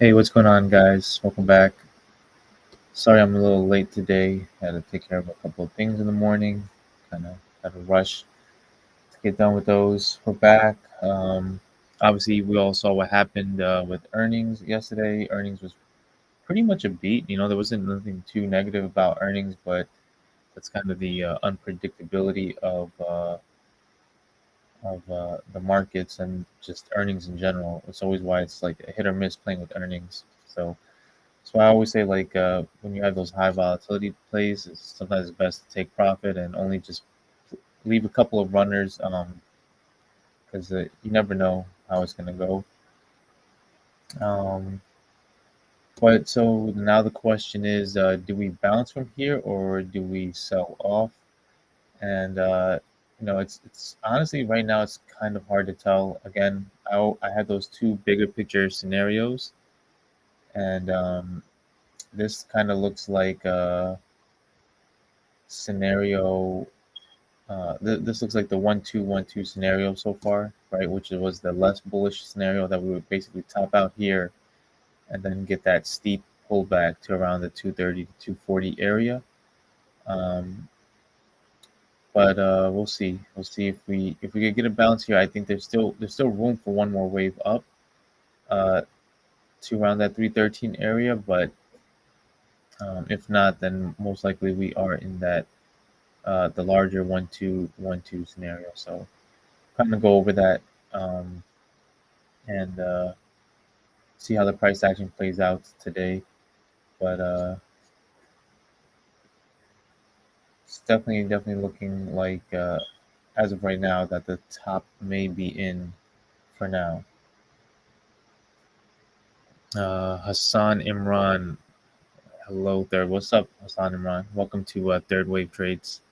Hey, what's going on, guys? Welcome back. Sorry I'm a little late today. Had to take care of a couple of things in the morning. Kind of had to rush to get done with those. We're back. Obviously, we all saw what happened with earnings yesterday. Earnings was pretty much a beat. There wasn't nothing too negative about earnings, but that's kind of the unpredictability of the markets and just earnings in general. It's always why it's like a hit or miss playing with earnings. So I always say, like, when you have those high volatility plays, it's sometimes it's best to take profit and only just leave a couple of runners, because you never know how it's going to go. Um, but so now the question is, do we bounce from here or do we sell off? And it's honestly right now it's kind of hard to tell. Again, I had those two bigger picture scenarios, and this kind of looks like a scenario. This looks like the 1-2-1-2 scenario so far, right? Which was the less bullish scenario that we would basically top out here and then get that steep pullback to around the 230 to 240 area. Um, but we'll see. We'll see if we could get a bounce here. I think there's still room for one more wave up uh, to around that 313 area. But if not, then most likely we are in that the larger 1-2-1-2 scenario. So kind of go over that. And see how the price action plays out today. But it's definitely looking like, as of right now, that the top may be in for now. Hassan Imran, hello there. What's up, Hassan Imran? Welcome to Third Wave Trades.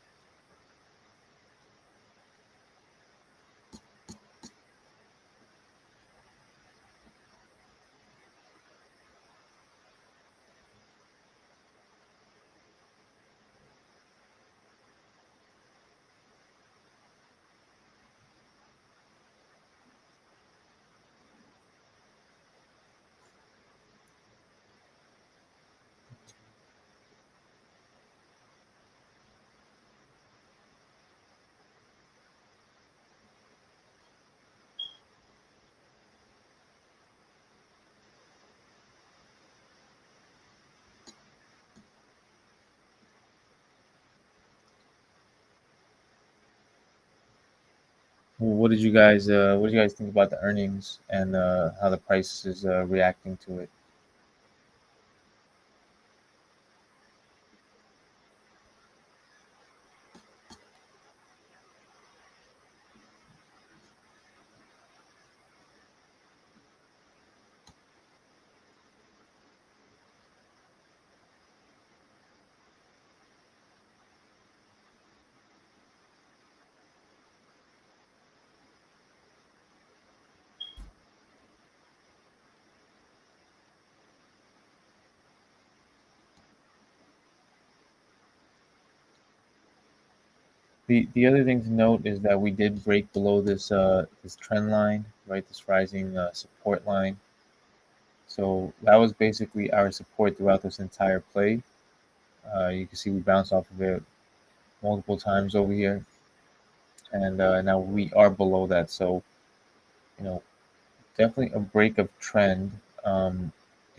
What did you guys think about the earnings and how the price is reacting to it? The other thing to note is that we did break below this trend line, right? This rising support line. So that was basically our support throughout this entire play. You can see we bounced off of it multiple times over here, and now we are below that. So you know, definitely a break of trend in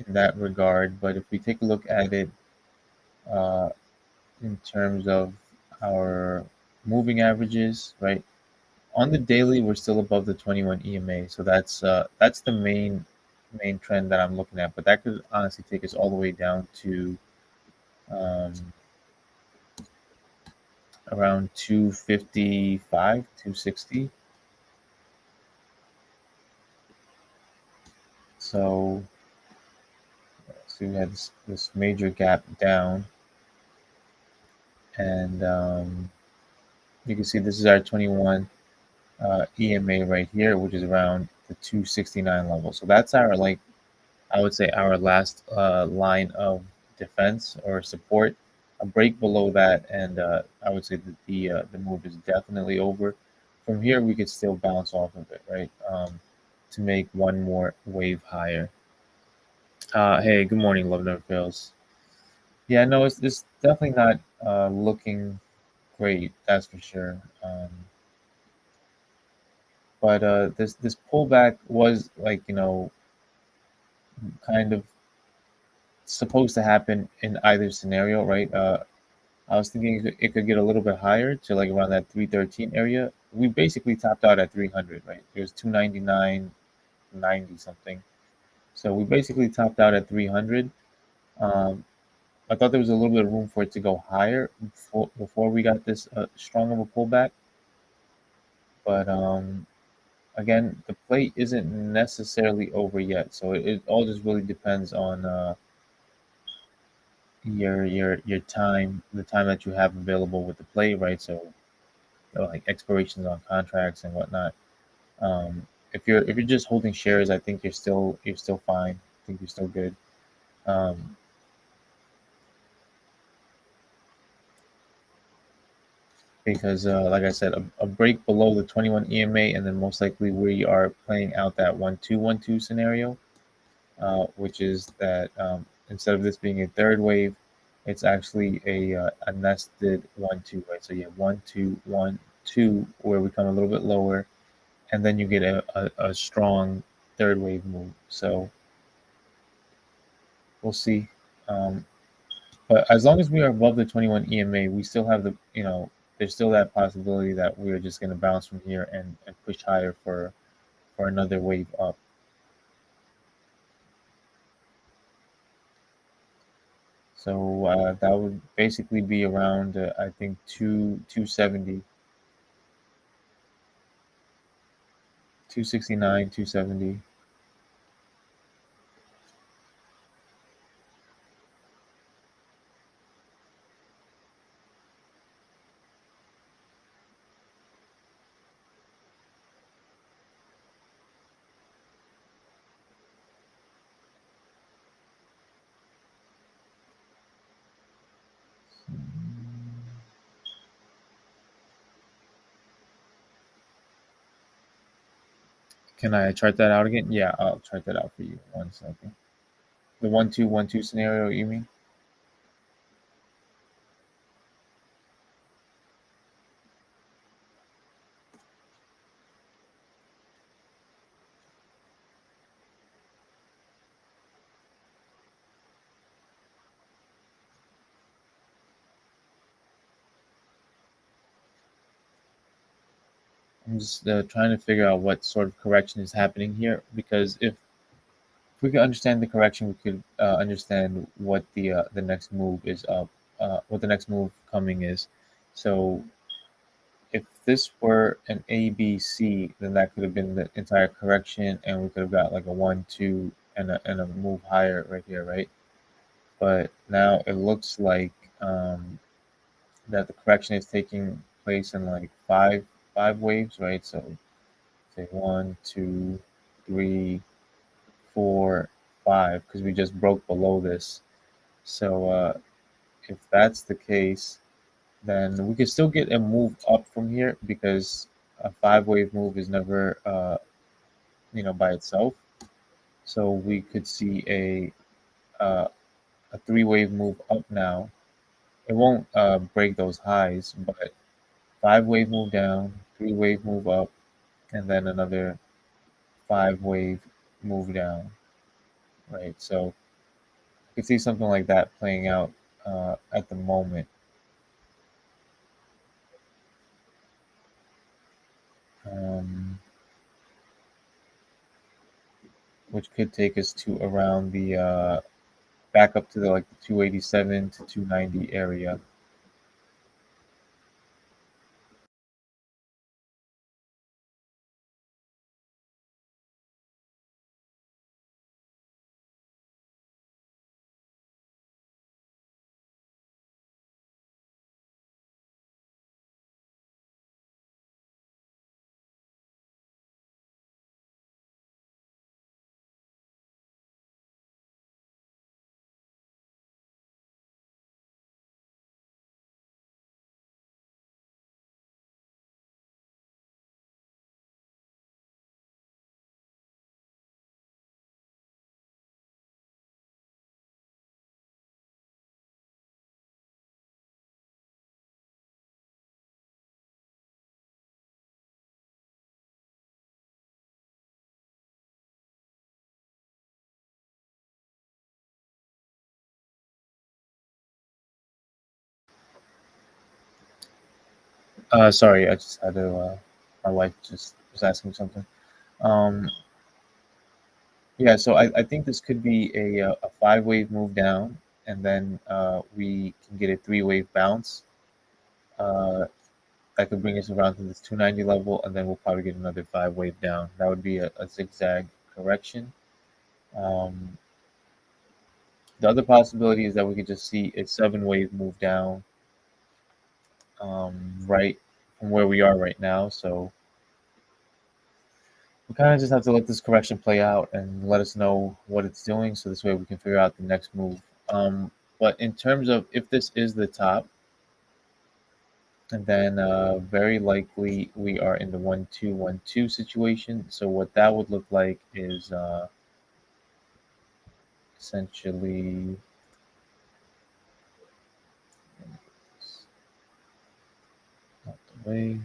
that regard. But if we take a look at it uh, in terms of our moving averages, right? On the daily, we're still above the 21 EMA, so that's the main trend that I'm looking at. But that could honestly take us all the way down to um, around 255, 260. So we had this major gap down, and you can see this is our 21 EMA right here, which is around the 269 level. So that's our, like, I would say our last line of defense or support. A break below that, and I would say that the move is definitely over. From here, we could still bounce off of it, right? To make one more wave higher. Hey, good morning, Love Never Fails. Yeah, no, it's definitely not looking great, that's for sure. But this pullback was like kind of supposed to happen in either scenario, right? I was thinking it could get a little bit higher to like around that 313 area. We basically topped out at 300, right? It was 299.90 something. So we basically topped out at 300. Um, I thought there was a little bit of room for it to go higher before we got this strong of a pullback. But again, the play isn't necessarily over yet. So it all just really depends on your time, the time that you have available with the play, right? So like expirations on contracts and whatnot. If you're just holding shares, I think you're still fine. I think you're still good. Um, because like I said, a break below the 21 EMA, and then most likely we are playing out that 1-2-1-2 scenario, which is that instead of this being a third wave, it's actually a nested 1-2, right? So you have 1-2-1-2, where we come a little bit lower, and then you get a strong third wave move. So we'll see. Um, but as long as we are above the 21 EMA, we still have there's still that possibility that we're just going to bounce from here and push higher for another wave up. So that would basically be around, I think, 270, 269, 270. Can I chart that out again? Yeah, I'll chart that out for you. 1 second. The 1-2-1-2 scenario, you mean? I'm just trying to figure out what sort of correction is happening here, because if we could understand the correction, we could understand what the next move is up, what the next move coming is. So if this were an A, B, C, then that could have been the entire correction, and we could have got like a 1-2 and a move higher right here, right? But now it looks like that the correction is taking place in like five waves, right? So say 1, 2, 3, 4, 5, because we just broke below this. So if that's the case, then we could still get a move up from here, because a five-wave move is never, by itself. So we could see a three-wave move up now. It won't break those highs, but five-wave move down, three-wave move up, and then another five-wave move down, right? So you can see something like that playing out at the moment. Um, which could take us to around the back up to the like the 287 to 290 area. Sorry, I just had to. My wife just was asking something. Um, yeah, so I think this could be a five wave move down, and then we can get a three wave bounce. Uh, that could bring us around to this 290 level, and then we'll probably get another five wave down. That would be a zigzag correction. Um, the other possibility is that we could just see a seven wave move down, right from where we are right now. So we kind of just have to let this correction play out and let us know what it's doing, so this way we can figure out the next move. But in terms of if this is the top, and then very likely we are in the 1-2-1-2 situation. So what that would look like is essentially out the way.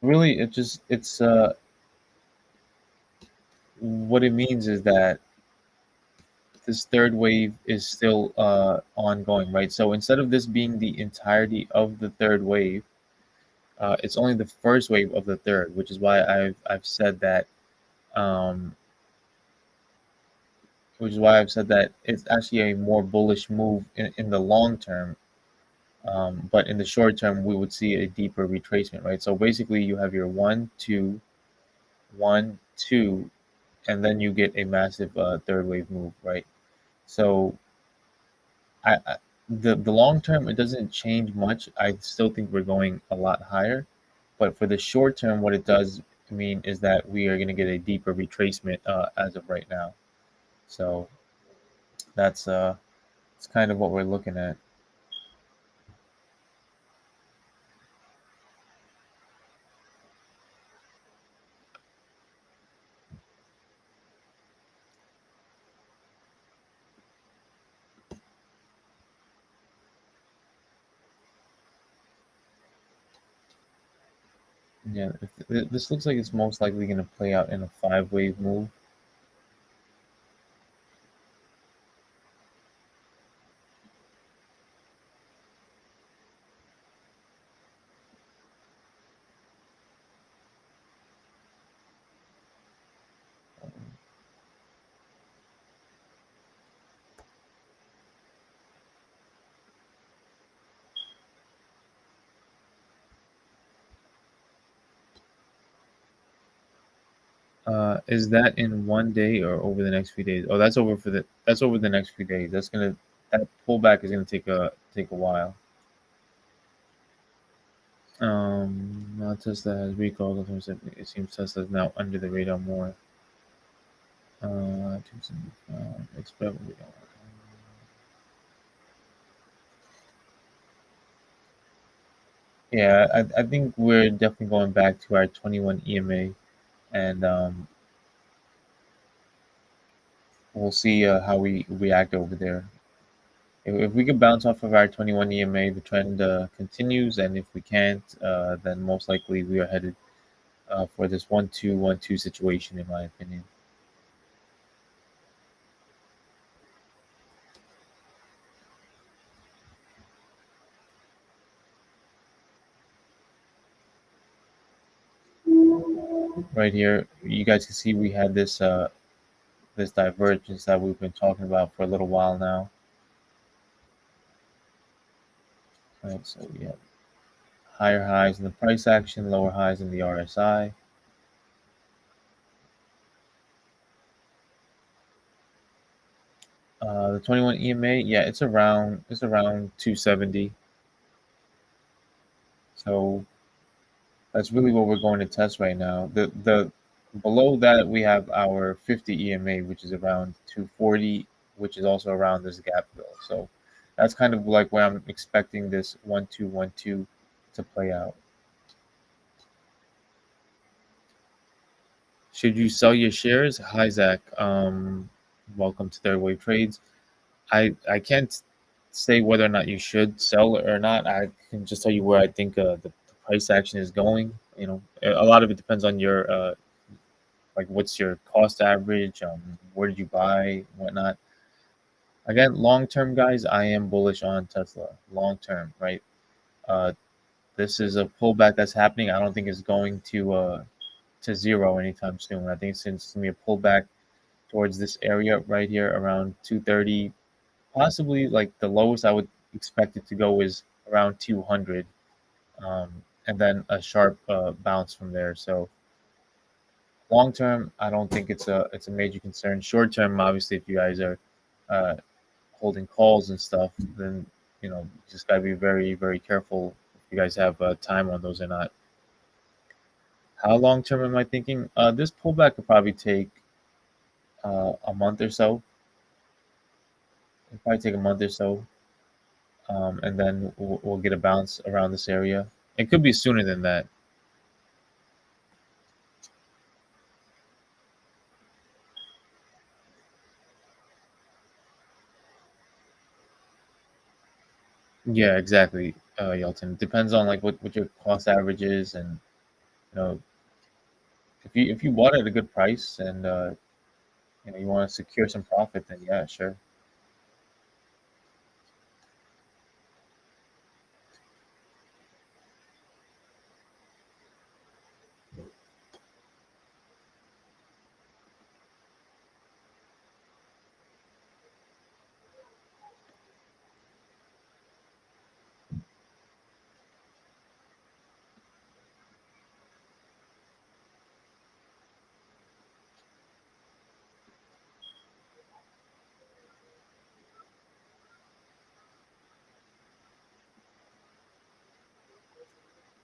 Really, it's what it means is that this third wave is still ongoing, right? So instead of this being the entirety of the third wave, it's only the first wave of the third, which is why I've said that, um, it's actually a more bullish move in the long term. But in the short term, we would see a deeper retracement, right? So basically, you have your 1-2, 1-2, and then you get a massive third wave move, right? So I the long term, it doesn't change much. I still think we're going a lot higher, but for the short term, what it does mean is that we are going to get a deeper retracement as of right now. So that's it's kind of what we're looking at. Yeah, this looks like it's most likely going to play out in a five wave move. Is that in one day or over the next few days? Oh, that's over the next few days. That pullback is gonna take a while. Now Tesla has recalled. It seems Tesla is now under the radar more. 275. Expect. Yeah, I think we're definitely going back to our 21 EMA, and we'll see how we react over there. If we can bounce off of our 21 EMA, the trend continues, and if we can't, then most likely we are headed for this 1-2-1-2 situation, in my opinion. Right here, you guys can see we had this divergence that we've been talking about for a little while now. Right, so we have higher highs in the price action, lower highs in the RSI. The 21 EMA, yeah, it's around 270. So that's really what we're going to test right now. The below that we have our 50 EMA, which is around 240, which is also around this gap fill. So that's kind of like where I'm expecting this 1-2-1-2 to play out. Should you sell your shares? Hi, Zach. Welcome to Third Wave Trades. I can't say whether or not you should sell or not. I can just tell you where I think the price action is going. A lot of it depends on your like what's your cost average, where did you buy, whatnot. Again, long term, guys, I am bullish on Tesla. Long term, right? Uh, this is a pullback that's happening. I don't think it's going to zero anytime soon. I think it's gonna be a pullback towards this area right here around 230. Possibly like the lowest I would expect it to go is around 200, um, and then a sharp bounce from there. So long term, I don't think it's a major concern. Short term, obviously, if you guys are uh, holding calls and stuff, then you just gotta be very careful if you guys have time on those or not. How long term am I thinking? This pullback could probably take a month or so. It'll probably take a month or so, and then we'll get a bounce around this area. It could be sooner than that. Yeah, exactly, Yelton. It depends on like what your cost average is, and you know if you bought at a good price and you want to secure some profit, then yeah, sure.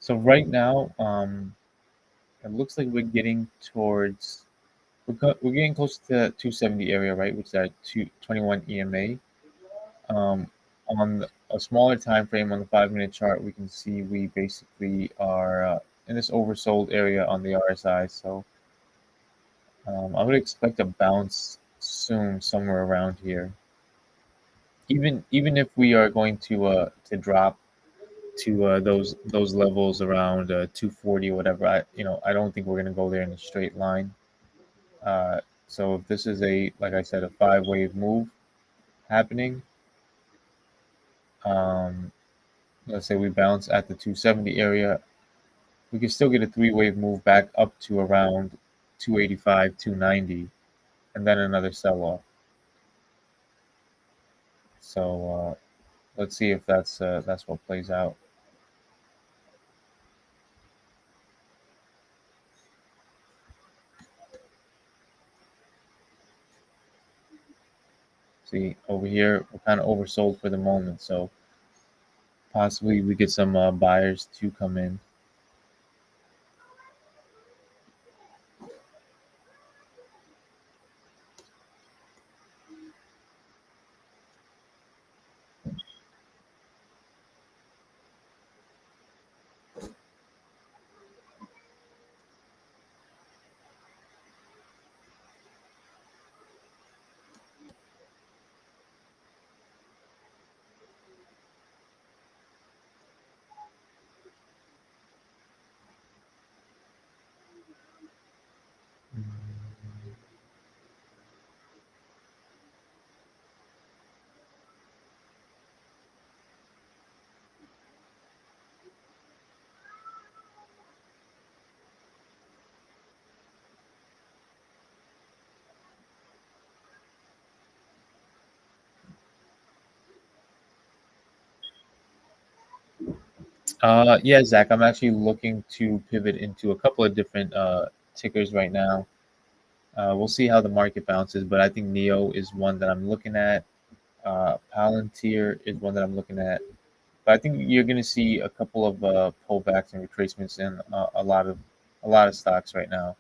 So right now, it looks like we're getting towards we're getting close to the 270 area, right? Which is at 221 EMA. On a smaller time frame on the 5 minute chart, we can see we basically are in this oversold area on the RSI. So I would expect a bounce soon, somewhere around here. Even if we are going to drop to those levels around 240 or whatever, I don't think we're going to go there in a straight line. So if this is like I said, a 5 wave move happening, um, let's say we bounce at the 270 area, we can still get a 3 wave move back up to around 285, 290, and then another sell off. So let's see if that's what plays out. See over here, we're kind of oversold for the moment, so possibly we get some buyers to come in. Yeah, Zach, I'm actually looking to pivot into a couple of different tickers right now. We'll see how the market bounces, but I think Neo is one that I'm looking at. Palantir is one that I'm looking at. But I think you're going to see a couple of pullbacks and retracements in a lot of stocks right now.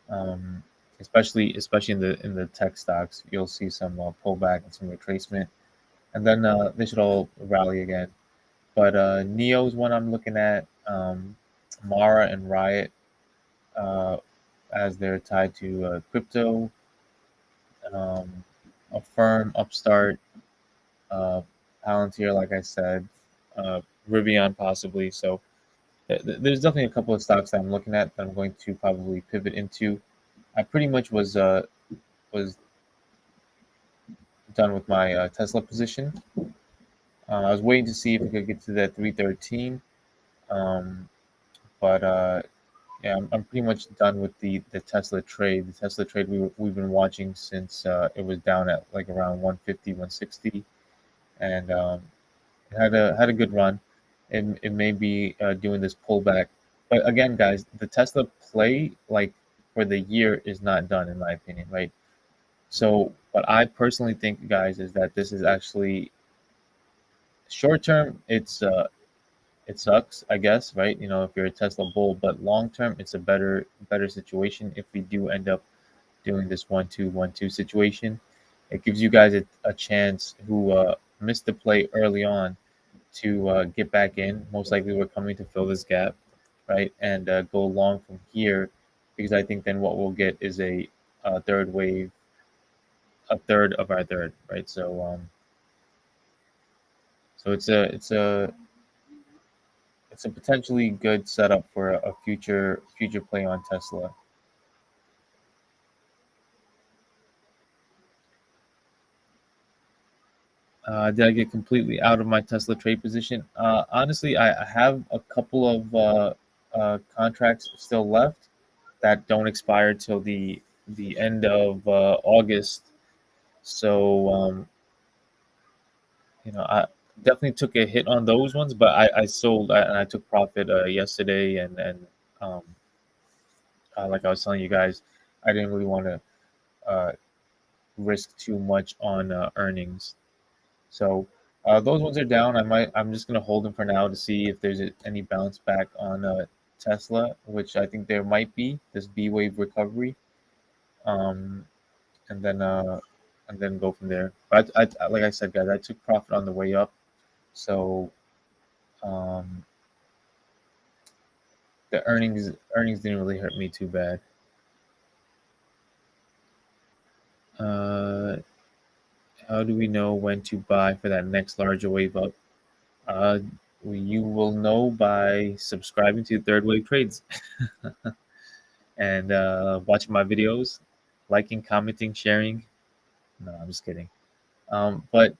Um, especially in the tech stocks, you'll see some pullback and some retracement, and then they should all rally again. But Neo is one I'm looking at. Mara and Riot. Uh, as they're tied to crypto, um, a firm upstart, uh, Palantir, like I said, uh, Rivian possibly. So there's definitely a couple of stocks that I'm looking at that I'm going to probably pivot into. I pretty much was done with my Tesla position. I was waiting to see if we could get to that 313, um, but yeah, I'm pretty much done with the Tesla trade. The Tesla trade we've been watching since it was down at like around 150, 160, and it had a good run. It may be doing this pullback, but again, guys, the Tesla play like for the year is not done in my opinion, right? So what I personally think, guys, is that this is actually short term. It sucks, I guess, right? You know, if you're a Tesla bull, but long term, it's a better situation if we do end up doing this 1-2-1-2 situation. It gives you guys a chance who missed the play early on to get back in. Most likely, we're coming to fill this gap, right, and go long from here, because I think then what we'll get is a third wave, a third of our third, right? So it's a potentially good setup for a future play on Tesla. Did I get completely out of my Tesla trade position? Honestly, I have a couple of contracts still left that don't expire till the end of August. So I definitely took a hit on those ones, but I sold and I took profit yesterday, and um, like I was telling you guys, I didn't really want to uh, risk too much on earnings. So those ones are down. I'm just gonna hold them for now to see if there's any bounce back on Tesla, which I think there might be this V wave recovery, um, and then uh, and then go from there. But like I said, guys, I took profit on the way up, so um, the earnings didn't really hurt me too bad. Uh, how do we know when to buy for that next larger wave up? Uh, you will know by subscribing to Third Wave Trades and watching my videos, liking, commenting, sharing. No, I'm just kidding. But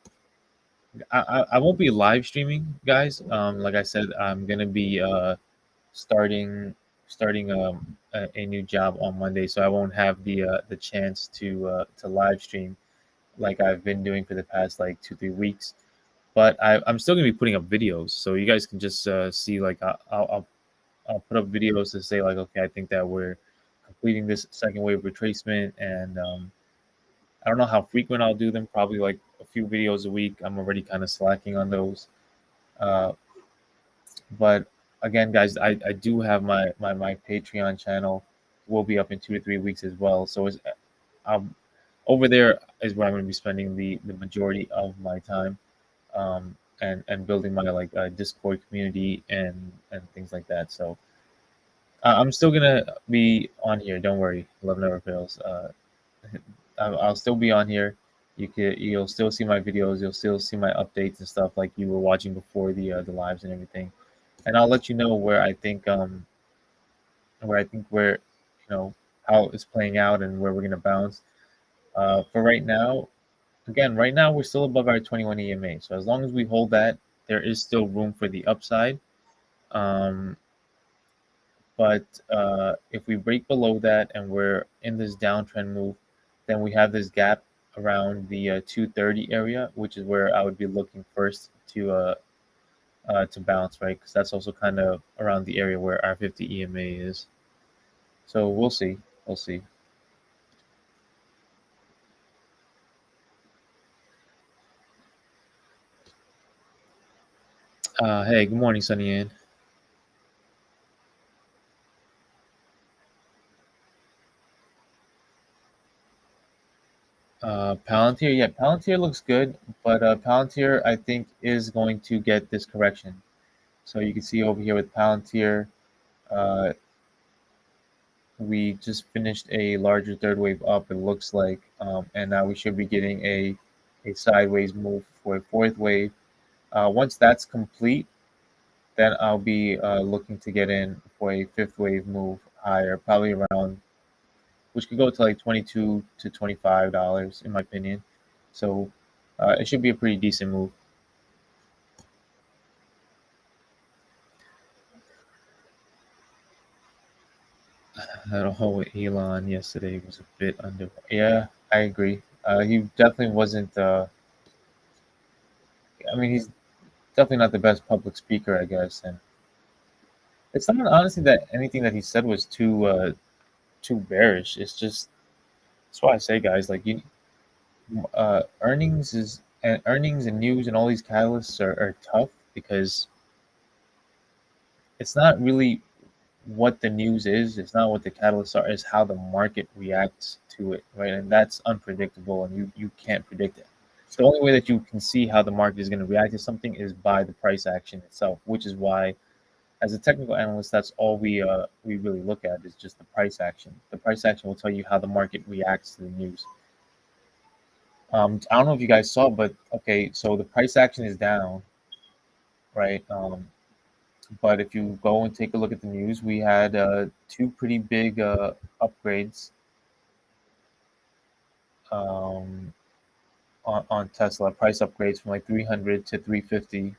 I won't be live streaming, guys. Like I said, I'm gonna be starting starting a new job on Monday, so I won't have the chance to live stream like I've been doing for the past like 2-3 weeks. But I'm still gonna be putting up videos, so you guys can just see like I'll put up videos to say like, okay, I think that we're completing this second wave retracement, and I don't know how frequent I'll do them. Probably like a few videos a week. I'm already kind of slacking on those. Uh, but again, guys, I do have my Patreon channel. Will be up in 2 to 3 weeks as well. So um, over there is where I'm going to be spending the majority of my time, and building my like Discord community and things like that. So I'm still gonna be on here. Don't worry, love never fails. I'll still be on here. You'll still see my videos. You'll still see my updates and stuff like you were watching before the lives and everything. And I'll let you know where how it's playing out and where we're gonna bounce. For right now, again, right now we're still above our 21 EMA. So as long as we hold that, there is still room for the upside. Um, But if we break below that and we're in this downtrend move, then we have this gap around the 230 area, which is where I would be looking first to bounce, right? Because that's also kind of around the area where our 50 EMA is. So we'll see. We'll see. Hey, good morning, Sunny Ann. Palantir, yeah, Palantir looks good, but Palantir I think is going to get this correction. So you can see over here with Palantir, uh, we just finished a larger third wave up. It looks like, and now we should be getting a sideways move for a fourth wave. Once that's complete, then I'll be looking to get in for a fifth wave move higher, probably around, which could go to like $22 to $25 in my opinion. So it should be a pretty decent move. That whole Elon yesterday was a bit under. Yeah, I agree. He definitely wasn't. I mean, he's definitely not the best public speaker, I guess. And it's not honestly that anything that he said was too bearish. It's just that's why I say, guys, like earnings and news and all these catalysts are tough because it's not really what the news is. It's not what the catalysts are. It's how the market reacts to it, right? And that's unpredictable, and you can't predict it. The only way that you can see how the market is going to react to something is by the price action itself, which is why, as a technical analyst, that's all we really look at is just the price action. The price action will tell you how the market reacts to the news. I don't know if you guys saw, but okay, so the price action is down, right? But if you go and take a look at the news, we had two pretty big upgrades um, on Tesla, price upgrades from like 300 to 350.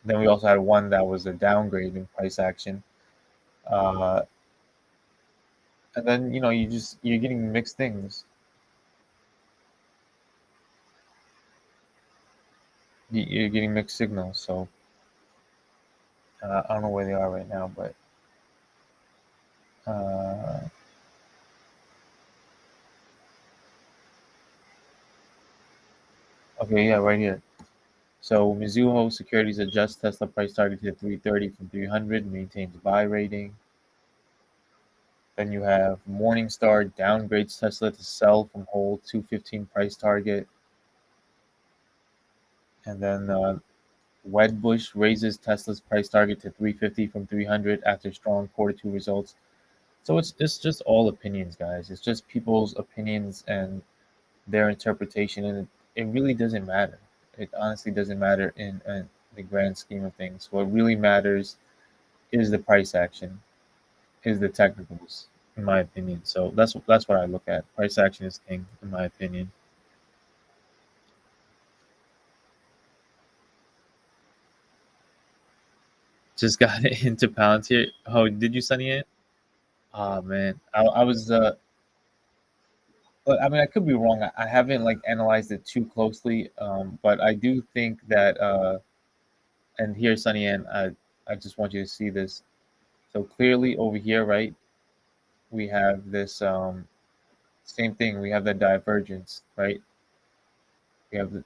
Then we also had one that was a downgrade in price action. Uh, and then you're getting mixed things. You're getting mixed signals. So I don't know where they are right now, but uh, okay, yeah, right here. So Mizuho Securities adjusts Tesla price target to 330 from 300, maintains buy rating. Then you have Morningstar downgrades Tesla to sell from hold 215 price target. And then Wedbush raises Tesla's price target to 350 from 300 after strong quarter two results. So it's just all opinions, guys. It's just people's opinions and their interpretation, and it really doesn't matter. It honestly doesn't matter in the grand scheme of things. What really matters is the price action, is the technicals, in my opinion. So that's what I look at. Price action is king, in my opinion. Just got it into pounds here. Oh, did you Sunny it? Oh man, I was. But I mean, I could be wrong. I haven't like analyzed it too closely, but I do think that. And here, Sunny Ann, I just want you to see this. So clearly over here, right, we have this same thing. We have the divergence, right? We have the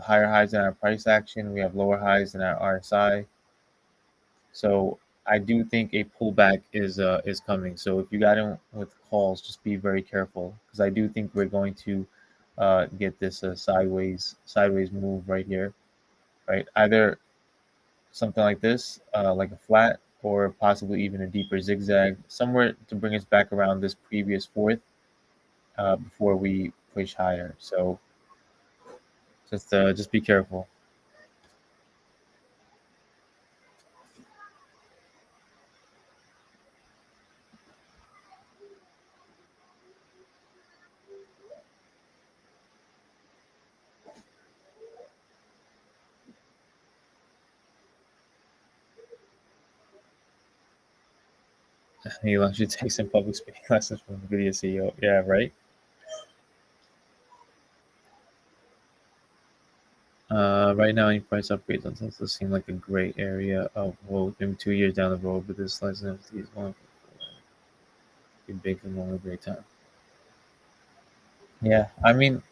higher highs in our price action. We have lower highs in our RSI. So I do think a pullback is coming. So if you got in with calls, just be very careful because I do think we're going to get this sideways move right here, right? Either something like this, like a flat, or possibly even a deeper zigzag, somewhere to bring us back around this previous fourth before we push higher. So just be careful. Elon should take some public speaking lessons from the video CEO. Yeah, right. Right now, any price upgrades on Tesla seem like a gray area of well, maybe 2 years down the road, but this license is going to be big for a great time. Yeah, I mean,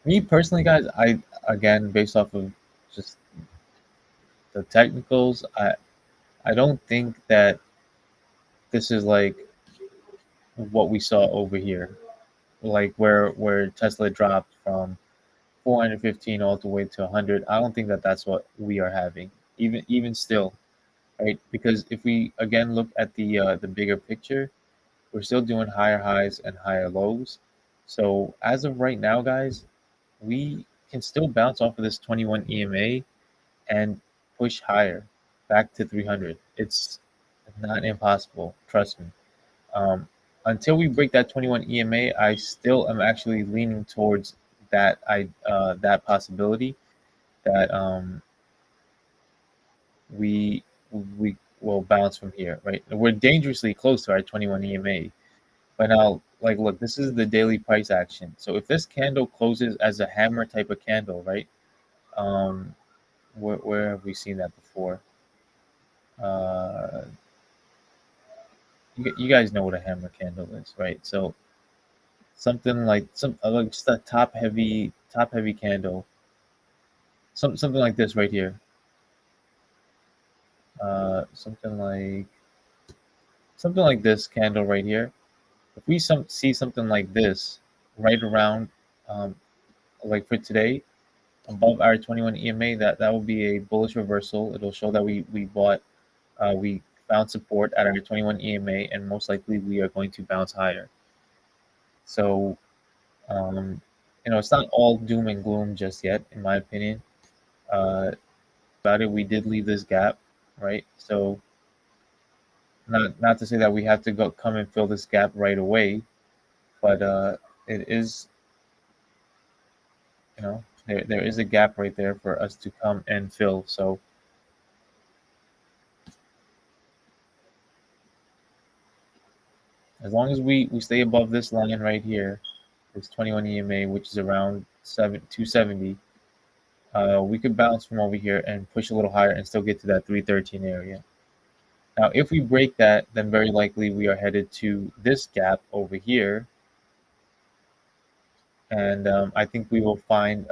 me personally, guys, I again based off of just the technicals, I don't think that this is like what we saw over here, like where Tesla dropped from 415 all the way to 100. I don't think that that's what we are having, even still, right? Because if we again look at the bigger picture, we're still doing higher highs and higher lows. So as of right now, guys, we can still bounce off of this 21 EMA and push higher back to 300. It's not impossible, trust me. Um, until we break that 21 EMA, I still am actually leaning towards that possibility that we we will bounce from here, right? We're dangerously close to our 21 EMA. But now, like, look, this is the daily price action. So if this candle closes as a hammer type of candle, right? Um, where have we seen that before? Uh, you guys know what a hammer candle is, right? So something like just a top heavy candle, something like this right here. Something like this candle right here. If we see something like this right around, um, like for today, above our 21 EMA, that will be a bullish reversal. It'll show that we found support at our 21 EMA, and most likely we are going to bounce higher. So, um, it's not all doom and gloom just yet, in my opinion. Uh, about it, we did leave this gap, right? So, not to say that we have to go come and fill this gap right away, but it is, there is a gap right there for us to come and fill. So as long as we stay above this line right here, this 21 EMA, which is around 270, we could bounce from over here and push a little higher and still get to that 313 area. Now, if we break that, then very likely we are headed to this gap over here, and I think we will find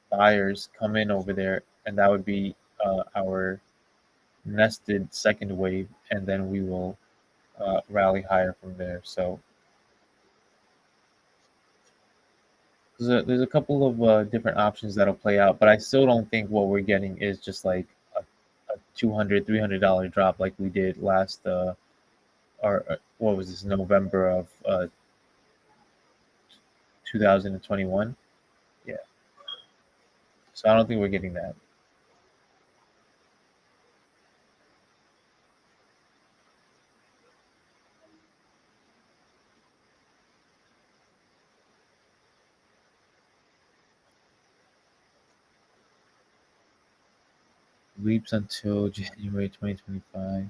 buyers come in over there, and that would be our nested second wave, and then we will rally higher from there. So there's a couple of different options that'll play out, but I still don't think what we're getting is just like a $200, $300 drop like we did last or what was this, November of 2021. Yeah, so I don't think we're getting that. Leaps until January 2025.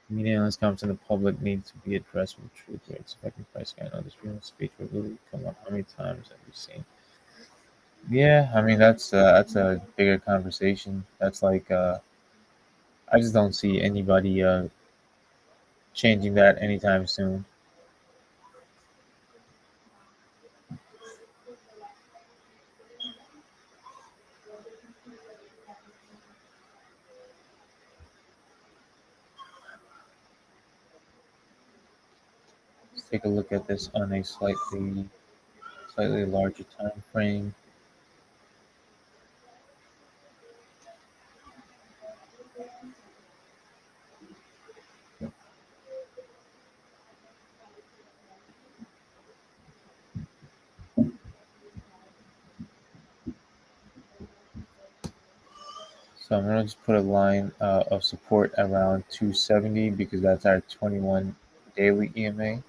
Media analyst comments in the public need to be addressed with truth rates affecting price. I know this real speech will really come up. How many times have we seen? Yeah, I mean that's a bigger conversation. That's like I just don't see anybody changing that anytime soon. Let's take a look at this on a slightly larger time frame. So I'm gonna just put a line of support around 270 because that's our 21 daily EMA.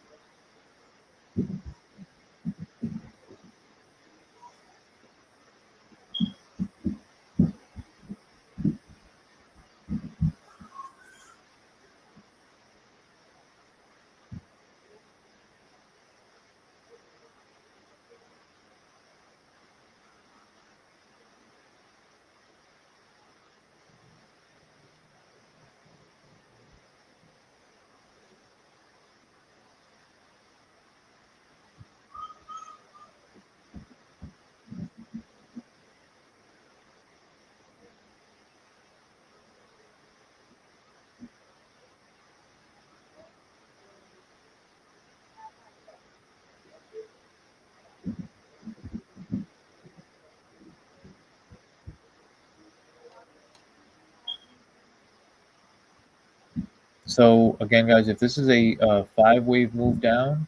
So again, guys, if this is a five wave move down,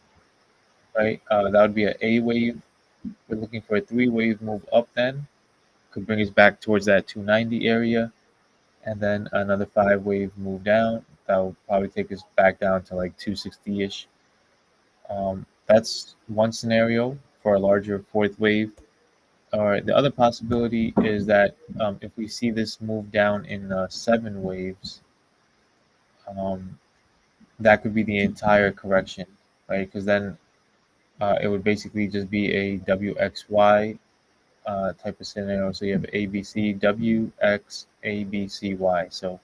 right, that would be an A wave. We're looking for a three wave move up. Then could bring us back towards that 290 area, and then another five wave move down. That will probably take us back down to like 260 ish. That's one scenario for a larger fourth wave. Or the other possibility is that if we see this move down in seven waves, um, that could be the entire correction, right? Because then it would basically just be a WXY type of scenario. So you have ABC, WX, ABCY. So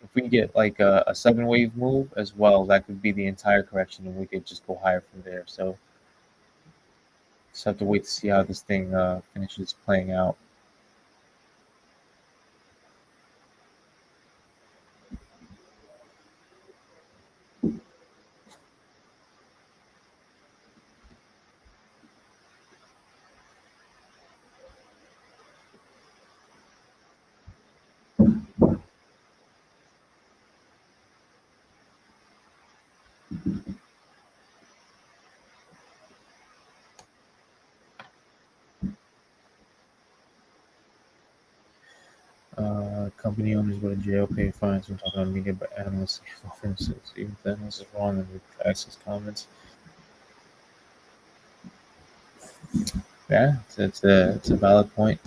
if we get like a seven wave move as well, that could be the entire correction, and we could just go higher from there. So just have to wait to see how this thing finishes playing out. Company owners go to jail, pay fines when talking on media, but analysts give offenses. Even if the analyst is wrong and retracts his comments. Yeah, it's a valid point.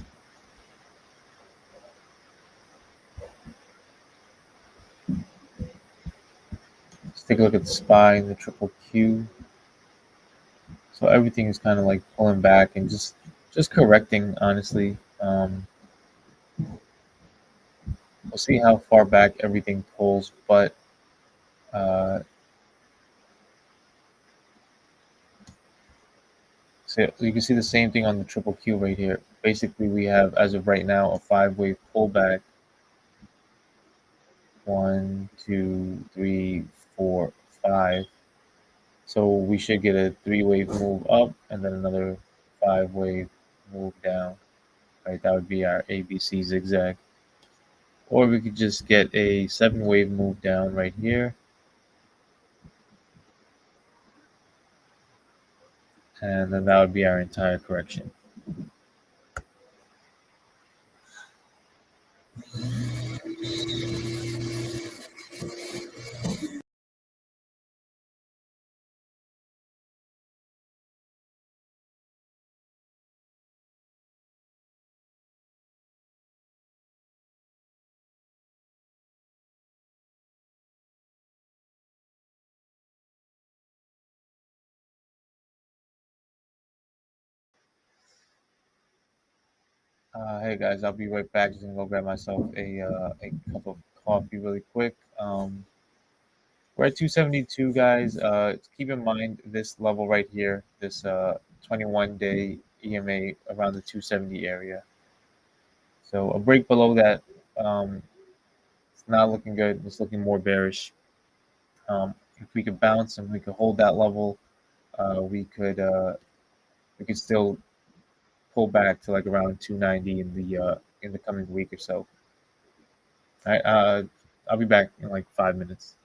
Let's take a look at the SPY and the triple Q. So everything is kind of like pulling back and just correcting, honestly. We'll see how far back everything pulls, but uh, so you can see the same thing on the triple Q right here. Basically, we have, as of right now, a five wave pullback. One, two, three, four, five. So we should get a three wave move up and then another five wave move down. Right, that would be our ABC zigzag. Or we could just get a seven wave move down right here, and then that would be our entire correction. Hey guys, I'll be right back. Just gonna go grab myself a cup of coffee really quick. We're at 272, guys. Keep in mind this level right here, this 21-day EMA around the 270 area. So a break below that, it's not looking good. It's looking more bearish. If we could bounce and we could hold that level, uh, we could uh, we could still pull back to like around 290 in the coming week or so. All right, I'll be back in like 5 minutes.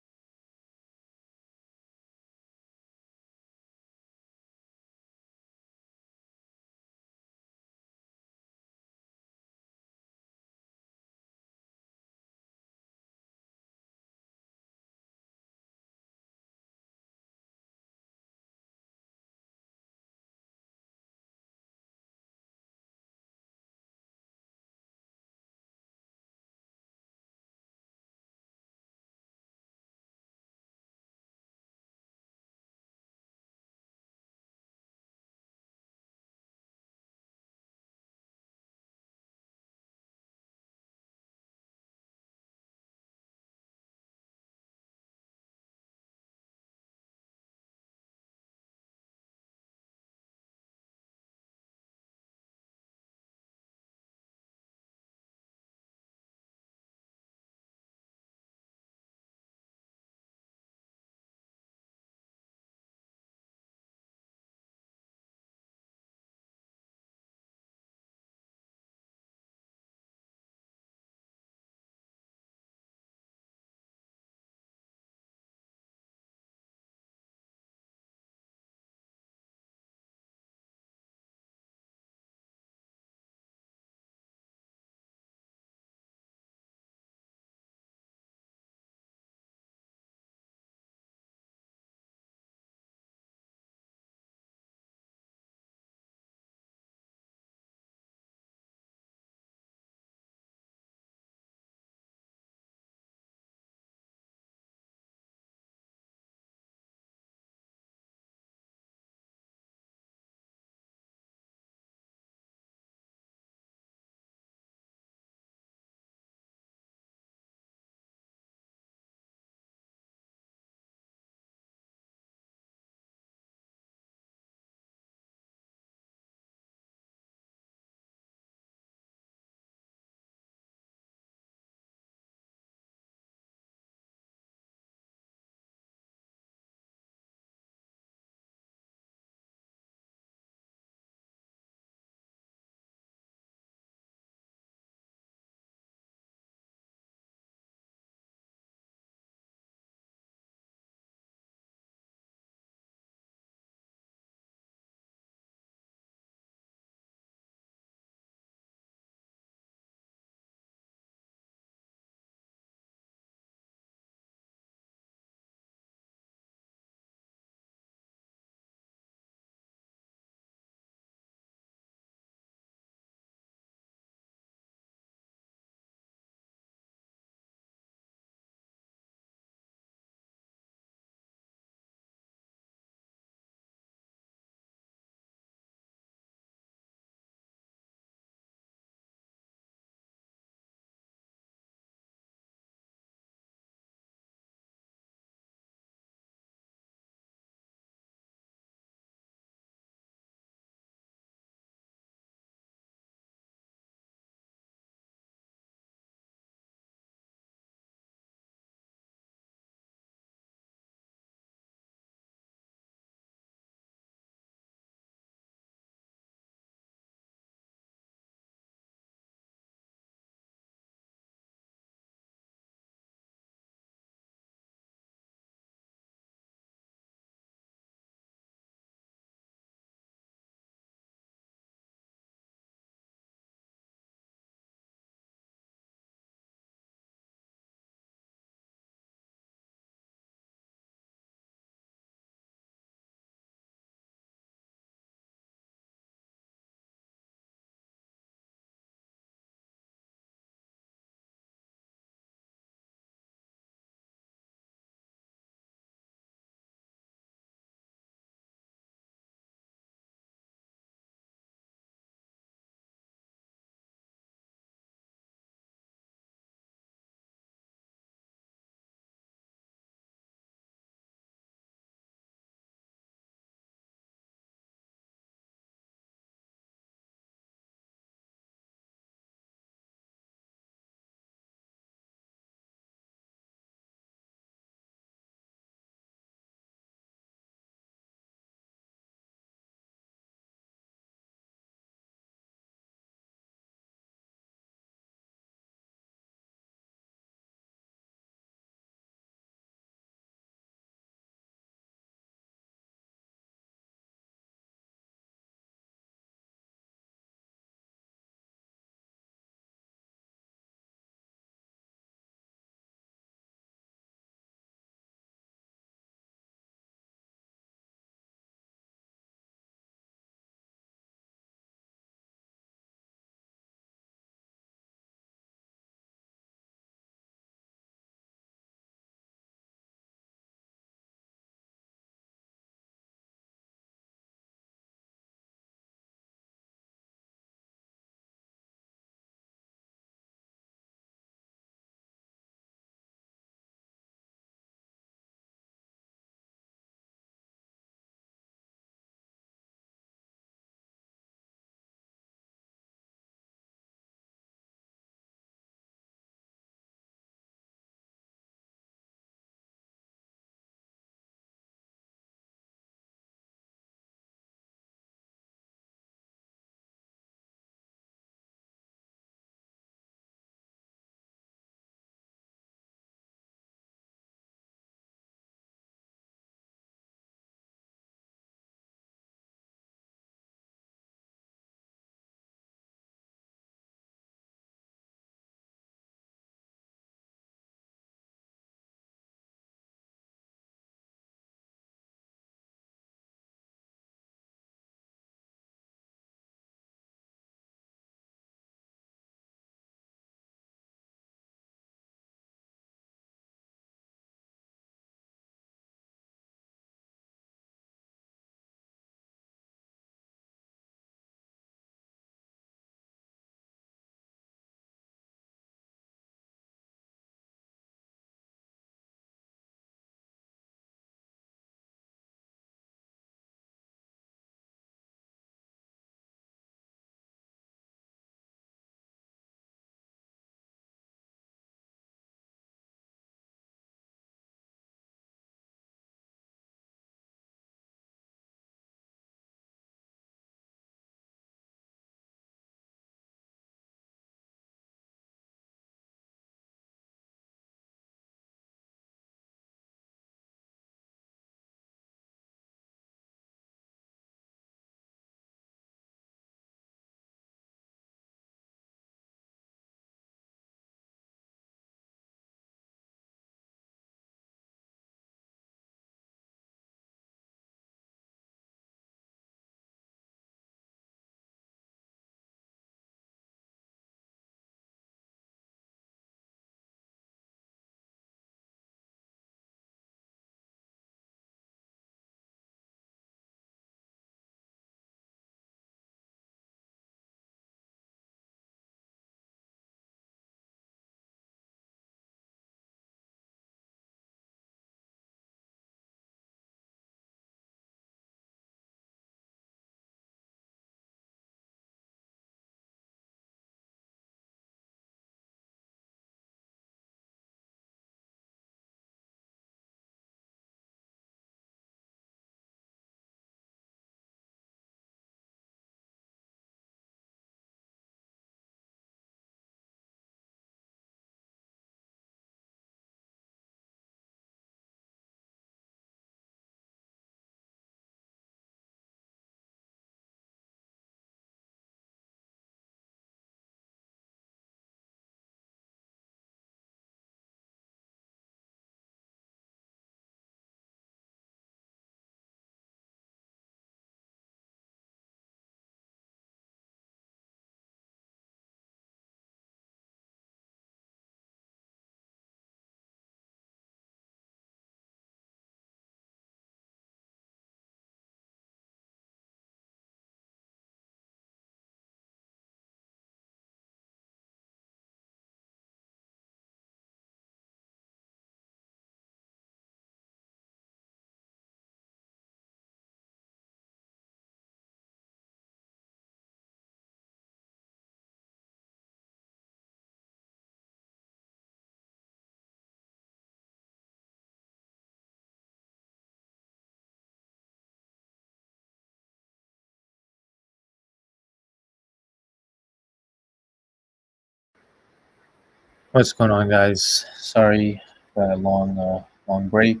What's going on, guys? Sorry for that long break.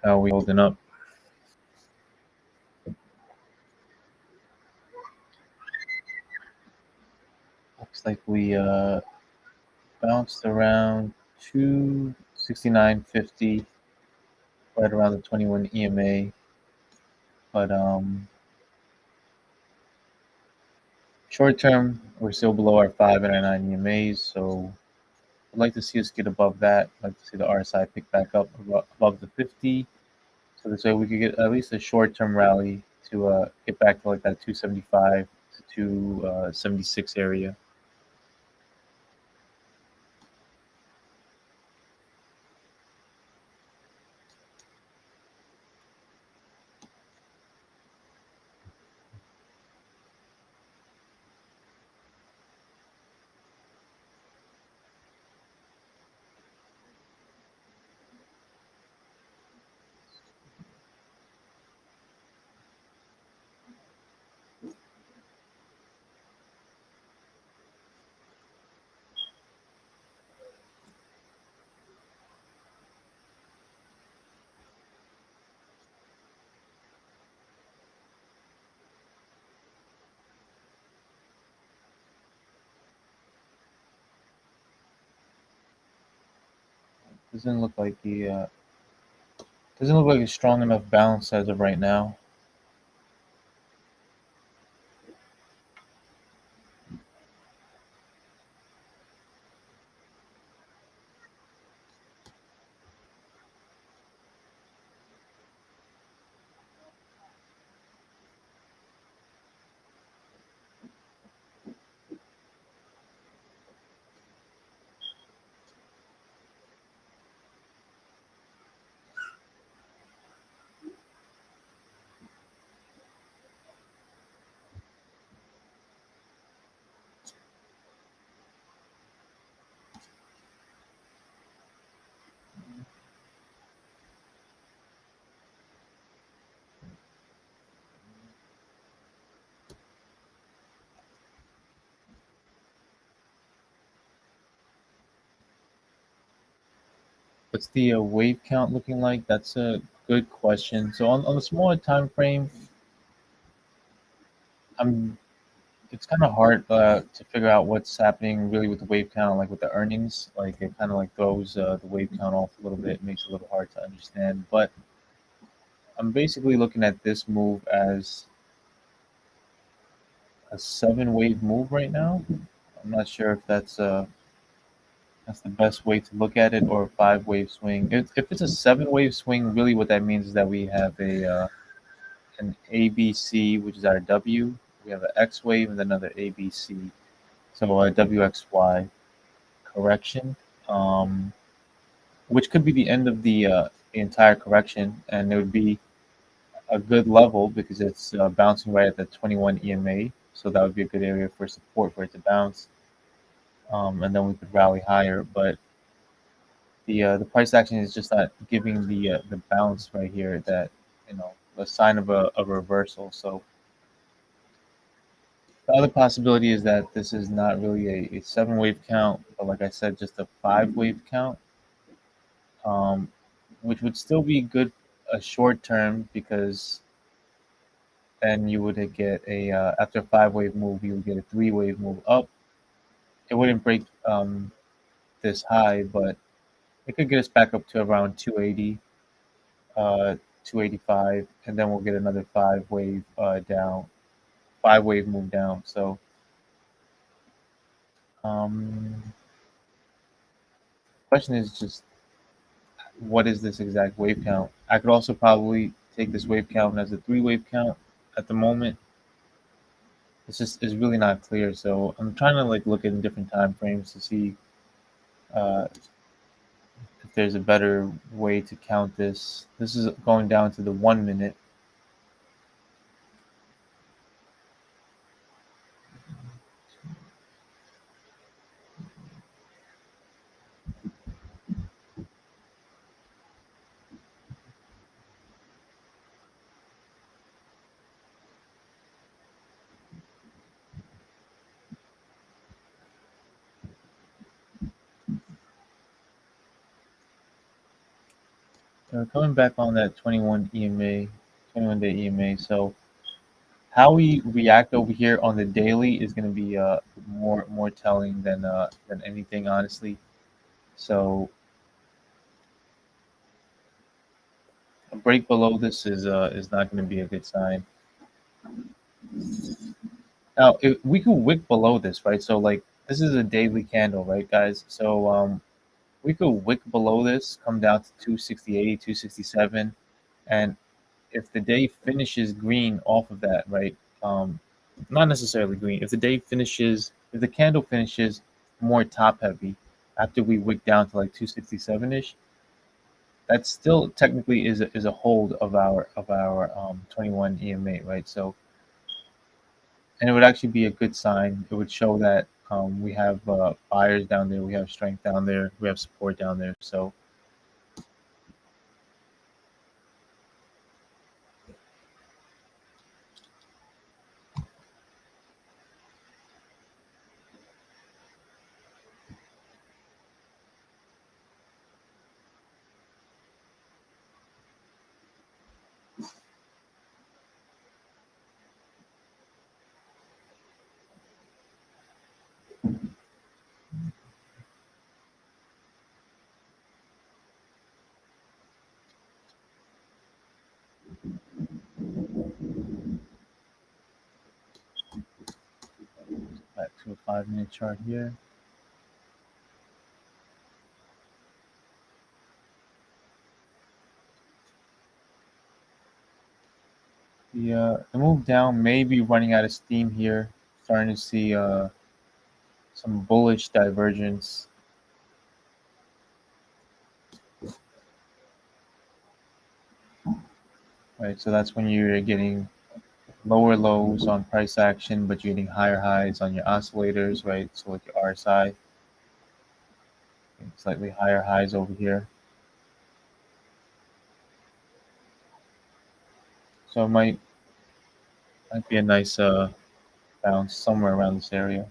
How are we holding up? Looks like we bounced around 269.50, right around the 21 EMA. But short term, we're still below our 5 and our 9 EMAs. So I'd like to see us get above that. I'd like to see the RSI pick back up above the 50. So this way we could get at least a short term rally to get back to like that 275 to 276 area. Doesn't look like the doesn't look like a strong enough bounce as of right now. What's the wave count looking like? That's a good question. So on the smaller time frame, I'm it's kind of hard to figure out what's happening really with the wave count, like with the earnings. Like it kind of like throws the wave count off a little bit, makes it a little hard to understand. But I'm basically looking at this move as a 7 wave move right now. I'm not sure if that's the best way to look at it, or a 5 wave swing. If it's a 7 wave swing, really what that means is that we have an ABC, which is our W. We have an X wave and another ABC. So a WXY correction, um, which could be the end of the entire correction, and it would be a good level because it's bouncing right at the 21 EMA. So that would be a good area for support for it to bounce, and then we could rally higher. But the price action is just not giving the bounce right here, that a sign of a reversal. So the other possibility is that this is not really a 7 wave count, but like I said, just a 5 wave count, um, which would still be good a short term, because then you would get a after a 5 wave move, you would get a 3 wave move up. It wouldn't break this high, but it could get us back up to around 280, 285, and then we'll get another 5 wave down, 5 wave move down. So um, question is just, what is this exact wave count? I could also probably take this wave count as a 3 wave count. At the moment, it's really not clear. So I'm trying to like look at different time frames to see uh, if there's a better way to count this. This is going down to the 1 minute. Coming back on that 21 EMA, 21 day EMA. So how we react over here on the daily is going to be more telling than anything, honestly. So a break below this is not going to be a good sign. Now, if we could wick below this, right? So like this is a daily candle, right, guys? So we could wick below this, come down to 268, 267, and if the day finishes green off of that, right? Um, Not necessarily green. If the candle finishes more top heavy after we wick down to like 267 ish, that still technically is a hold of our 21 EMA, right? So, and it would actually be a good sign. It would show that we have buyers down there, we have strength down there, we have support down there. So, back to a 5 minute chart here. The move down may be running out of steam here. Starting to see some bullish divergence. Right, so that's when you're getting lower lows on price action, but you're getting higher highs on your oscillators, right? So like your RSI, slightly higher highs over here. So it might be a nice bounce somewhere around this area.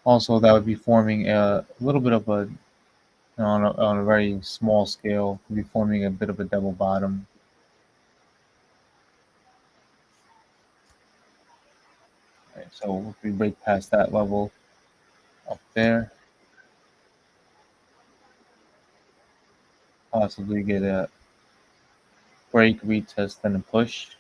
Also, that would be forming a little bit of a on a very small scale, be forming a bit of a double bottom. Right, so if we break past that level up there, possibly get a break, retest, then a push.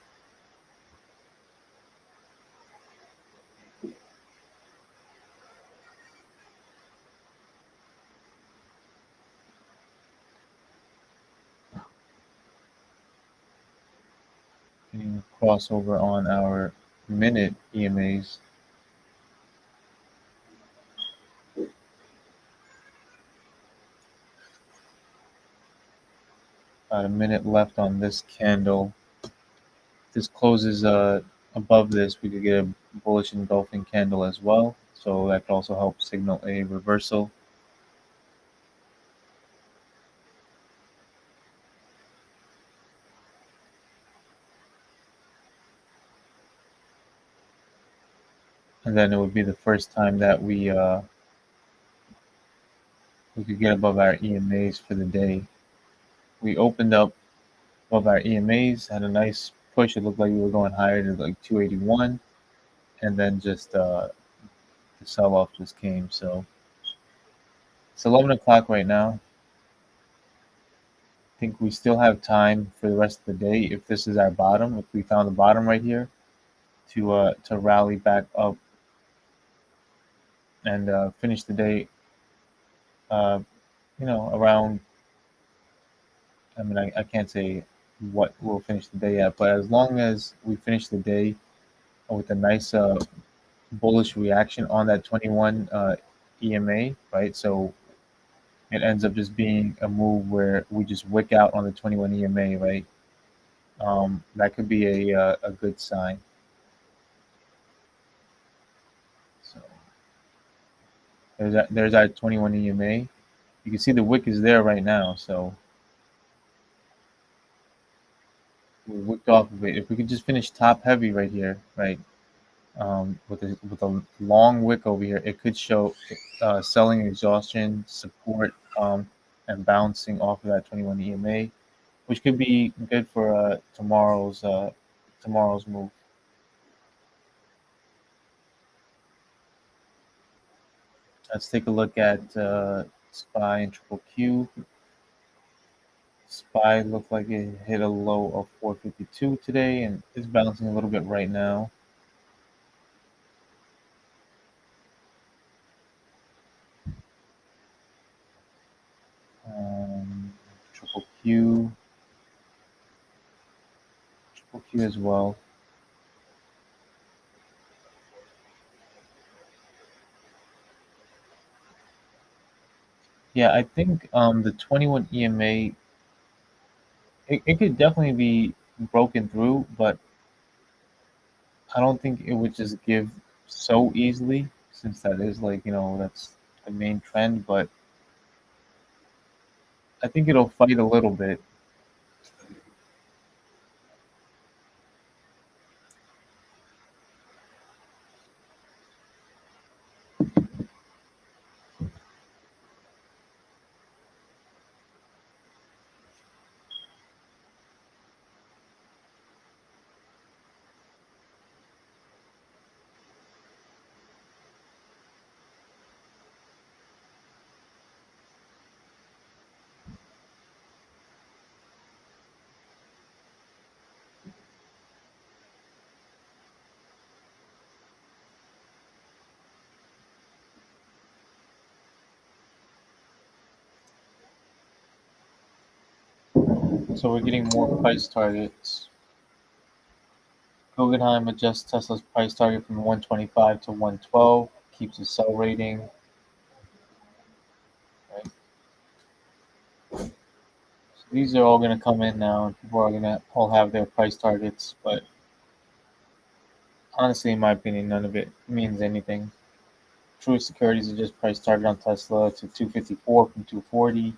Getting a crossover on our minute EMAs. About a minute left on this candle. If this closes above this, we could get a bullish engulfing candle as well. So that could also help signal a reversal. And then it would be the first time that we could get above our EMAs for the day. We opened up above our EMAs, had a nice push. It looked like we were going higher to like 281, and then just the sell-off just came. So it's 11 o'clock right now. I think we still have time for the rest of the day. If this is our bottom, if we found the bottom right here, to rally back up and finish the day, uh, around. I mean, I can't say what we'll finish the day at, but as long as we finish the day with a nice bullish reaction on that 21 EMA, right? So it ends up just being a move where we just wick out on the 21 EMA, right? That could be a good sign. So there's our 21 EMA. You can see the wick is there right now, so we wicked off of it. If we could just finish top heavy right here, right, with a long wick over here, it could show selling exhaustion support. and bouncing off of that 21 EMA, which could be good for tomorrow's move. Let's take a look at SPY and triple Q. SPY looked like it hit a low of 452 today and is bouncing a little bit right now. Um, triple Q, triple Q as well. Yeah, I think the 21 EMA, it could definitely be broken through, but I don't think it would just give so easily since that is that's the main trend, but I think it'll fight a little bit. So we're getting more price targets. Guggenheim adjusts Tesla's price target from 125 to 112, keeps its sell rating. Right? So these are all going to come in now, and people are going to all have their price targets. But honestly, in my opinion, none of it means anything. True Securities are just price target on Tesla to 254 from 240.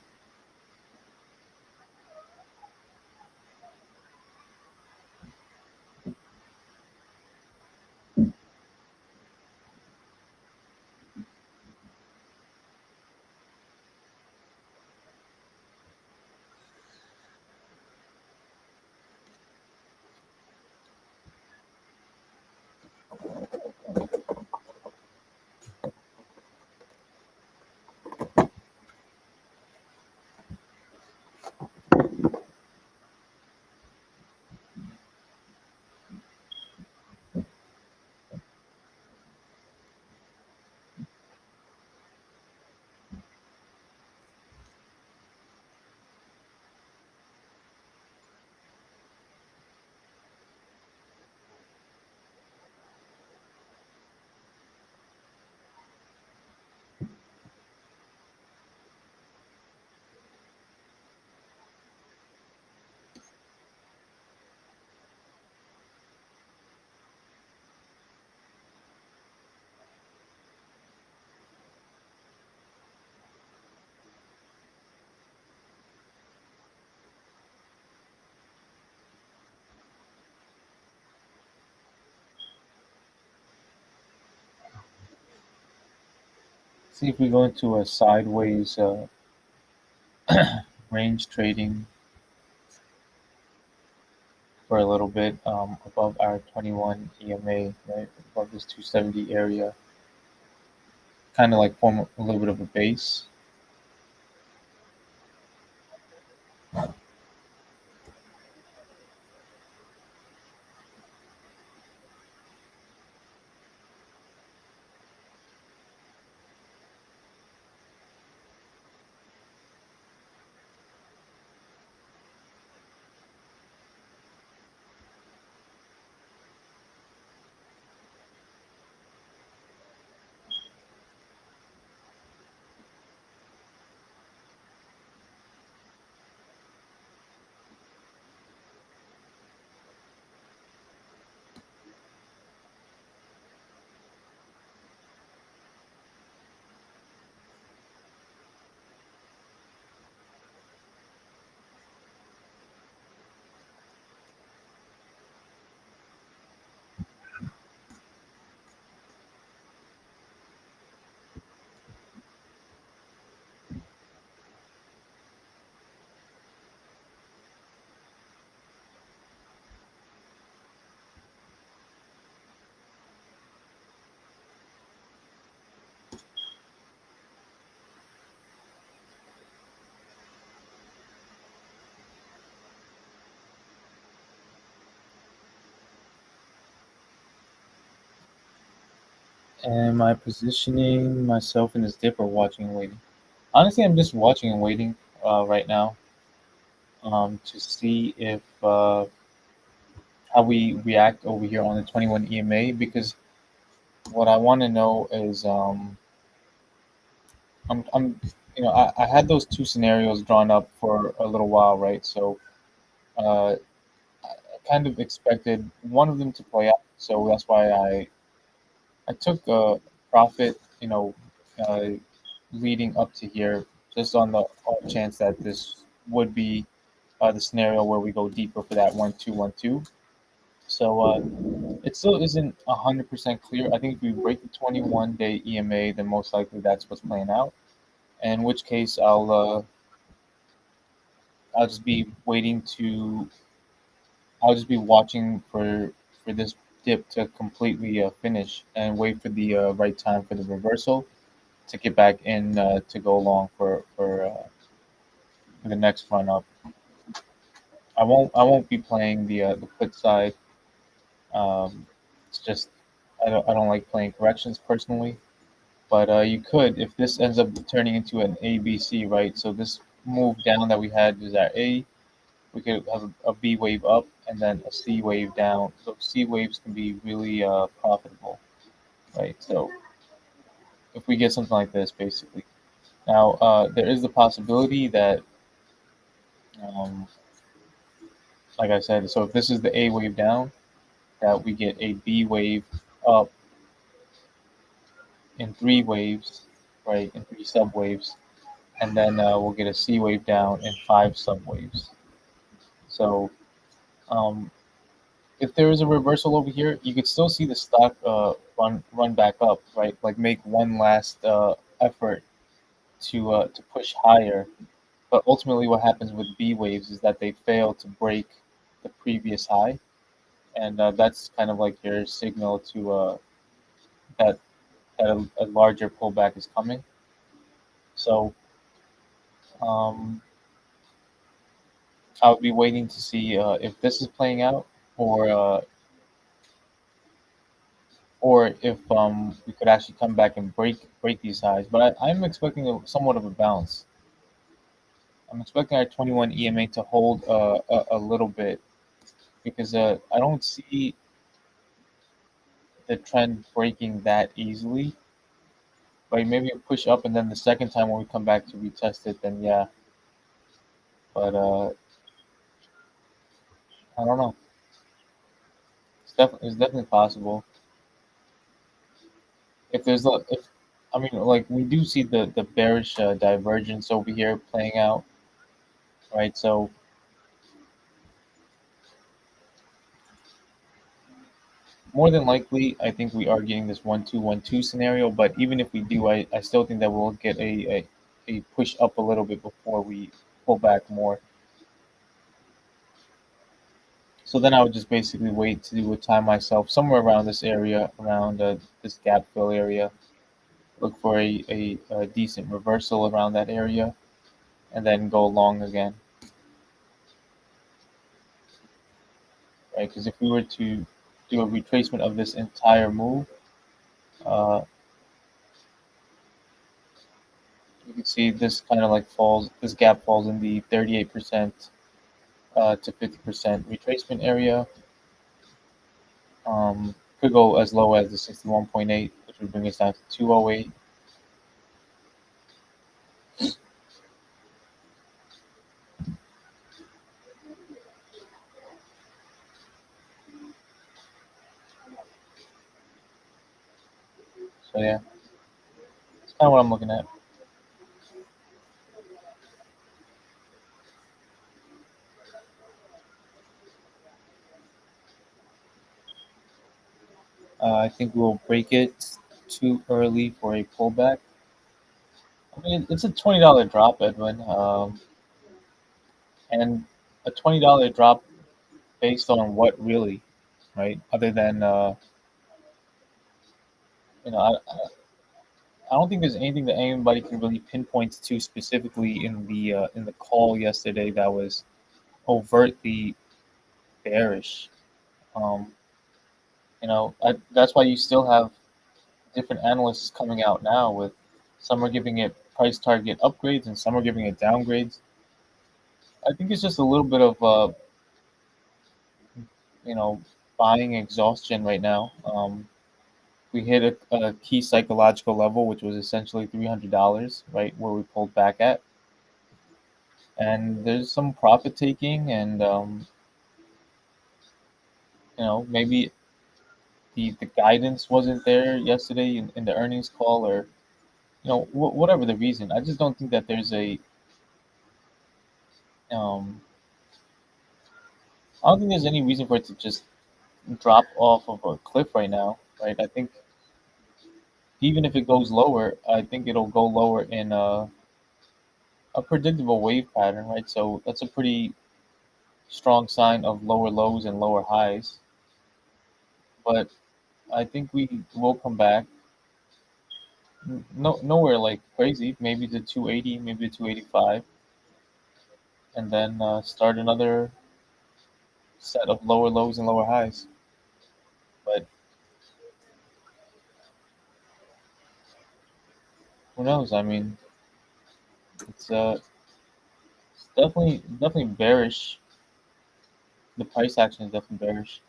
See if we go into a sideways range trading for a little bit above our 21 EMA, right above this 270 area, kind of like form a little bit of a base. Am I positioning myself in this dip or watching and waiting? Honestly, I'm just watching and waiting right now to see if how we react over here on the 21 EMA, because what I want to know is I'm I had those two scenarios drawn up for a little while, right? So uh, I kind of expected one of them to play out, so that's why I took a profit, uh, leading up to here, just on the off chance that this would be the scenario where we go deeper for that 1-2-1-2. So it still isn't 100% clear. I think if we break the 21-day EMA, then most likely that's what's playing out. In which case, I'll just be waiting to I'll just be watching for this dip to completely finish and wait for the right time for the reversal to get back in to go along for the next run up. I won't be playing the put side. It's just I don't like playing corrections personally. But you could, if this ends up turning into an ABC, right? So this move down that we had is at A. We could have a B wave up and then a C wave down. So C waves can be really profitable, right? So if we get something like this, basically. Now, there is the possibility that, um, like I said, so if this is the A wave down, that we get a B wave up in three waves, right? In three subwaves, and then we'll get a C wave down in five subwaves. So um, if there is a reversal over here, you could still see the stock run back up, right? Like make one last effort to push higher. But ultimately, what happens with B waves is that they fail to break the previous high, and that's kind of like your signal to that a larger pullback is coming. So um, I would be waiting to see if this is playing out, or uh, or if we could actually come back and break these highs. But I'm expecting somewhat of a bounce. I'm expecting our 21 EMA to hold a little bit, because I don't see the trend breaking that easily. But maybe a push up, and then the second time when we come back to retest it, then yeah. But I don't know. It's definitely possible. If there's a if I mean, like, we do see the bearish divergence over here playing out, right? So more than likely, I think we are getting this 1-2-1-2 scenario. But even if we do, I still think that we'll get a push up a little bit before we pull back more. So then I would just basically wait to time myself somewhere around this area, around this gap fill area. Look for a decent reversal around that area, and then go long again, right? Because if we were to do a retracement of this entire move, uh, you can see this kind of like falls, this gap falls in the 38% to 50% retracement area. Could go as low as the 61.8, which would bring us down to 208. So yeah, it's kind of what I'm looking at. I think we'll break it too early for a pullback. I mean, it's a $20 drop, Edwin, and a $20 drop based on what really, right? Other than you know, I don't think there's anything that anybody can really pinpoint to specifically in the call yesterday that was overtly bearish. Um, that's why you still have different analysts coming out now with some are giving it price target upgrades and some are giving it downgrades. I think it's just a little bit of you know buying exhaustion right now. We hit a key psychological level, which was essentially $300, right where we pulled back at, and there's some profit taking, and maybe the guidance wasn't there yesterday in the earnings call, or whatever the reason. I just don't think that there's a um, I don't think there's any reason for it to just drop off of a cliff right now, right? I think even if it goes lower, I think it'll go lower in a predictable wave pattern, right? So that's a pretty strong sign of lower lows and lower highs. But I think we will come back. No, nowhere like crazy. Maybe the 280, maybe the 285, and then start another set of lower lows and lower highs. But who knows? I mean, it's definitely bearish. The price action is definitely bearish.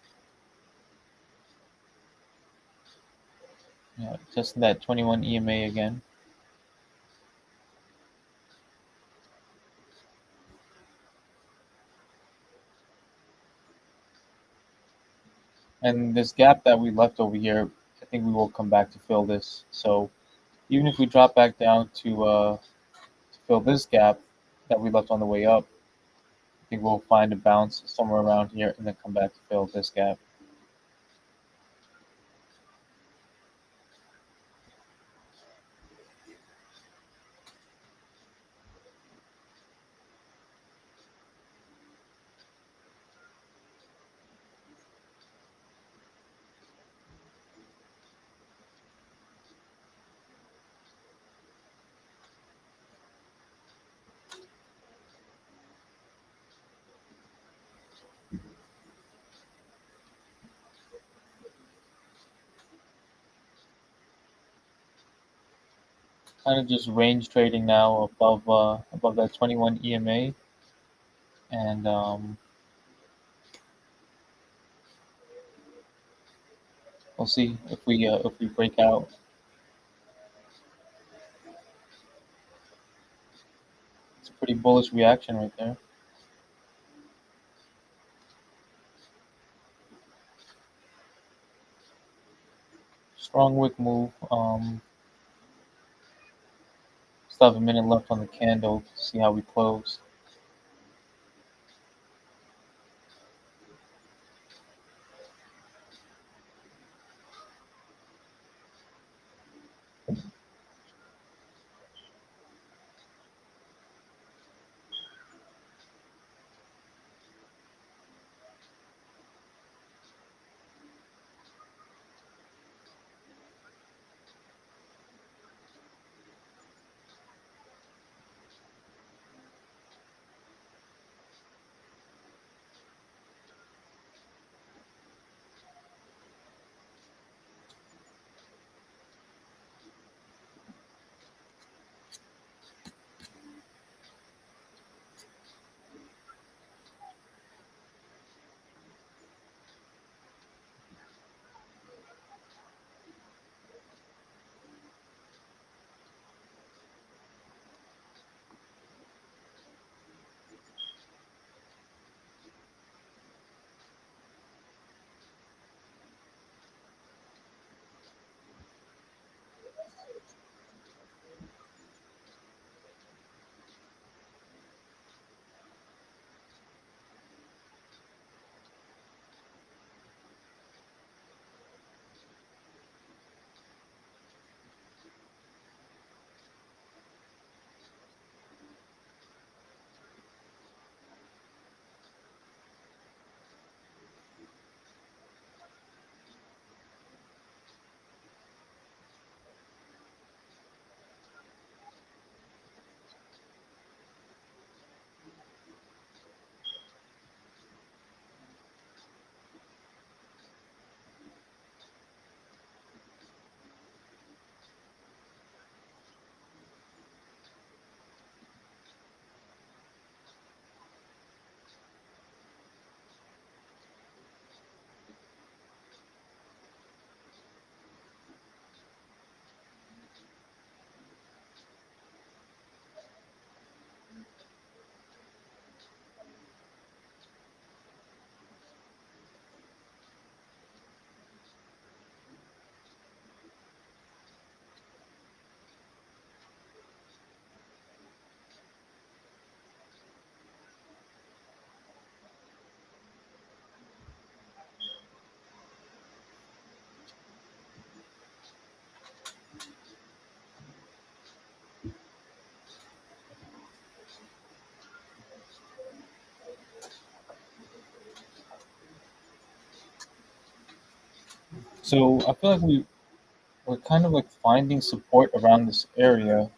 Yeah, just that 21 EMA again. And this gap that we left over here, I think we will come back to fill this. So even if we drop back down to fill this gap that we left on the way up, I think we'll find a bounce somewhere around here and then come back to fill this gap. Kind of just range trading now above that 21 EMA, and we'll see if we break out. It's a pretty bullish reaction right there. Strong wick move. Still have a minute left on the candle to see how we close. So I feel like we're kind of like finding support around this area.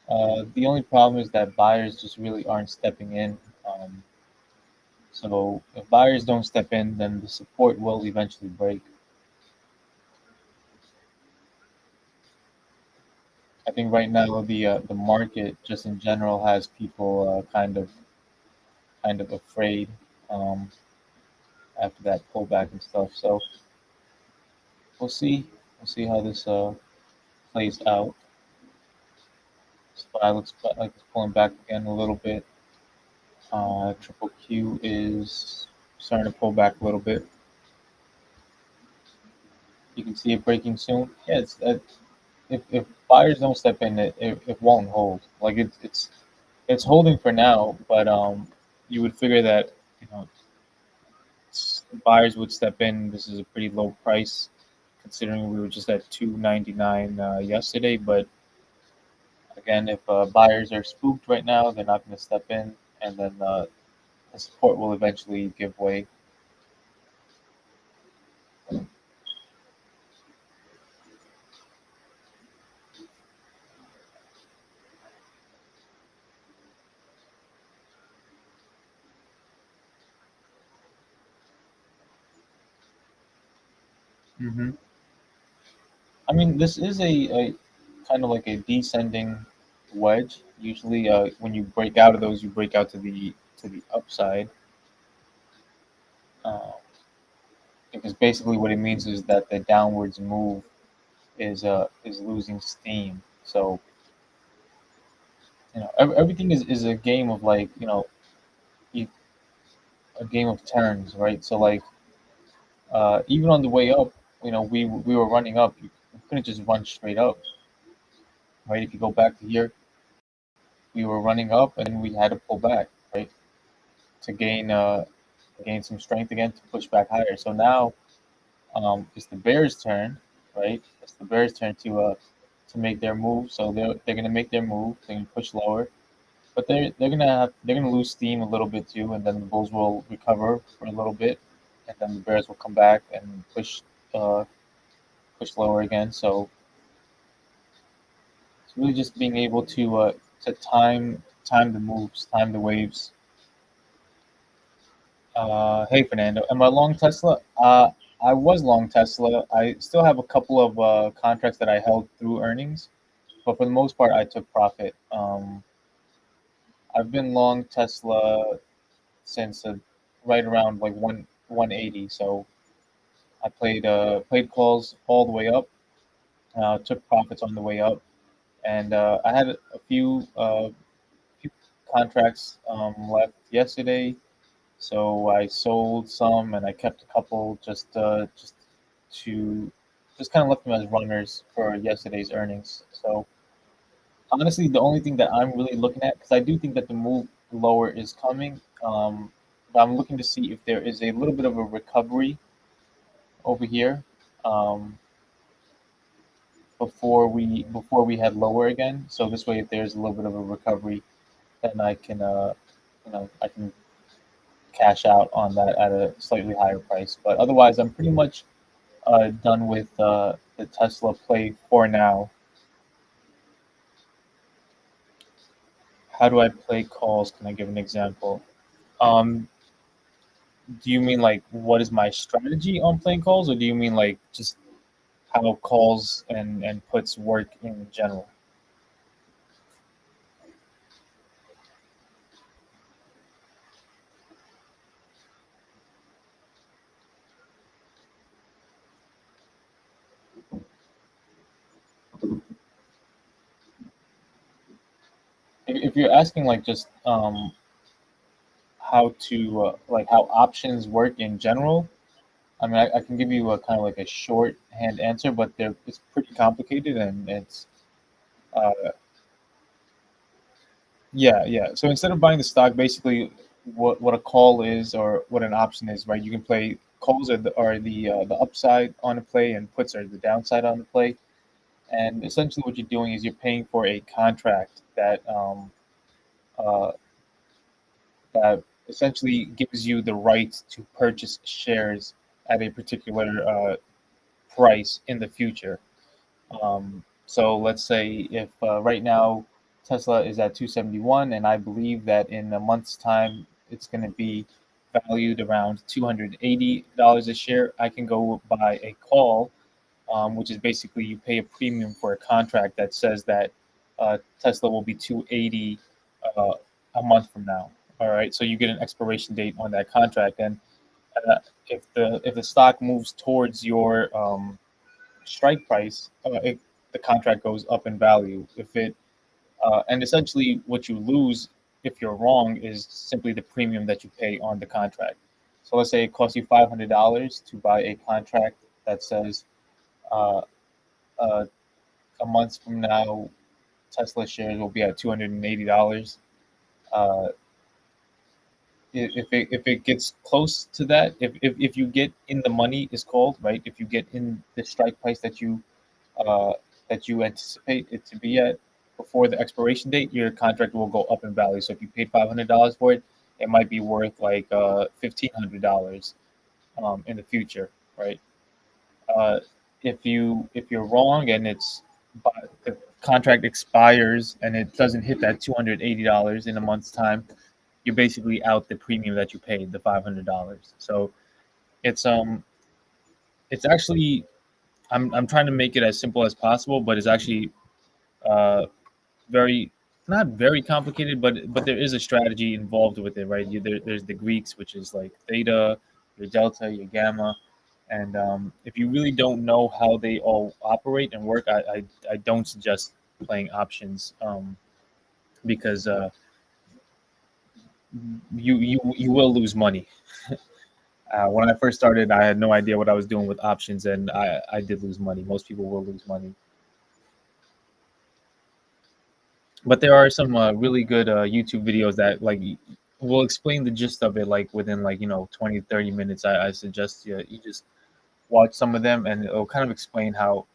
The only problem is that buyers just really aren't stepping in. Um, so if buyers don't step in, then the support will eventually break. I think right now the market just in general has people kind of afraid um, after that pullback and stuff. So we'll see. We'll see how this plays out. SPY looks like it's pulling back again a little bit. Triple Q is starting to pull back a little bit. You can see it breaking soon. Yeah, if buyers don't step in, it won't hold. Like it's holding for now, but you would figure that you know buyers would step in. This is a pretty low price considering we were just at 299 yesterday. But again, if buyers are spooked right now, they're not going to step in, and then the support will eventually give way. hmm I mean, this is a kind of like a descending wedge. Usually, when you break out of those, you break out to the upside, uh, because basically what it means is that the downwards move is losing steam. So everything is a game of like you, a game of turns, right? So like even on the way up, we were running up. You couldn't just run straight up, right? If you go back to here, we were running up and then we had to pull back, right, to gain some strength again to push back higher. So now it's the Bears' turn, right? It's the Bears' turn to make their move. So they're gonna make their move. They're gonna push lower, but they're gonna lose steam a little bit too, and then the Bulls will recover for a little bit, and then the Bears will come back and uh, push lower again. So it's really just being able to time the moves, time the waves. Hey Fernando, am I long Tesla? I was long Tesla. I still have a couple of contracts that I held through earnings, but for the most part, I took profit. I've been long Tesla since right around like 180. So I played calls all the way up, took profits on the way up, and I had a few contracts left yesterday. So I sold some and I kept a couple to just kind of left them as runners for yesterday's earnings. So honestly, the only thing that I'm really looking at, because I do think that the move lower is coming, but I'm looking to see if there is a little bit of a recovery over here um, before we head lower again. So this way, if there's a little bit of a recovery, then I can cash out on that at a slightly higher price. But otherwise, I'm pretty much done with the Tesla play for now. How do I play calls? Can I give an example? Um, do you mean like what is my strategy on playing calls, or do you mean like just how calls and puts work in general? If you're asking like just how to like how options work in general, I mean I can give you a kind of like a shorthand answer, but it's pretty complicated and it's yeah, yeah. So instead of buying the stock, basically, what a call is or what an option is, right? You can play calls are the upside on a play, and puts are the downside on the play. And essentially, what you're doing is you're paying for a contract uh, that essentially gives you the right to purchase shares at a particular price in the future. So let's say if right now Tesla is at 271, and I believe that in a month's time it's going to be valued around $280 a share, I can go buy a call, which is basically you pay a premium for a contract that says that Tesla will be 280 uh, a month from now. All right, so you get an expiration date on that contract, and uh, if the stock moves towards your strike price, the contract goes up in value. If it and essentially what you lose if you're wrong is simply the premium that you pay on the contract. So let's say it costs you $500 to buy a contract that says uh, uh, a month from now Tesla shares will be at $280. Uh, if it gets close to that, if you get in the money, is called right. If you get in the strike price uh, that you anticipate it to be at before the expiration date, your contract will go up in value. So if you paid $500 for it, it might be worth like $1,500 in the future, right? Uh, if you're wrong and but the contract expires and it doesn't hit that $280 in a month's time, you're basically out the premium that you paid, the $500. So it's um it's actually I'm trying to make it as simple as possible, but it's actually uh, very not very complicated, but there is a strategy involved with it, right? There's the Greeks, which is like theta, your delta, your gamma, and if you really don't know how they all operate and work, I don't suggest playing options because you will lose money. When I first started, I had no idea what I was doing with options, and I did lose money. Most people will lose money. But there are some really good YouTube videos that like will explain the gist of it like within like 20 30 minutes. I suggest you just watch some of them and it'll kind of explain how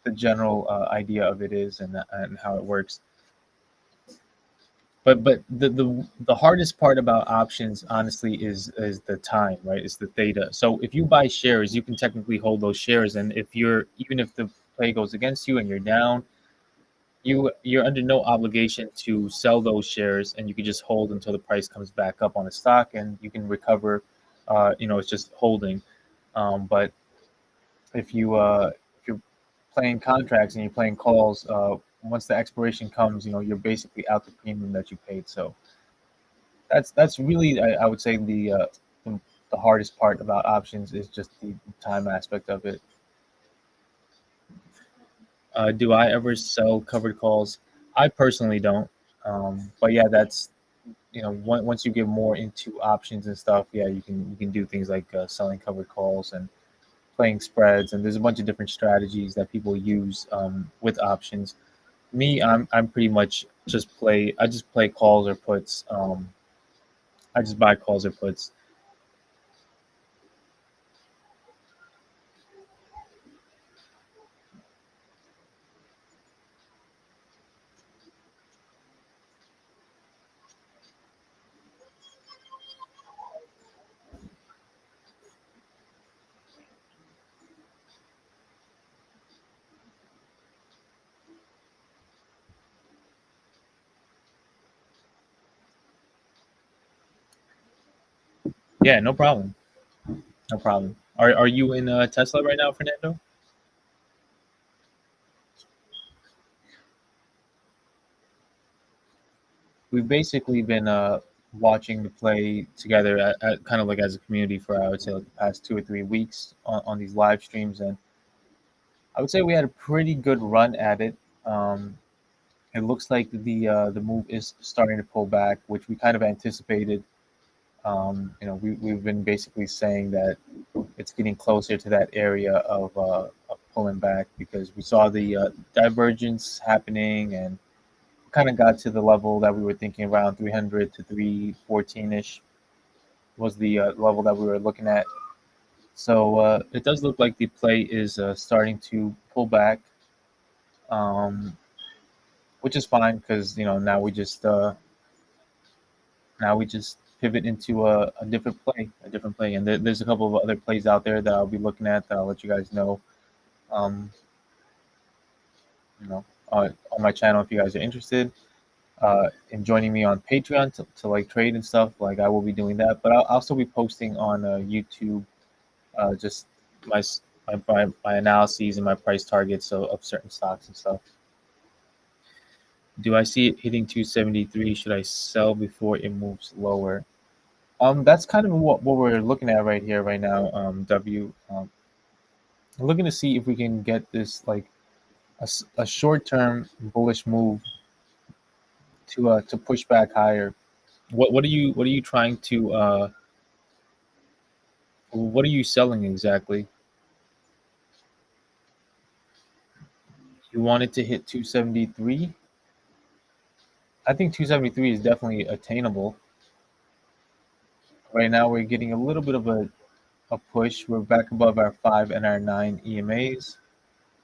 the general idea of it is and how it works. But the hardest part about options honestly is the time, right? It's the theta. So if you buy shares, you can technically hold those shares, and if you're even if the play goes against you and you're down, you're under no obligation to sell those shares, and you can just hold until the price comes back up on the stock and you can recover. It's just holding. But if you're playing contracts and you're playing calls, once the expiration comes, you're basically out the premium that you paid. So that's really I would say the hardest part about options is just the time aspect of it. Do I ever sell covered calls? I personally don't. But yeah, that's once you get more into options and stuff, yeah, you can do things like selling covered calls and playing spreads, and there's a bunch of different strategies that people use with options. Me, I'm pretty much just play. I just play calls or puts. I just buy calls or puts. Yeah, no problem. No problem. Are you in Tesla right now, Fernando? We've basically been watching the play together kind of like as a community for I would say like the past 2 or 3 weeks on these live streams, and I would say we had a pretty good run at it. Um, it looks like the move is starting to pull back, which we kind of anticipated. We've been basically saying that it's getting closer to that area of pulling back because we saw the divergence happening and kind of got to the level that we were thinking around 300 to 314 ish was the level that we were looking at. So it does look like the play is starting to pull back, um, which is fine because now we just pivot into a different play, and there's a couple of other plays out there that I'll be looking at that I'll let you guys know. um, you know, on my channel if you guys are interested in joining me on Patreon to like trade and stuff. Like I will be doing that, but I'll also be posting on YouTube just my, my analyses and my price targets of certain stocks and stuff. Do I see it hitting 273? Should I sell before it moves lower? That's kind of what we're looking at right here, right now. I'm looking to see if we can get this like a short-term bullish move to push back higher. What are you trying to what are you selling exactly? You want it to hit 273? I think 273 is definitely attainable. Right now, we're getting a little bit of a push. We're back above our 5 and our 9 EMAs.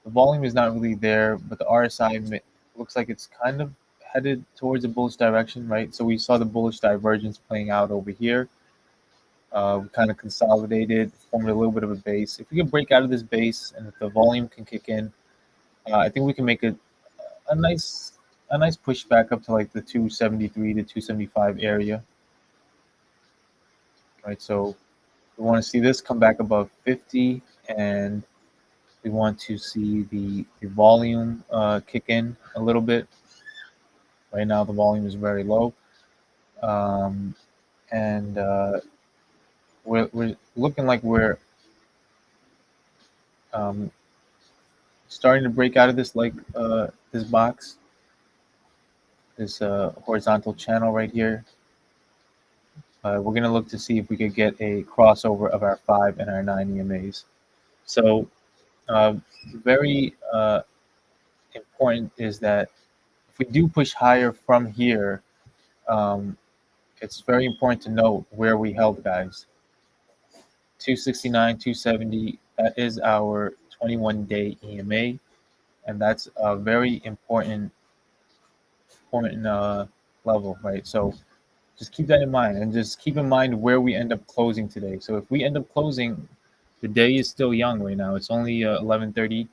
The volume is not really there, but the RSI looks like it's kind of headed towards a bullish direction, right? So we saw the bullish divergence playing out over here. We kind of consolidated, formed a little bit of a base. If we can break out of this base and if the volume can kick in, I think we can make a nice a nice push back up to like the 273 to 275 area, right? So we want to see this come back above 50, and we want to see the volume kick in a little bit. Right now, the volume is very low, um, and we're looking like we're um, starting to break out of this this box, this horizontal channel right here. We're going to look to see if we could get a crossover of our 5 and our 9 EMAs. So uh, very important is that if we do push higher from here, um, it's very important to note where we held, guys. 269, 270, that is our 21-day EMA, and that's a very important level, right? So just keep that in mind, and just keep in mind where we end up closing today. So if we end up closing, the day is still young right now. It's only 11:30.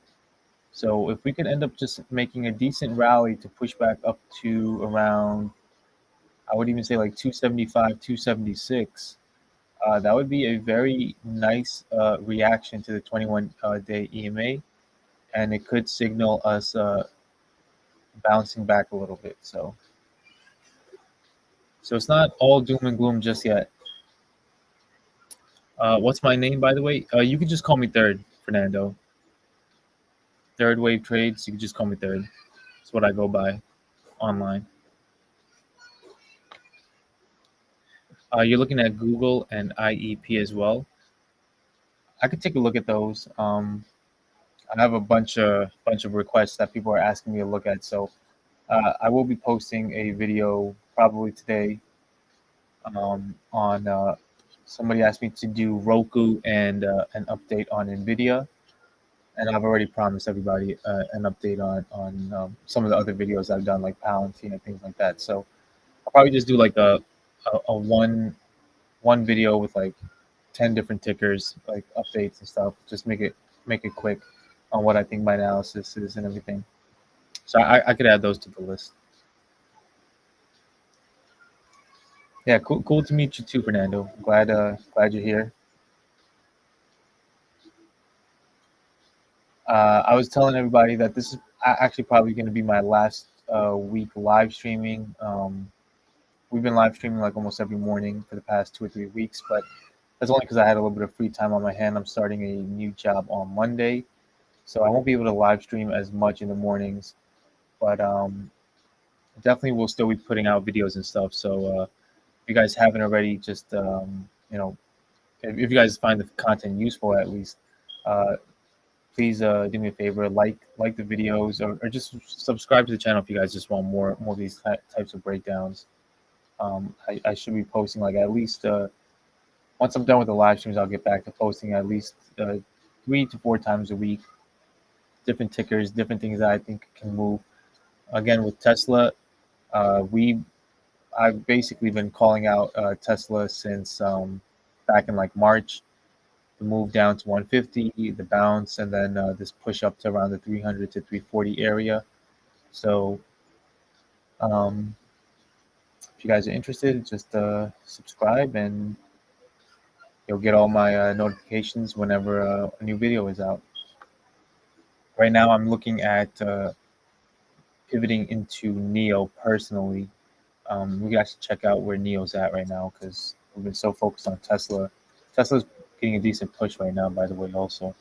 So if we could end up just making a decent rally to push back up to around, I would even say like 275, 276, that would be a very nice reaction to the 21-day EMA, and it could signal us bouncing back a little bit. So it's not all doom and gloom just yet. What's my name, by the way? You can just call me Third, Fernando. Third Wave Trades. You can just call me Third. That's what I go by online. You're looking at Google and IEP as well. I could take a look at those. I have a bunch of requests that people are asking me to look at. So I will be posting a video probably today on somebody asked me to do Roku and an update on NVIDIA. And I've already promised everybody an update on some of the other videos I've done, like Palantir and things like that. So I'll probably just do like a one video with like 10 different tickers, like updates and stuff. Just make it quick on what I think my analysis is and everything. So I could add those to the list. Yeah, cool to meet you too, Fernando. Glad you're here. I was telling everybody that this is actually probably going to be my last week live streaming. We've been live streaming like almost every morning for the past 2 or 3 weeks, but that's only because I had a little bit of free time on my hand. I'm starting a new job on Monday, so I won't be able to live stream as much in the mornings, but definitely will still be putting out videos and stuff. So if you guys haven't already, just if you guys find the content useful at least, uh, please do me a favor, like the videos, or just subscribe to the channel if you guys just want more of these types of breakdowns. I should be posting like at least once I'm done with the live streams, I'll get back to posting at least 3 to 4 times a week, different tickers, different things that I think can move. Again, with Tesla, I've basically been calling out Tesla since back in like March. the move down to 150, the bounce, and then this push up to around the 300 to 340 area. So um, if you guys are interested, just subscribe and you'll get all my notifications whenever a new video is out. Right now, I'm looking at pivoting into Neo personally. We can actually check out where Neo's at right now because we've been so focused on Tesla. Tesla's getting a decent push right now, by the way, also.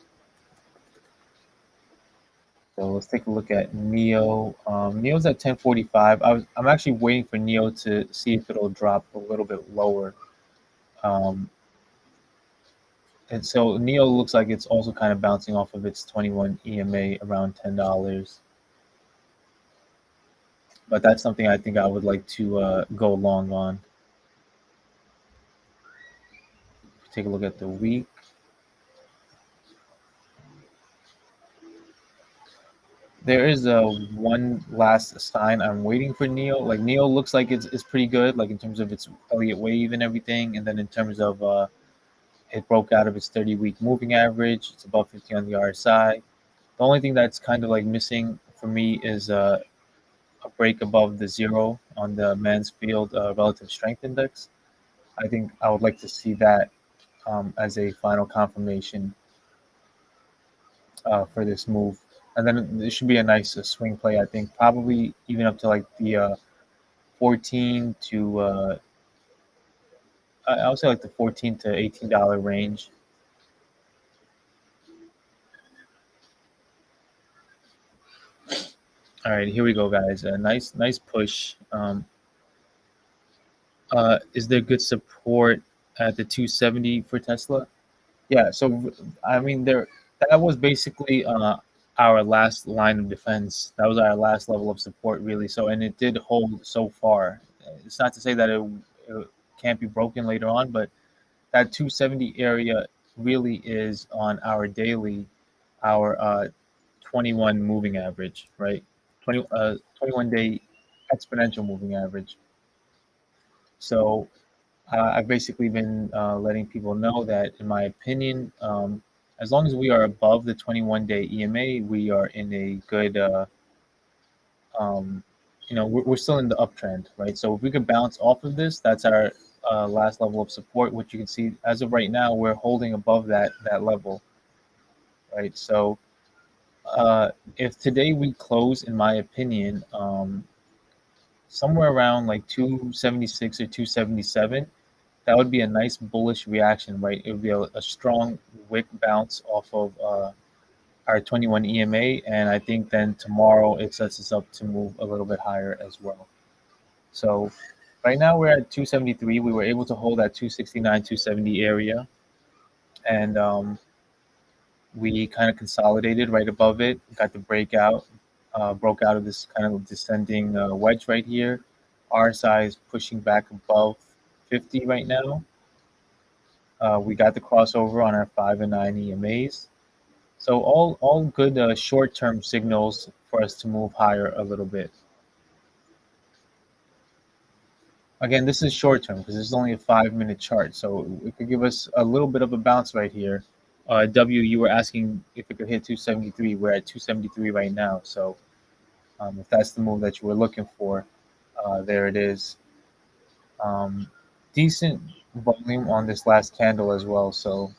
So let's take a look at Neo. Neo's at 1045. I'm actually waiting for Neo to see if it'll drop a little bit lower. Um, and so Neo looks like it's also kind of bouncing off of its 21 EMA around $10. But that's something I think I would like to go long on. Take a look at the week. There is a one last sign I'm waiting for Neo. Like Neo looks like it's pretty good, like in terms of its Elliott wave and everything, and then in terms of it broke out of its 30-week moving average. It's above 50 on the RSI. The only thing that's kind of like missing for me is a break above the zero on the Mansfield Relative Strength Index. I think I would like to see that as a final confirmation for this move. And then it should be a nice swing play, I think, probably even up to like the 14 to, I would say like the 14 to $18 range. All right, here we go, guys. A nice push. Is there good support at the 270 for Tesla? Yeah, so I mean, that was basically our last line of defense. That was our last level of support, really. So, and it did hold so far. It's not to say that it can't be broken later on, but that 270 area really is on our daily, our 21 moving average, right? 21 day exponential moving average. So I've basically been letting people know that, in my opinion, as long as we are above the 21-day EMA, we are in a good, um, we're still in the uptrend, right? So if we could bounce off of this, that's our last level of support, which you can see as of right now, we're holding above that level, right? So if today we close, in my opinion, somewhere around like 276 or 277, that would be a nice bullish reaction, right? It would be a strong wick bounce off of our 21 EMA, and I think then tomorrow it sets us up to move a little bit higher as well. So right now we're at 273. We were able to hold that 269, 270 area, and we kind of consolidated right above it. Got the breakout, broke out of this kind of descending wedge right here. RSI is pushing back above 50 right now. We got the crossover on our 5 and 9 EMAs. So all good short-term signals for us to move higher a little bit. Again, this is short-term because it's only a 5-minute chart, so it could give us a little bit of a bounce right here. W, you were asking if it could hit 273. We're at 273 right now, so if that's the move that you were looking for, there it is. Decent volume on this last candle as well, so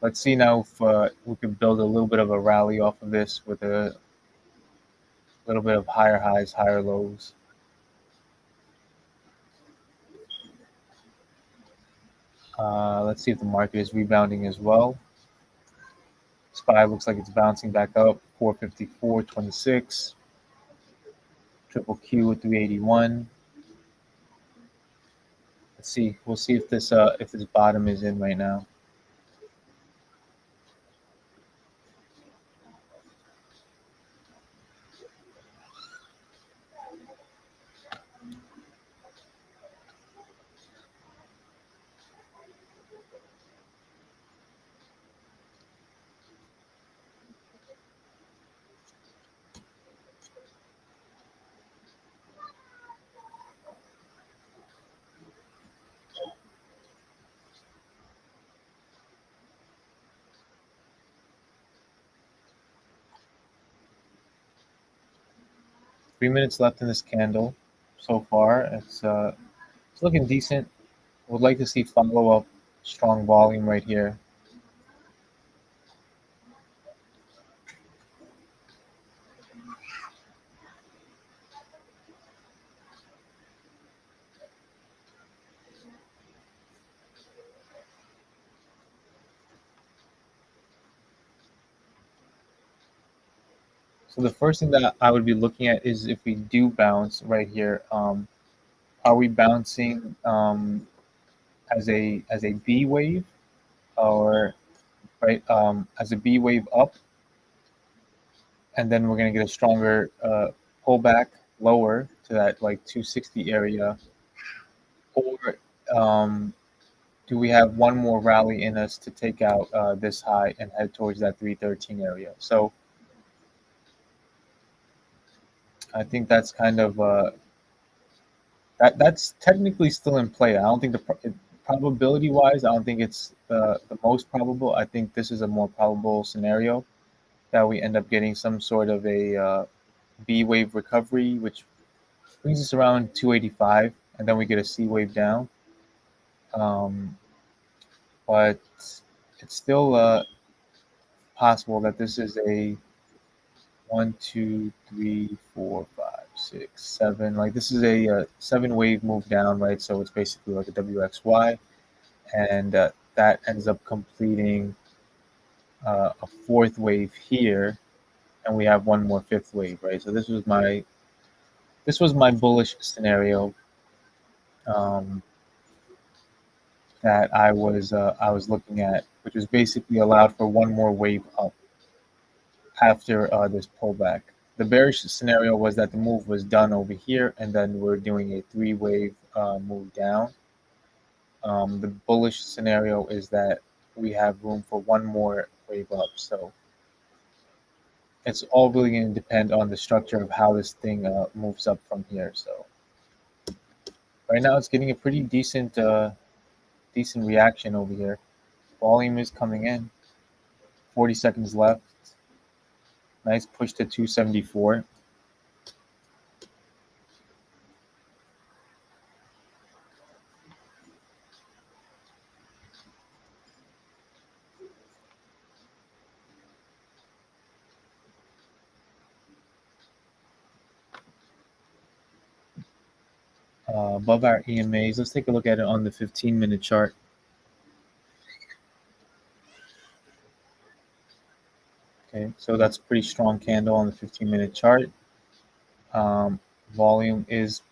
let's see now if we can build a little bit of a rally off of this with a little bit of higher highs, higher lows. Let's see if the market is rebounding as well. SPY looks like it's bouncing back up, 454.26. Triple Q at 381. Let's see. We'll see if this bottom is in right now. 3 minutes left in this candle so far. It's looking decent. Would like to see follow up strong volume right here. So the first thing that I would be looking at is if we do bounce right here, are we bouncing as a B wave, or right as a B wave up, and then we're gonna get a stronger pullback lower to that like 260 area, or um, do we have one more rally in us to take out this high and head towards that 313 area? So I think that's kind of that's technically still in play. I don't think probability wise, I don't think it's the most probable. I think this is a more probable scenario that we end up getting some sort of a B wave recovery, which brings us around 285, and then we get a C wave down. Um, but it's still possible that this is a one, two, three, four, five, six, seven. Like this is a seven wave move down, right? So it's basically like a WXY, and that ends up completing a fourth wave here, and we have one more fifth wave, right? So this was my bullish scenario um, that I was looking at, which was basically allowed for one more wave up after this pullback. The bearish scenario was that the move was done over here, and then we're doing a three wave move down. The bullish scenario is that we have room for one more wave up. So it's all really going to depend on the structure of how this thing moves up from here. So right now it's getting a pretty decent reaction over here. Volume is coming in. 40 seconds left. Nice push to 274. Above our EMAs. Let's take a look at it on the 15-minute chart. Okay, so that's a pretty strong candle on the 15-minute chart. Um, volume is,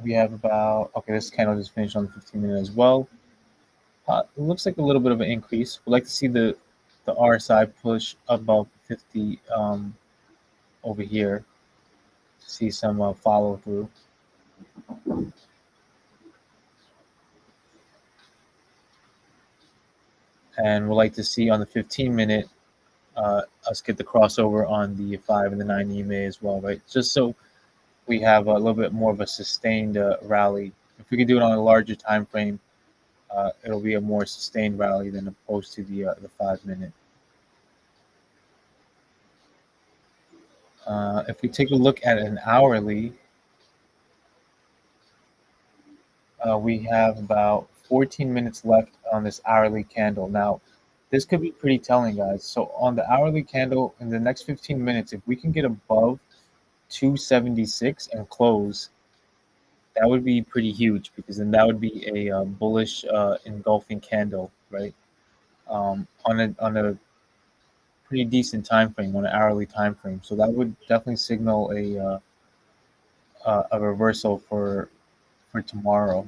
we have about, okay, this candle just finished on the 15-minute as well. It looks like a little bit of an increase. We'd like to see the RSI push above 50 over here to see some follow through. And we'd like to see on the 15-minute us get the crossover on the 5 and the 9 EMA as well, right? Just so we have a little bit more of a sustained rally. If we could do it on a larger time frame, it'll be a more sustained rally than opposed to the 5 minute. If we take a look at an hourly, we have about 14 minutes left on this hourly candle. Now, this could be pretty telling, guys. So on the hourly candle, in the next 15 minutes, if we can get above 276 and close, that would be pretty huge, because then that would be a bullish engulfing candle, right? On a pretty decent time frame, on an hourly time frame. So that would definitely signal a reversal for tomorrow.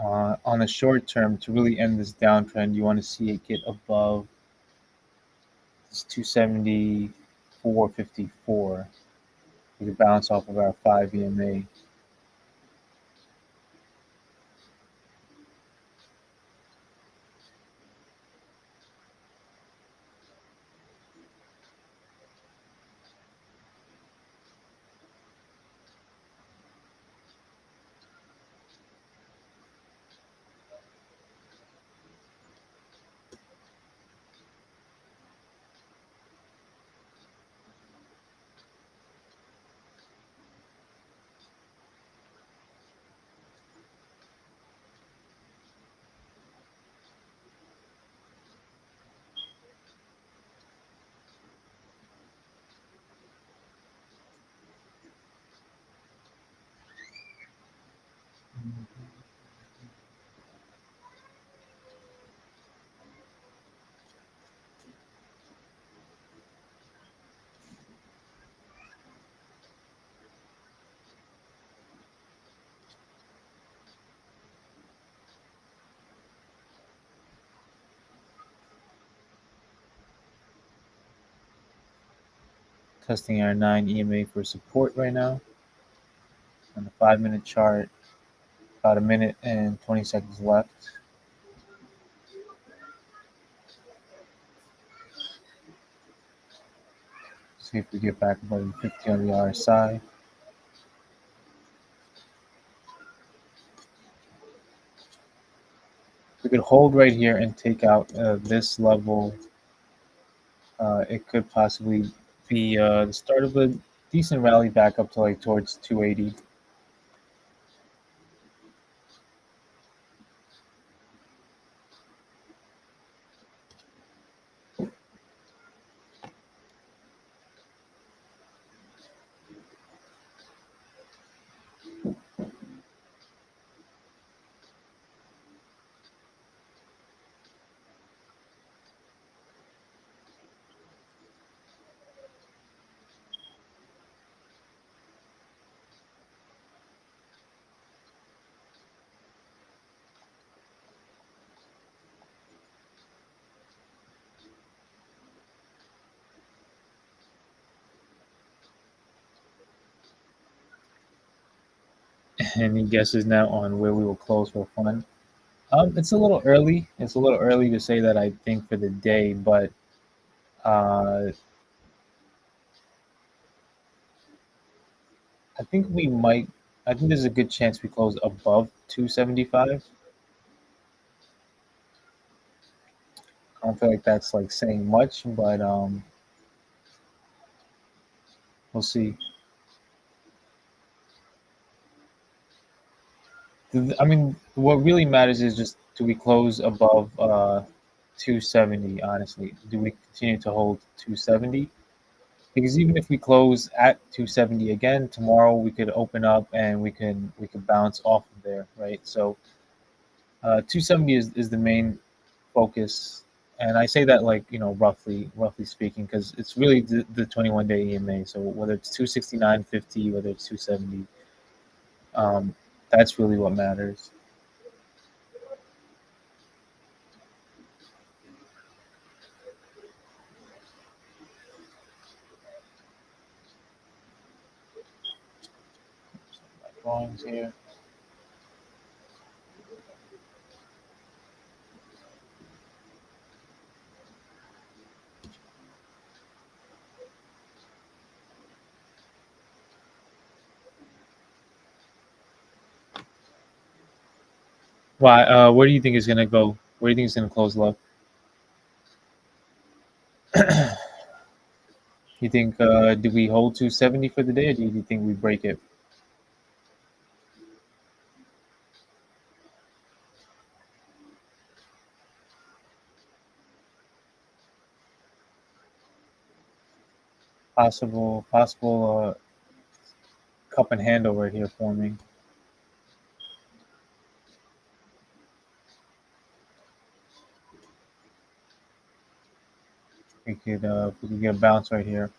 On the short term, to really end this downtrend, you want to see it get above this 274.54. We could bounce off of our 5 EMA. Testing our 9 EMA for support right now. On the 5-minute chart, about a minute and 20 seconds left. See if we get back above 50 on the RSI. We could hold right here and take out this level. It could possibly be the start of a decent rally back up to like towards 280. Any guesses now on where we will close for fun? It's a little early. It's a little early to say that I think for the day, but uh, I think we might. I think there's a good chance we close above 275. I don't feel like that's like saying much, but we'll see. I mean, what really matters is just do we close above 270? Honestly, do we continue to hold 270? Because even if we close at 270 again tomorrow, we could open up and we could bounce off of there, right? So 270 is the main focus, and I say that like roughly speaking, because it's really the 21-day EMA. So whether it's 269.50, whether it's 270, um, that's really what matters. My drawings here. Why? Where do you think it's gonna go? Where do you think it's gonna close low? You think do we hold 270 for the day, or do you think we break it? Possible cup and handle right here forming. We could get a bounce right here.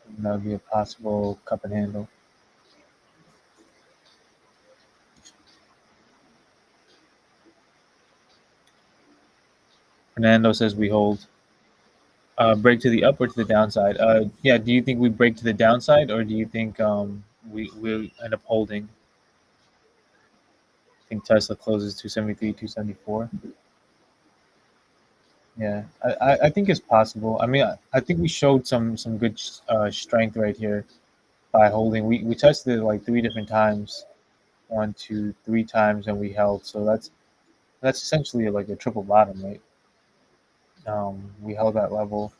And that would be a possible cup and handle. Fernando says we hold. Break to the up or to the downside? Yeah. Do you think we break to the downside, or do you think we end up holding? I think Tesla closes 273, 274. Yeah, I think it's possible. I mean, I think we showed some good strength right here by holding. We tested it like three different times, one, two, three times, and we held. So that's essentially like a triple bottom, right? We held that level.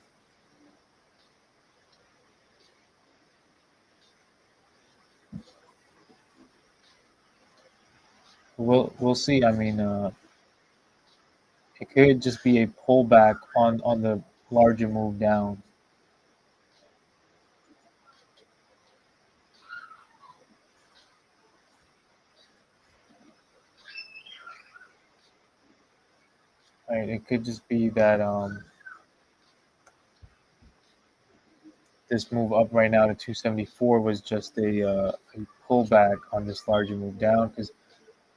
We'll see. I mean, it could just be a pullback on the larger move down. Right? It could just be that this move up right now to 274 was just a pullback on this larger move down, because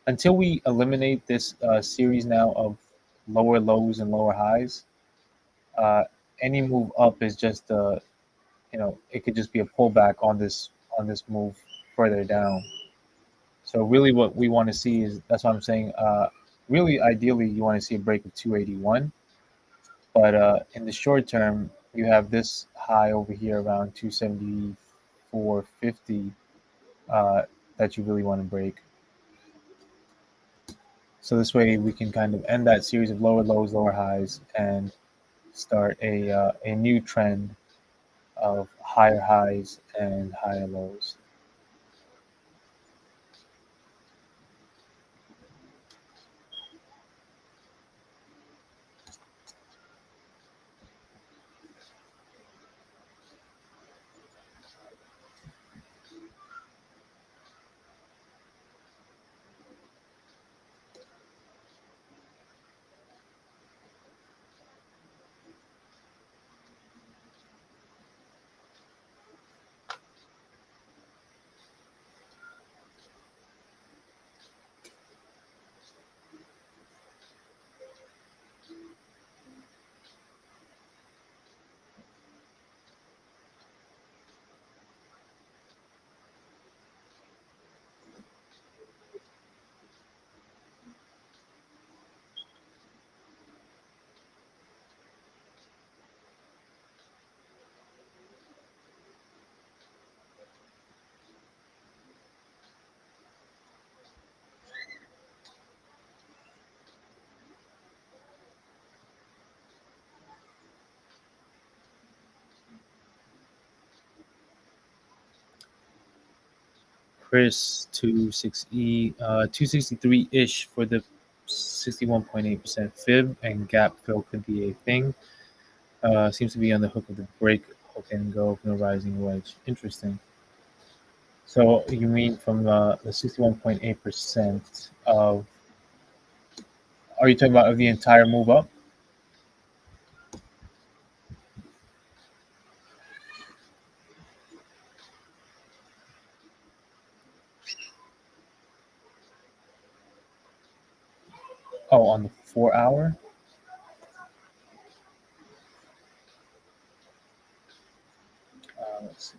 until we eliminate this series now of lower lows and lower highs, uh, any move up is just it could just be a pullback on this move further down. So really, what we want to see is, that's what I'm saying. Really, ideally, you want to see a break of 281, but in the short term, you have this high over here around 274.50 that you really want to break. So this way, we can kind of end that series of lower lows, lower highs, and start a new trend of higher highs and higher lows. Chris 263 ish for the 61.8% fib, and gap fill could be a thing. Seems to be on the hook of the break, hook and go from the rising wedge. Interesting. So you mean from the 61.8% of? Are you talking about of the entire move up? Oh, on the 4 hour. Let's see.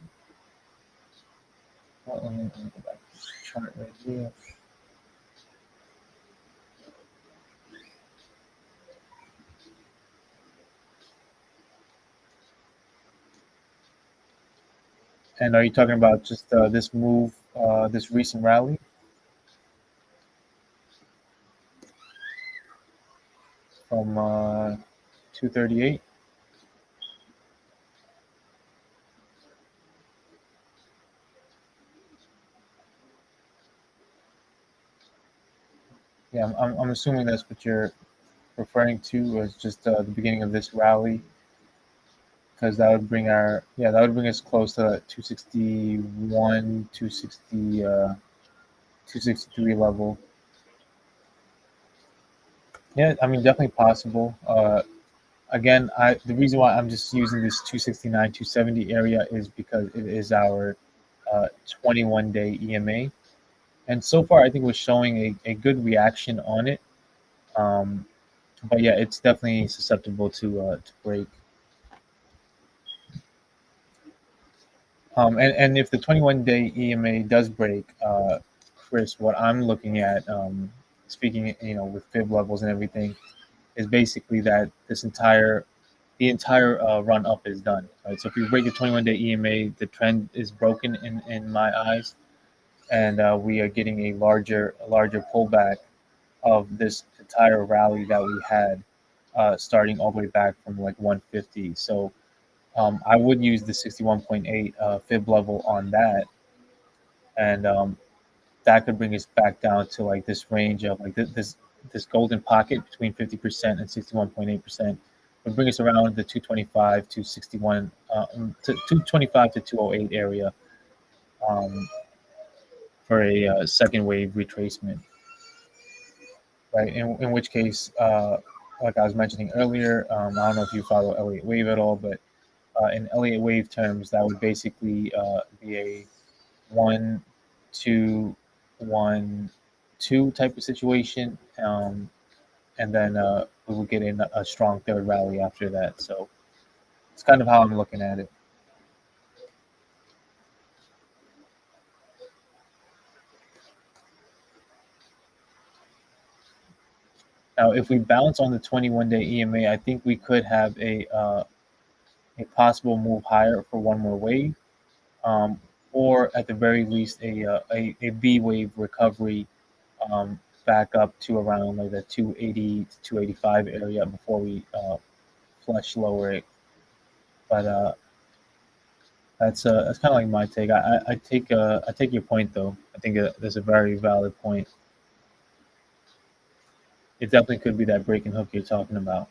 Well, let me go back to this chart right here. And are you talking about just this move, this recent rally from 238? Yeah, I'm assuming that's what you're referring to, was just the beginning of this rally, because that would bring us close to 261, 260, 263 level. Yeah, I mean, definitely possible. Again, the reason why I'm just using this 269, 270 area is because it is our 21-day EMA, and so far I think we're showing a good reaction on it. Um, But yeah, it's definitely susceptible to break. And if the 21-day EMA does break, Chris, what I'm looking at, speaking, with fib levels and everything, is basically that the entire run up is done. Right. So if you break the 21-day EMA, the trend is broken in my eyes, and we are getting a larger pullback of this entire rally that we had, starting all the way back from like 150. So I would use the 61.8 fib level on that, and that could bring us back down to like this range of like this golden pocket between 50% and 61.8% would bring us around the 225 to 61 to 225 to 208 area, um, for a second wave retracement, right? In which case, like I was mentioning earlier, I don't know if you follow Elliott Wave at all, but in Elliott Wave terms, that would basically be a 1, 2, 1, 2 type of situation, and then we will get in a strong third rally after that. So it's kind of how I'm looking at it. Now, if we bounce on the 21-day EMA, I think we could have a possible move higher for one more wave, um, or at the very least a V wave recovery, back up to around like the 280 to 285 area before we flush lower it. But that's kind of like my take. I take your point though. I think there's a very valid point. It definitely could be that breaking hook you're talking about.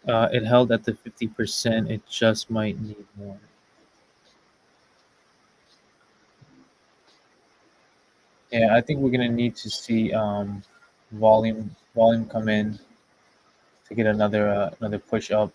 It held at the 50%. It just might need more. Yeah, I think we're gonna need to see volume come in to get another push up.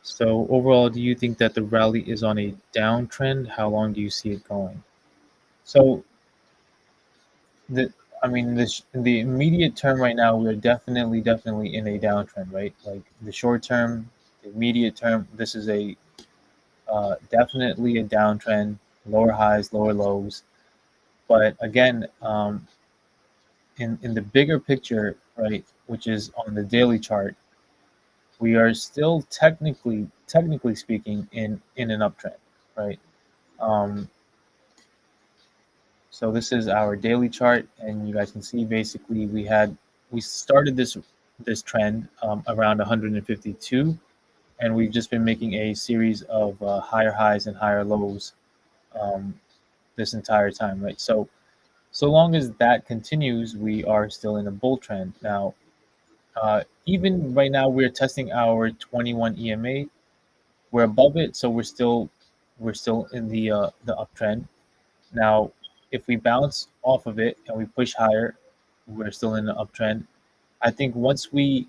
So overall, do you think that the rally is on a downtrend? How long do you see it going? So the I mean, in the immediate term right now, we're definitely in a downtrend, right? Like the short term, the immediate term, this is a definitely a downtrend, lower highs, lower lows. But again, in the bigger picture, right, which is on the daily chart, we are still technically speaking in an uptrend, right? Um, so this is our daily chart, and you guys can see basically we started this trend around 152, and we've just been making a series of higher highs and higher lows, um, this entire time, right? So long as that continues, we are still in a bull trend. Now, even right now, we're testing our 21 EMA. We're above it, so we're still in the uptrend. Now, if we bounce off of it and we push higher, we're still in the uptrend. I think once we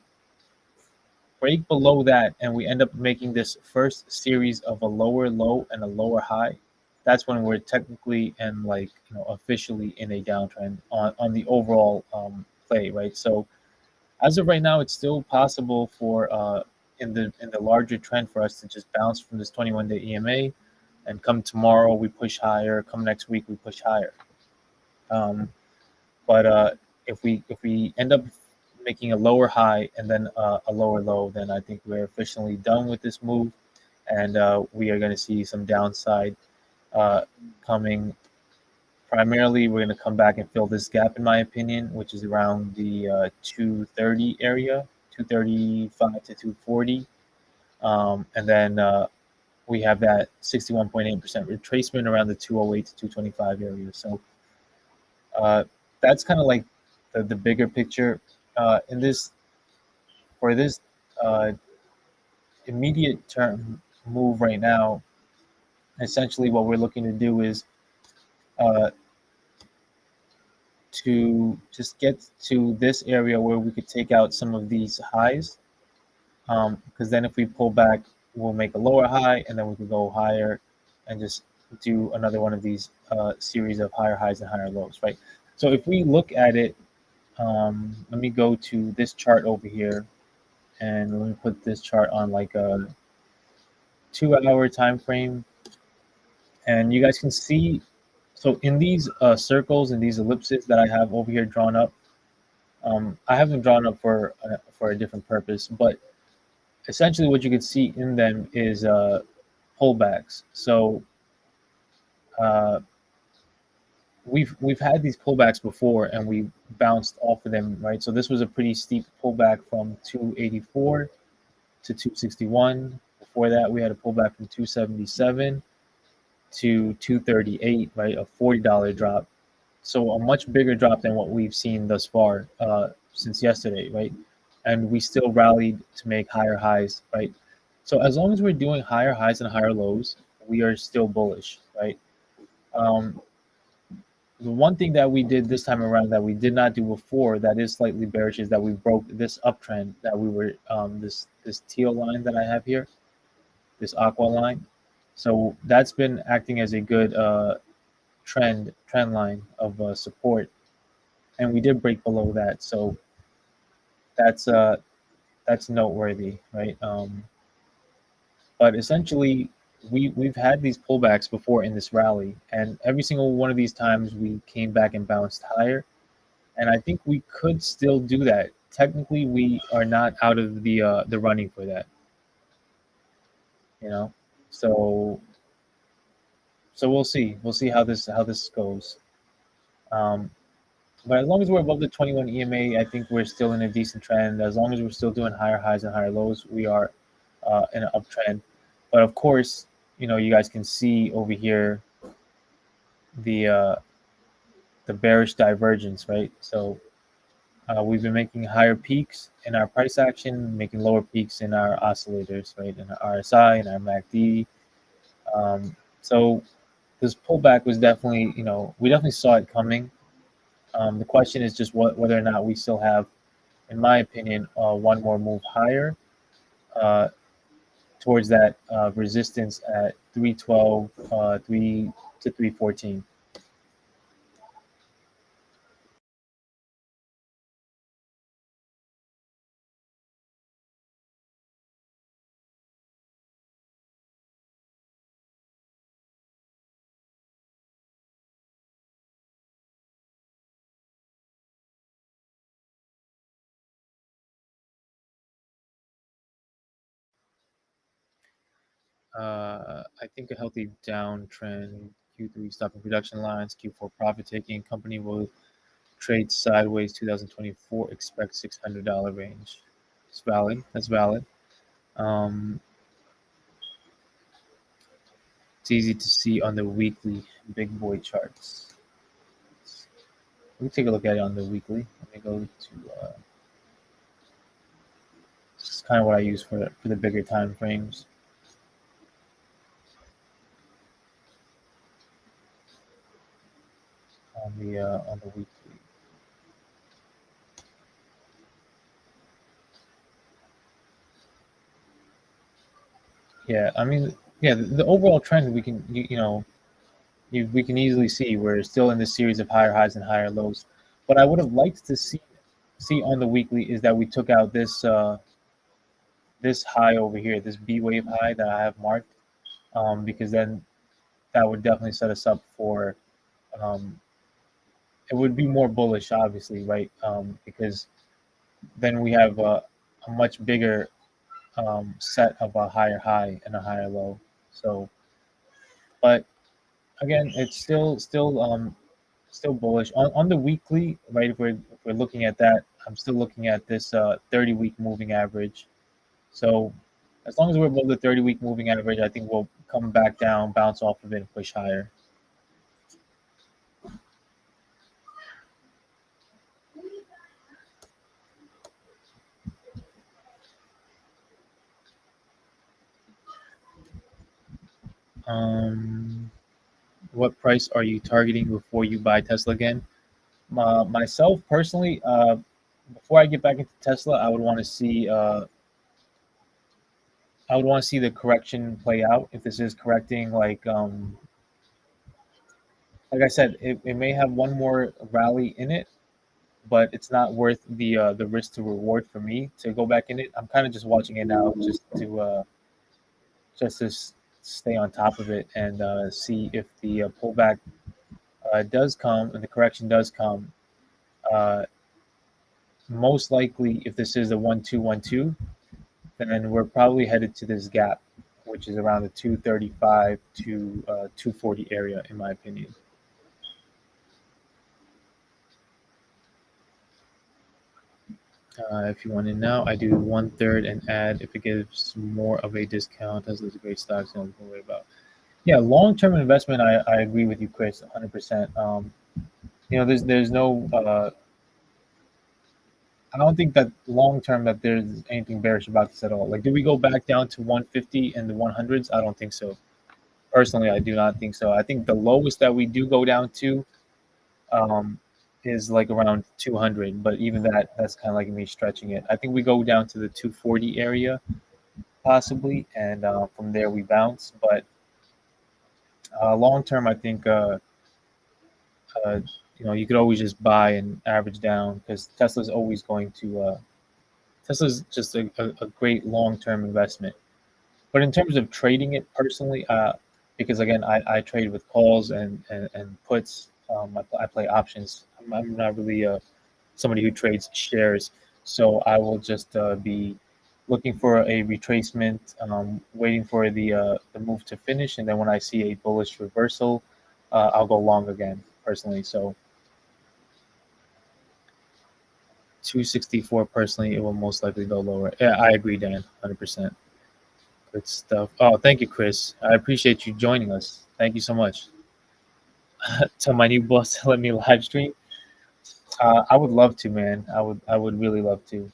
break below that and we end up making this first series of a lower low and a lower high, that's when we're technically and like officially in a downtrend on the overall play, right? So as of right now, it's still possible for in the larger trend for us to just bounce from this 21-day EMA, and come tomorrow we push higher, come next week we push higher. Um, but if we end up making a lower high and then a lower low, then I think we're officially done with this move, and we are going to see some downside uh, coming. Primarily, we're going to come back and fill this gap, in my opinion, which is around the 230 area, 235 to 240, and then we have that 61.8% retracement around the 208 to 225 area. So Uh, that's kind of like the bigger picture. In this for this uh, immediate term move right now, essentially what we're looking to do is uh, to just get to this area where we could take out some of these highs. Because then if we pull back, we'll make a lower high, and then we can go higher and just do another one of these series of higher highs and higher lows, right? So if we look at it, let me go to this chart over here, and let me put this chart on like a 2 hour time frame, and you guys can see. So in these circles and these ellipses that I have over here drawn up, I have them drawn up for a different purpose, but essentially what you can see in them is pullbacks. So uh, we've had these pullbacks before, and we bounced off of them, right? So this was a pretty steep pullback from 284 to 261. Before that, we had a pullback from 277 to 238, right? A $40 drop. So a much bigger drop than what we've seen thus far since yesterday, right? And we still rallied to make higher highs, right? So as long as we're doing higher highs and higher lows, we are still bullish, right? Um, the one thing that we did this time around that we did not do before that is slightly bearish is that we broke this uptrend that we were this teal line that I have here, this aqua line. So that's been acting as a good trend line of support, and we did break below that. So that's uh, that's noteworthy, right? But essentially, we've had these pullbacks before in this rally, and every single one of these times we came back and bounced higher. And I think we could still do that. Technically, we are not out of the running for that, you know. So we'll see. We'll see how this goes. Um, but as long as we're above the 21 EMA, I think we're still in a decent trend. As long as we're still doing higher highs and higher lows, we are in an uptrend. But of course, you guys can see over here the uh, the bearish divergence, right? So we've been making higher peaks in our price action, making lower peaks in our oscillators, right? In our RSI and our MACD. So this pullback was definitely, we definitely saw it coming. The question is just whether or not we still have, in my opinion, one more move higher uh, towards that resistance at 312, 3 to 314. I think a healthy downtrend, Q3 stopping production lines, Q4 profit taking, company will trade sideways 2024, expect $600 range. It's valid. That's valid. Um, it's easy to see on the weekly big boy charts. Let me take a look at it on the weekly. Let me go to this is kind of what I use for the bigger time frames on the weekly. Yeah, I mean, yeah, the overall trend we can we can easily see we're still in this series of higher highs and higher lows. What I would have liked to see on the weekly is that we took out this high over here, this B wave high that I have marked, because then that would definitely set us up for um, it would be more bullish, obviously, right? Because then we have a much bigger set of a higher high and a higher low. So, but again, it's still bullish on the weekly, right? If we're looking at that, I'm still looking at this 30-week moving average. So as long as we're above the 30-week moving average, I think we'll come back down, bounce off of it, and push higher. Um, what price are you targeting before you buy Tesla again? Myself personally, before I get back into Tesla, I would want to see the correction play out. If this is correcting, like I said, it may have one more rally in it, but it's not worth the risk to reward for me to go back in it. I'm kind of just watching it now, just to stay on top of it and see if the pullback does come and the correction does come. Uh, Most likely, if this is a 1-2-1-2, then we're probably headed to this gap, which is around the 235 to 240 area, in my opinion. If you want to know, I do one third and add if it gives more of a discount. Tesla's a great stock, so nothing to worry about. Yeah, long term investment. I agree with you, Chris, 100%. There's no. I don't think that long term that there's anything bearish about this at all. Like, do we go back down to 150 and the 100s? I don't think so. Personally, I do not think so. I think the lowest that we do go down to um, is like around 200, but even that's kind of like me stretching it. I think we go down to the 240 area possibly, and from there we bounce. But long term, I think uh, you could always just buy and average down because Tesla's always going to. Tesla's just a great long term investment. But in terms of trading it personally, because again, I trade with calls and puts. I play options. I'm not really somebody who trades shares, so I will just be looking for a retracement, waiting for the move to finish, and then when I see a bullish reversal, I'll go long again personally. So 264 personally, it will most likely go lower. Yeah, I agree, Dan, 100%. Good stuff. Oh, thank you, Chris. I appreciate you joining us. Thank you so much. Tell my new boss to let me live stream. I would love to, man. I would really love to.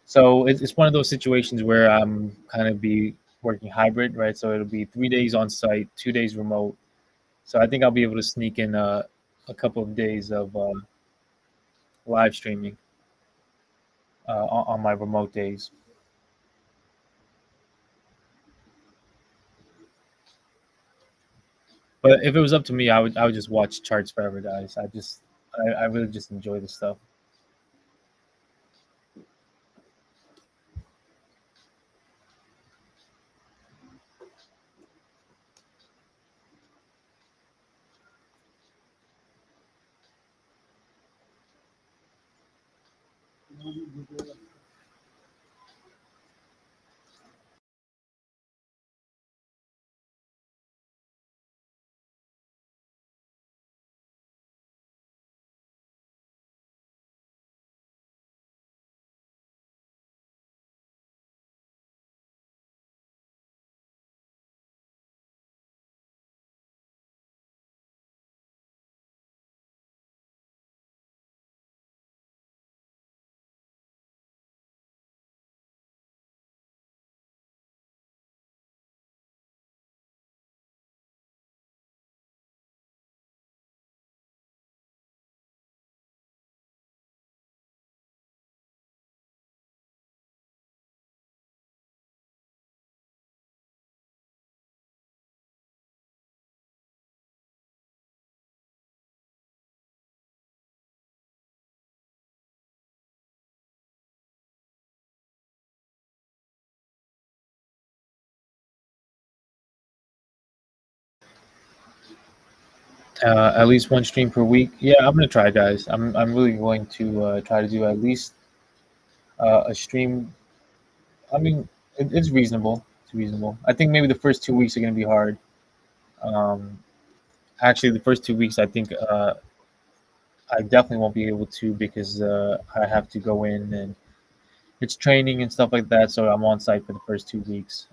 So it's one of those situations where I'm kind of be working hybrid, right? So it'll be 3 days on site, 2 days remote. So I think I'll be able to sneak in a couple of days of live streaming on my remote days. But if it was up to me, I would just watch charts forever, guys. I really just enjoy this stuff. At least one stream per week. Yeah, I'm gonna try, guys. I'm really going to try to do at least a stream. I mean, it's reasonable. It's reasonable. I think maybe the first 2 weeks are gonna be hard. Um, Actually, the first 2 weeks, I think I definitely won't be able to because I have to go in and it's training and stuff like that. So I'm on site for the first 2 weeks.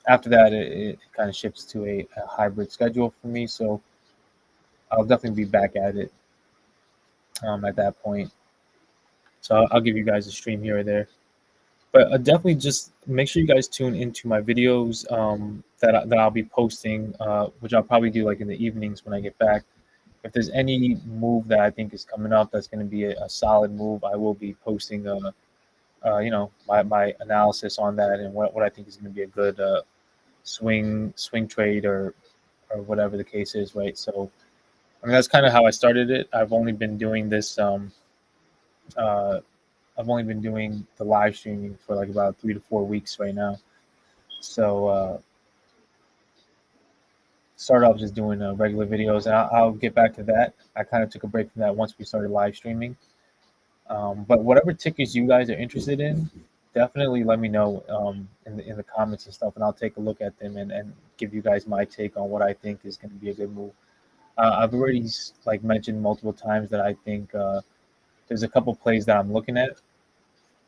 After that, it kind of shifts to a hybrid schedule for me. So I'll definitely be back at it at that point. So I'll give you guys a stream here or there. But definitely just make sure you guys tune into my videos that I'll be posting, which I'll probably do like in the evenings when I get back. If there's any move that I think is coming up that's going to be a solid move, I will be posting, my analysis on that and what I think is going to be a good swing trade or whatever the case is, right? So I mean that's kind of how I started it. Uh, I've only been doing the live streaming for like about 3 to 4 weeks right now. So start off just doing regular videos, and I'll get back to that. I kind of took a break from that once we started live streaming. But whatever tickets you guys are interested in, definitely let me know in the comments and stuff, and I'll take a look at them and give you guys my take on what I think is going to be a good move. I've already like mentioned multiple times that I think there's a couple plays that I'm looking at,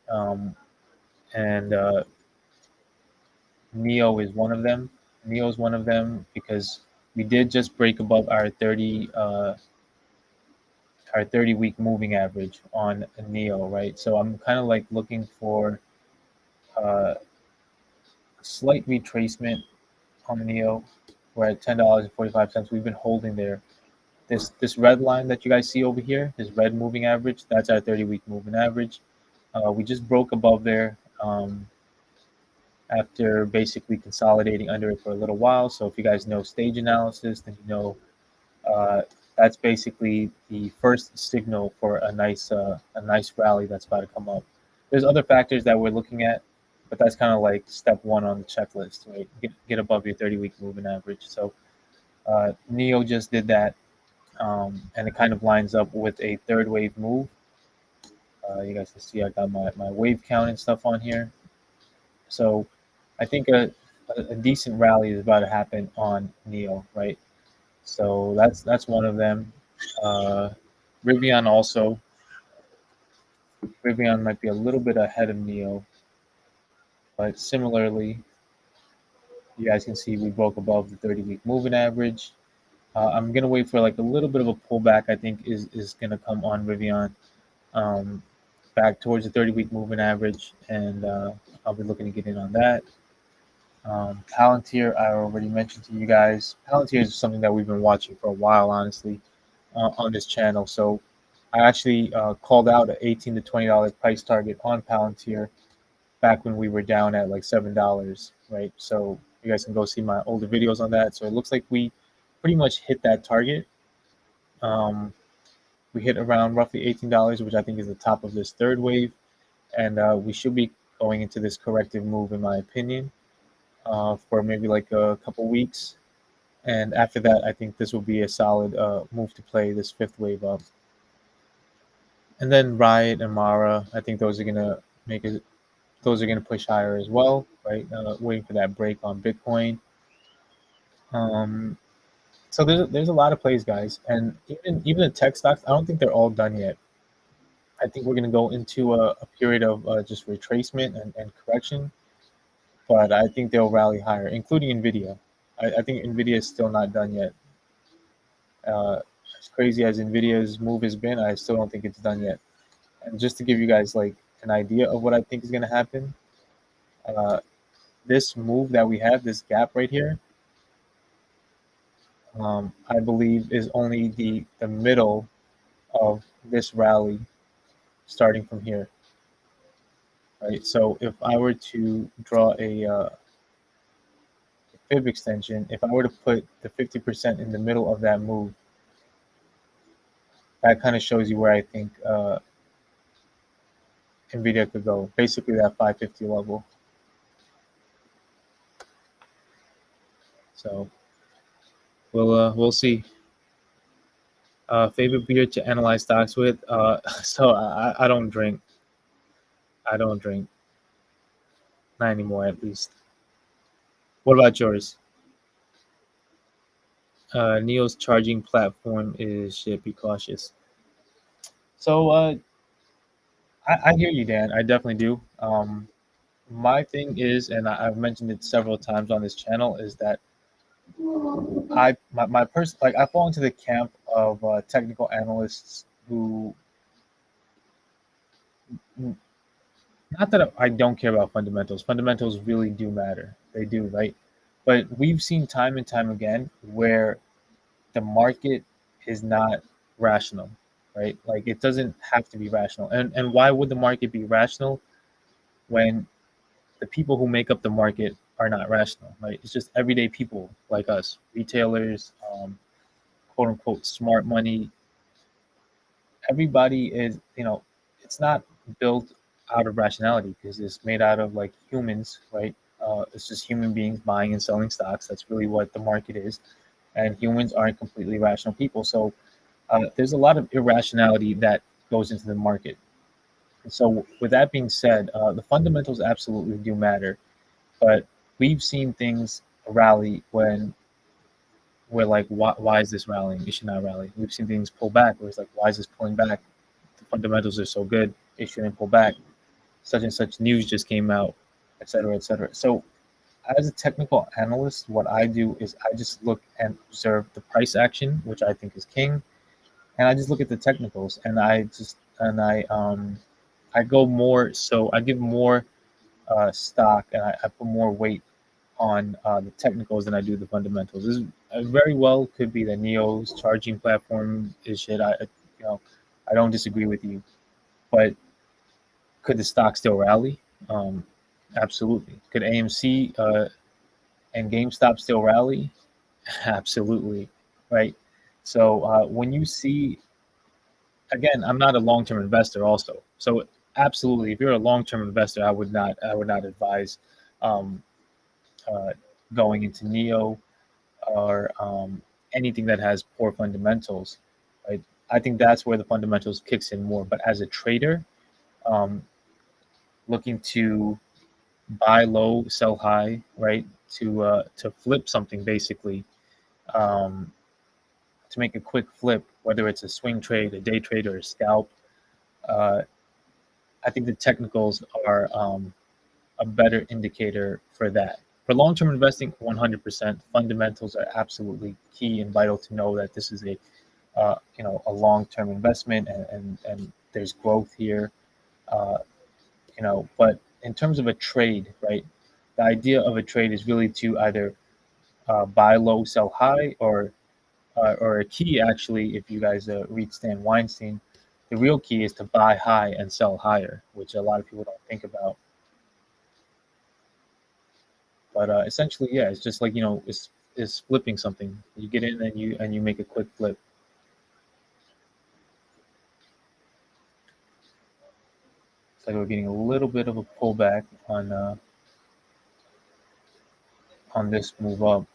um, and Neo is one of them. Neo is one of them because we did just break above our 30-week moving average on a Neo, right? So I'm kind of like looking for a slight retracement on the Neo. We're at $10.45. We've been holding there. This red line that you guys see over here, this red moving average, that's our 30-week moving average. We just broke above there after basically consolidating under it for a little while. So if you guys know stage analysis, then you know uh, that's basically the first signal for a nice rally that's about to come up. There's other factors that we're looking at, but that's kind of like step one on the checklist, right? Get above your 30-week moving average. So Neo just did that, and it kind of lines up with a third wave move. You guys can see I got my wave count and stuff on here. So I think a decent rally is about to happen on Neo, right? So that's one of them. Uh, Rivian also. Rivian might be a little bit ahead of Neo, but similarly, you guys can see we broke above the 30-week moving average. I'm gonna wait for like a little bit of a pullback. I think is gonna come on Rivian, um, back towards the 30-week moving average, and I'll be looking to get in on that. Palantir, I already mentioned to you guys. Palantir is something that we've been watching for a while, honestly, on this channel. So I actually called out an $18 to $20 price target on Palantir back when we were down at like $7, right? So you guys can go see my older videos on that. So it looks like we pretty much hit that target. Um, we hit around roughly $18, which I think is the top of this third wave, and we should be going into this corrective move, in my opinion, for maybe like a couple weeks. And after that, I think this will be a solid move to play this fifth wave up. And then Riot and Mara, I think those are gonna make it. Those are gonna push higher as well, right? Waiting for that break on Bitcoin. Um, so there's a lot of plays, guys, and even the tech stocks. I don't think they're all done yet. I think we're gonna go into a period of just retracement and correction, but I think they'll rally higher, including Nvidia. I think Nvidia is still not done yet. Uh, as crazy as Nvidia's move has been, I still don't think it's done yet. And just to give you guys like an idea of what I think is going to happen, uh, this move that we have, this gap right here, I believe is only the middle of this rally, starting from here. Right. So if I were to draw a fib extension, if I were to put the 50% in the middle of that move, that kind of shows you where I think Nvidia could go. Basically, that 550 level. So we'll see. Favorite beer to analyze stocks with. So I don't drink. I don't drink. Not anymore, at least. What about yours? Neo's charging platform is shit. Be cautious. So I hear you, Dan. I definitely do. My thing is, and I've mentioned it several times on this channel, is that my person like I fall into the camp of technical analysts who not that I don't care about fundamentals. Fundamentals really do matter. They do, right? But we've seen time and time again where the market is not rational, right? Like it doesn't have to be rational. And why would the market be rational when the people who make up the market are not rational, right? It's just everyday people like us, retailers, quote unquote smart money. Everybody is, it's not built out of rationality because it's made out of like humans, right? It's just human beings buying and selling stocks. That's really what the market is. And humans aren't completely rational people. So there's a lot of irrationality that goes into the market. And so, with that being said, the fundamentals absolutely do matter. But we've seen things rally when we're like, why is this rallying? It should not rally. We've seen things pull back where it's like, why is this pulling back? The fundamentals are so good, it shouldn't pull back. Such and such news just came out, et cetera, et cetera. So, as a technical analyst, what I do is I just look and observe the price action, which I think is king, and I just look at the technicals, and I go more. So I give more stock, and I put more weight on the technicals than I do the fundamentals. This very well could be the Neo's charging platform is shit. You know, I don't disagree with you, but could the stock still rally? Um, Absolutely. Could AMC and GameStop still rally? Absolutely, right? So when you see, again, I'm not a long-term investor, also. So absolutely, if you're a long-term investor, I would not advise um, uh, going into Neo or anything that has poor fundamentals, right? I think that's where the fundamentals kicks in more. But as a trader, um, looking to buy low, sell high, right? To flip something basically, um, to make a quick flip, whether it's a swing trade, a day trade, or a scalp. Uh, I think the technicals are a better indicator for that. For long-term investing, 100%, fundamentals are absolutely key and vital to know that this is a long-term investment, and there's growth here. Uh, but in terms of a trade, right? The idea of a trade is really to either buy low, sell high, or a key actually. If you guys read Stan Weinstein, the real key is to buy high and sell higher, which a lot of people don't think about. But essentially, yeah, it's just like it's flipping something. You get in and you make a quick flip. It's like we're getting a little bit of a pullback on this move up.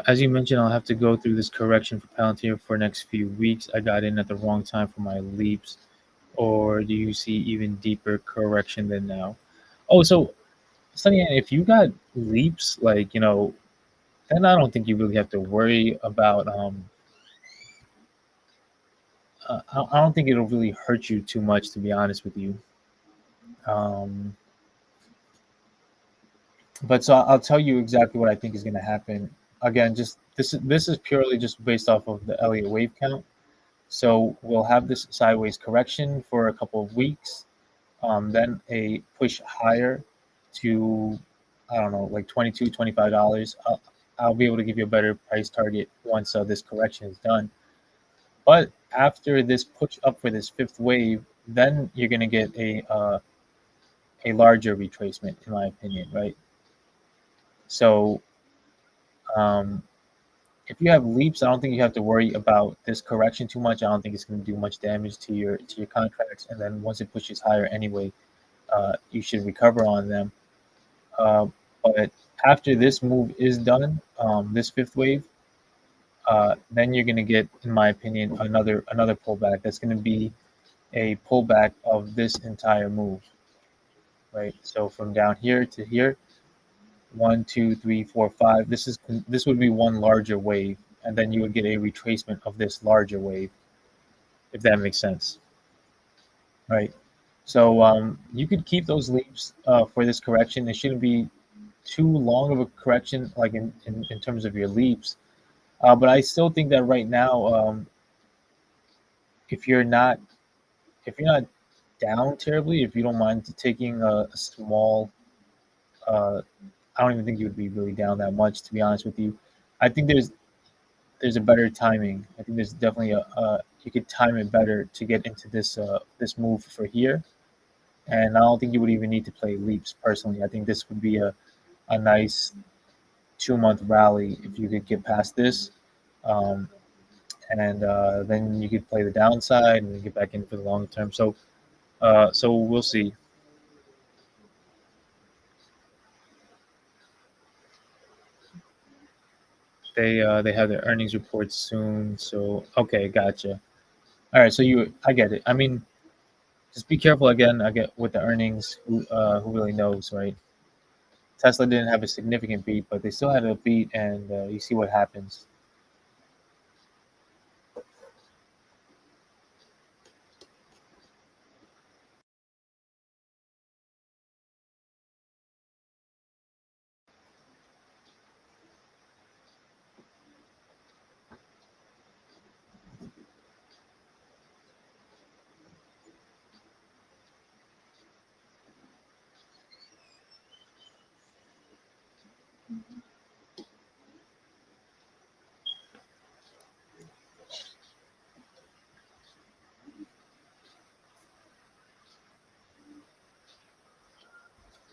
As you mentioned, I'll have to go through this correction for Palantir for next few weeks. I got in at the wrong time for my leaps, or do you see even deeper correction than now? Oh, so Sunny, if you got leaps, like then I don't think you really have to worry about. I don't think it'll really hurt you too much, to be honest with you. Um, but so I'll tell you exactly what I think is going to happen. Again, just this is purely just based off of the Elliott wave count. So we'll have this sideways correction for a couple of weeks, then a push higher to, I don't know, like $22, $25. I'll be able to give you a better price target once this correction is done. But after this push up for this fifth wave, then you're going to get a larger retracement, in my opinion, right? So um, if you have leaps, I don't think you have to worry about this correction too much. I don't think it's going to do much damage to your contracts. And then once it pushes higher anyway, you should recover on them. Uh, but after this move is done, this fifth wave, then you're going to get, in my opinion, another pullback. That's going to be a pullback of this entire move, right? So from down here to here, 1, 2, 3, 4, 5. This would be one larger wave, and then you would get a retracement of this larger wave, if that makes sense, right? So you could keep those leaps for this correction. It shouldn't be too long of a correction, like in terms of your leaps. But I still think that right now, if you're not if you're not down terribly, if you don't mind taking a small, uh, I don't even think you would be really down that much, to be honest with you. I think there's a better timing. I think there's definitely a you could time it better to get into this move for here. And I don't think you would even need to play leaps personally. I think this would be a nice 2 month rally if you could get past this. Um, and then you could play the downside and then get back in for the long term. So we'll see. They have their earnings reports soon. So okay, gotcha. All right, so I get it. I mean, just be careful again. I get with the earnings. Who really knows, right? Tesla didn't have a significant beat, but they still had a beat, and you see what happens.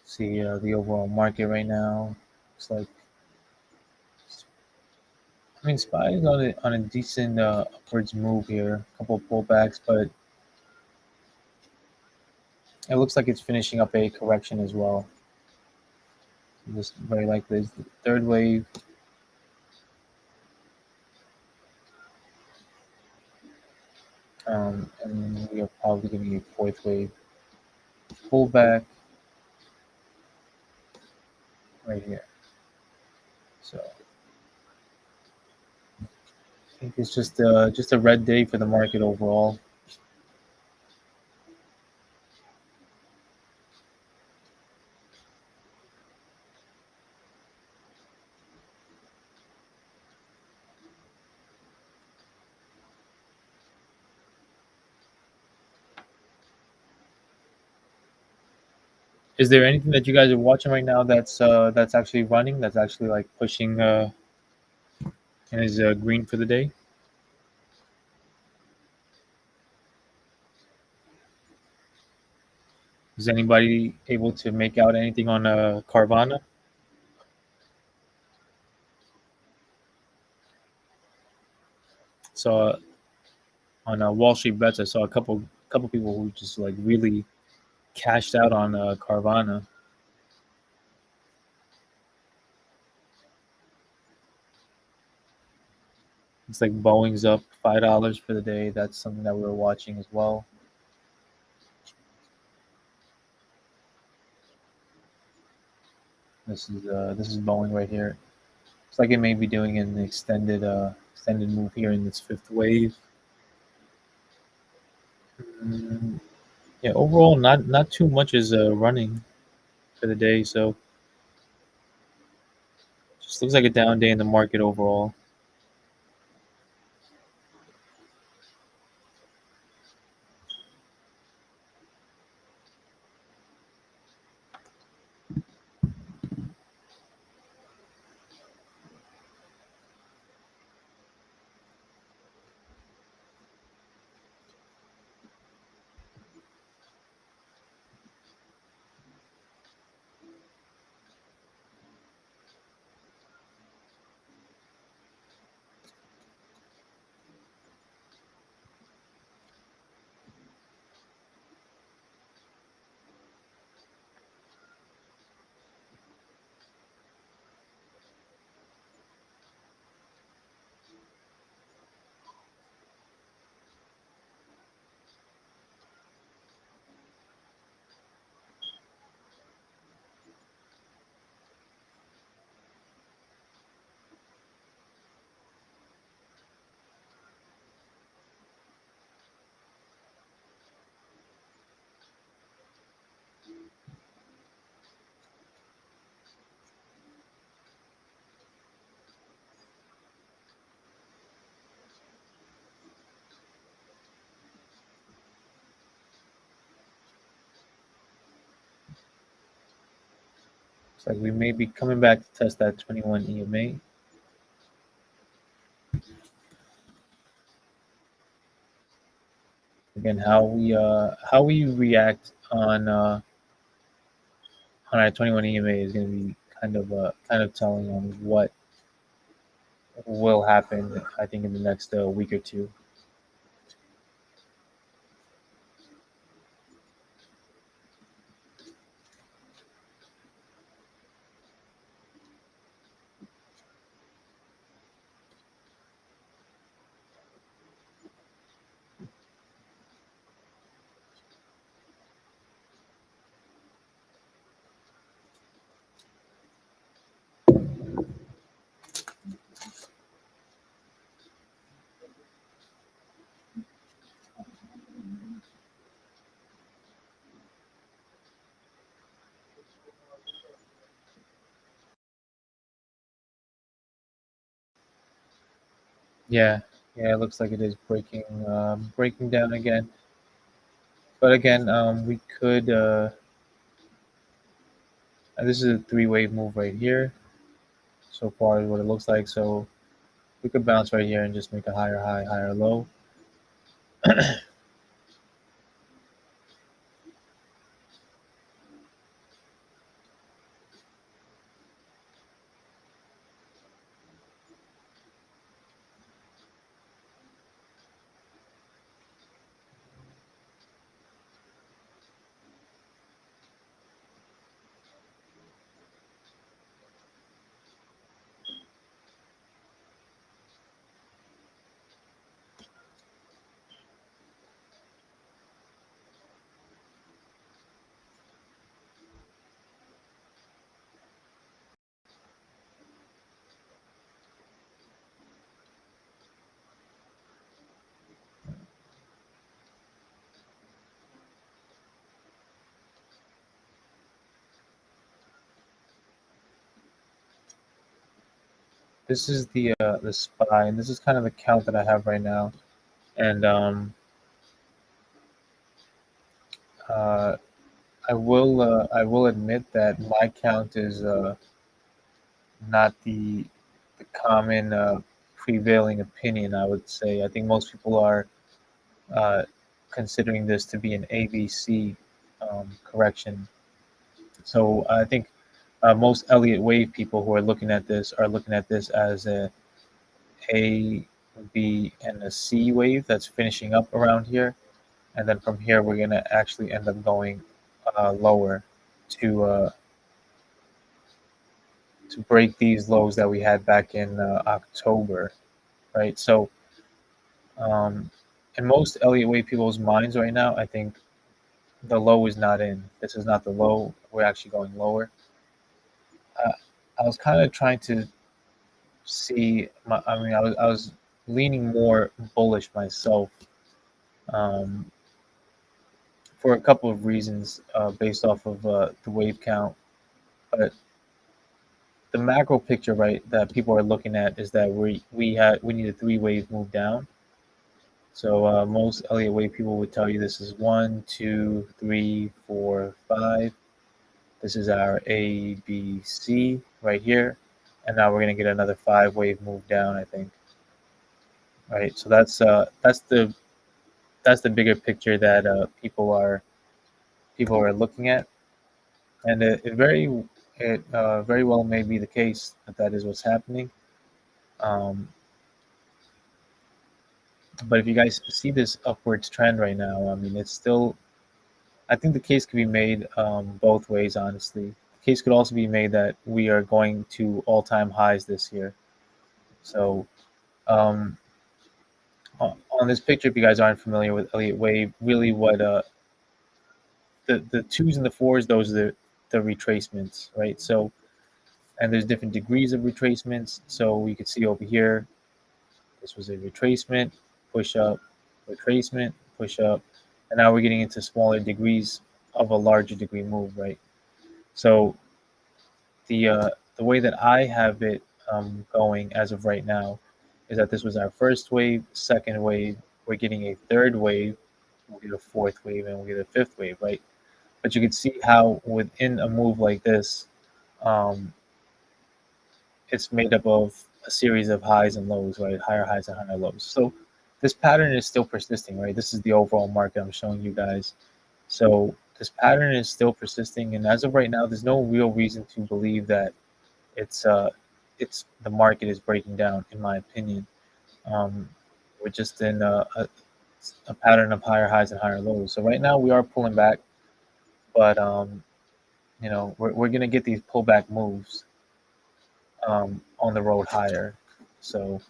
See the overall market right now. It's like, I mean, SPY is on a decent upwards move here. A couple of pullbacks, but it looks like it's finishing up a correction as well. This very likely is the third wave. And we are probably going to get fourth wave pullback right here. So I think it's just a red day for the market overall. Is there anything that you guys are watching right now that's actually running, that's actually like pushing and is green for the day? Is anybody able to make out anything on Carvana? So on Wall Street Bets, I saw a couple people who just like really cashed out on Carvana. It's like Boeing's up $5 for the day. That's something that we were watching as well. This is Boeing right here. It's like it may be doing an extended move here in this fifth wave. Mm, yeah, overall, not too much is running for the day, so just looks like a down day in the market overall. like we may be coming back to test that 21 EMA. Again, how we react on our 21 EMA is going to be kind of telling on what will happen. I think in the next week or two. Yeah, yeah, it looks like it is breaking down again. But again, we could. And this is a three-wave move right here. So far, is what it looks like. So we could bounce right here and just make a higher high, higher low. This is the spy, and this is kind of the count that I have right now. And uh, I will admit that my count is not the common prevailing opinion. I would say I think most people are uh, considering this to be an ABC correction. So I think most Elliott wave people who are looking at this are looking at this as A, B, and a C wave that's finishing up around here, and then from here we're gonna actually end up going lower to uh, to break these lows that we had back in October, right? So um, in most Elliott wave people's minds right now, I think the low is not in. This is not the low. We're actually going lower. Uh, I was kind of trying to see. I was leaning more bullish myself um, for a couple of reasons based off of the wave count. But the macro picture, right, that people are looking at is that we need a three wave move down. So most Elliott wave people would tell you this is 1, 2, 3, 4, 5. This is our A, B, C right here, and now we're gonna get another five wave move down. I think. Right. So that's the bigger picture that people are looking at, and it very well may be the case that that is what's happening. Um, but if you guys see this upwards trend right now, I mean, it's still. I think the case could be made both ways. Honestly, the case could also be made that we are going to all-time highs this year. So um, on this picture, if you guys aren't familiar with Elliott Wave, really what the twos and the fours, those are the retracements, right? So and there's different degrees of retracements. So we could see over here, this was a retracement, push up, retracement, push up, and now we're getting into smaller degrees of a larger degree move, right? So the way that I have it going as of right now is that this was our first wave, second wave. We're getting a third wave, we'll get a fourth wave, and we'll get a fifth wave, right? But you can see how within a move like this, um, it's made up of a series of highs and lows, right? Higher highs and higher lows. So this pattern is still persisting, right? This is the overall market I'm showing you guys. So this pattern is still persisting, and as of right now, there's no real reason to believe that it's uh it's the market is breaking down, in my opinion. Um, we're just in a pattern of higher highs and higher lows. So right now we are pulling back, but we're gonna get these pullback moves on the road higher. So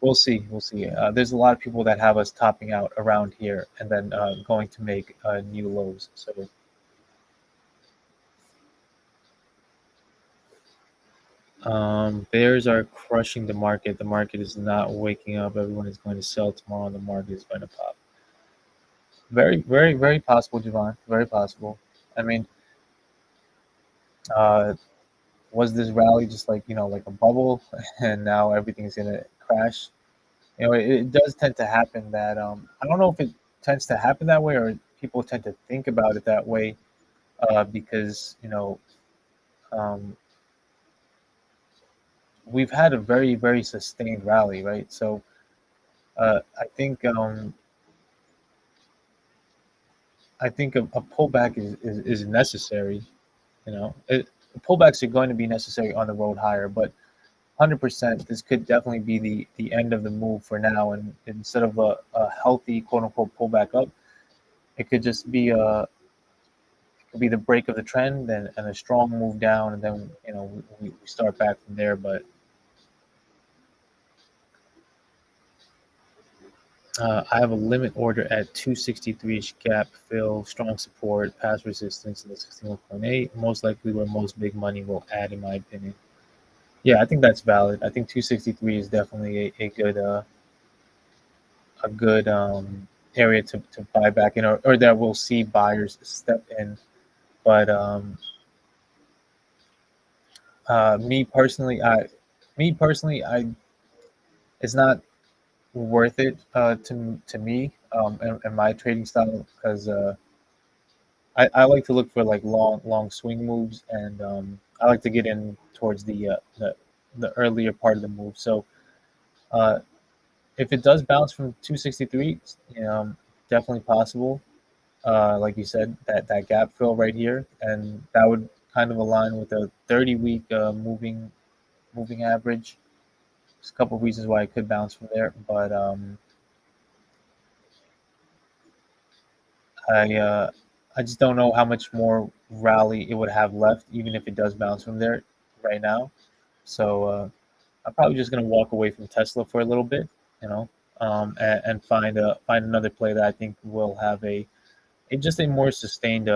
we'll see. We'll see. There's a lot of people that have us topping out around here and then going to make new lows. So bears are crushing the market. The market is not waking up. Everyone is going to sell tomorrow. And the market is going to pop. Very, very, very possible, Javon. Very possible. I mean, uh, was this rally just like like a bubble, and now everything's gonna crash? It does tend to happen that I don't know if it tends to happen that way or people tend to think about it that way because um, we've had a very, very sustained rally, right? So I think a pullback is necessary. Pullbacks are going to be necessary on the road higher, but 100%, this could definitely be the end of the move for now. And instead of a healthy quote unquote pullback up, it could just be the break of the trend and a strong move down, and then we start back from there. But I have a limit order at 263-ish gap fill, strong support, past resistance in the 61.8. Most likely where most big money will add, in my opinion. Yeah, I think that's valid. I think 263 is definitely a good area to buy back in, or that we'll see buyers step in. But uh, me personally, I me personally, I it's not worth it to me and my trading style because I like to look for like long swing moves, and I like to get in towards the earlier part of the move. So uh, if it does bounce from 263, definitely possible. Like you said, that gap fill right here, and that would kind of align with a 30-week moving average. There's a couple of reasons why it could bounce from there, but I uh, I just don't know how much more rally it would have left, even if it does bounce from there right now. So I'm probably just gonna walk away from Tesla for a little bit, you know, and find another play that I think will have just a more sustained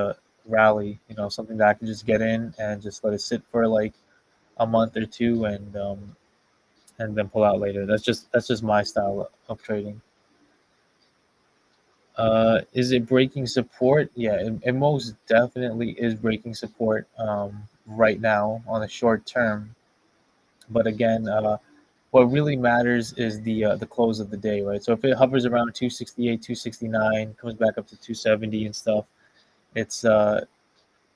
rally. Something that I can just get in and just let it sit for like a month or two, and then pull out later. That's just my style of trading. Is it breaking support? Yeah, it most definitely is breaking support right now on the short term. But again, what really matters is the close of the day, right? So if it hovers around 268, 269, comes back up to 270 and stuff, it's uh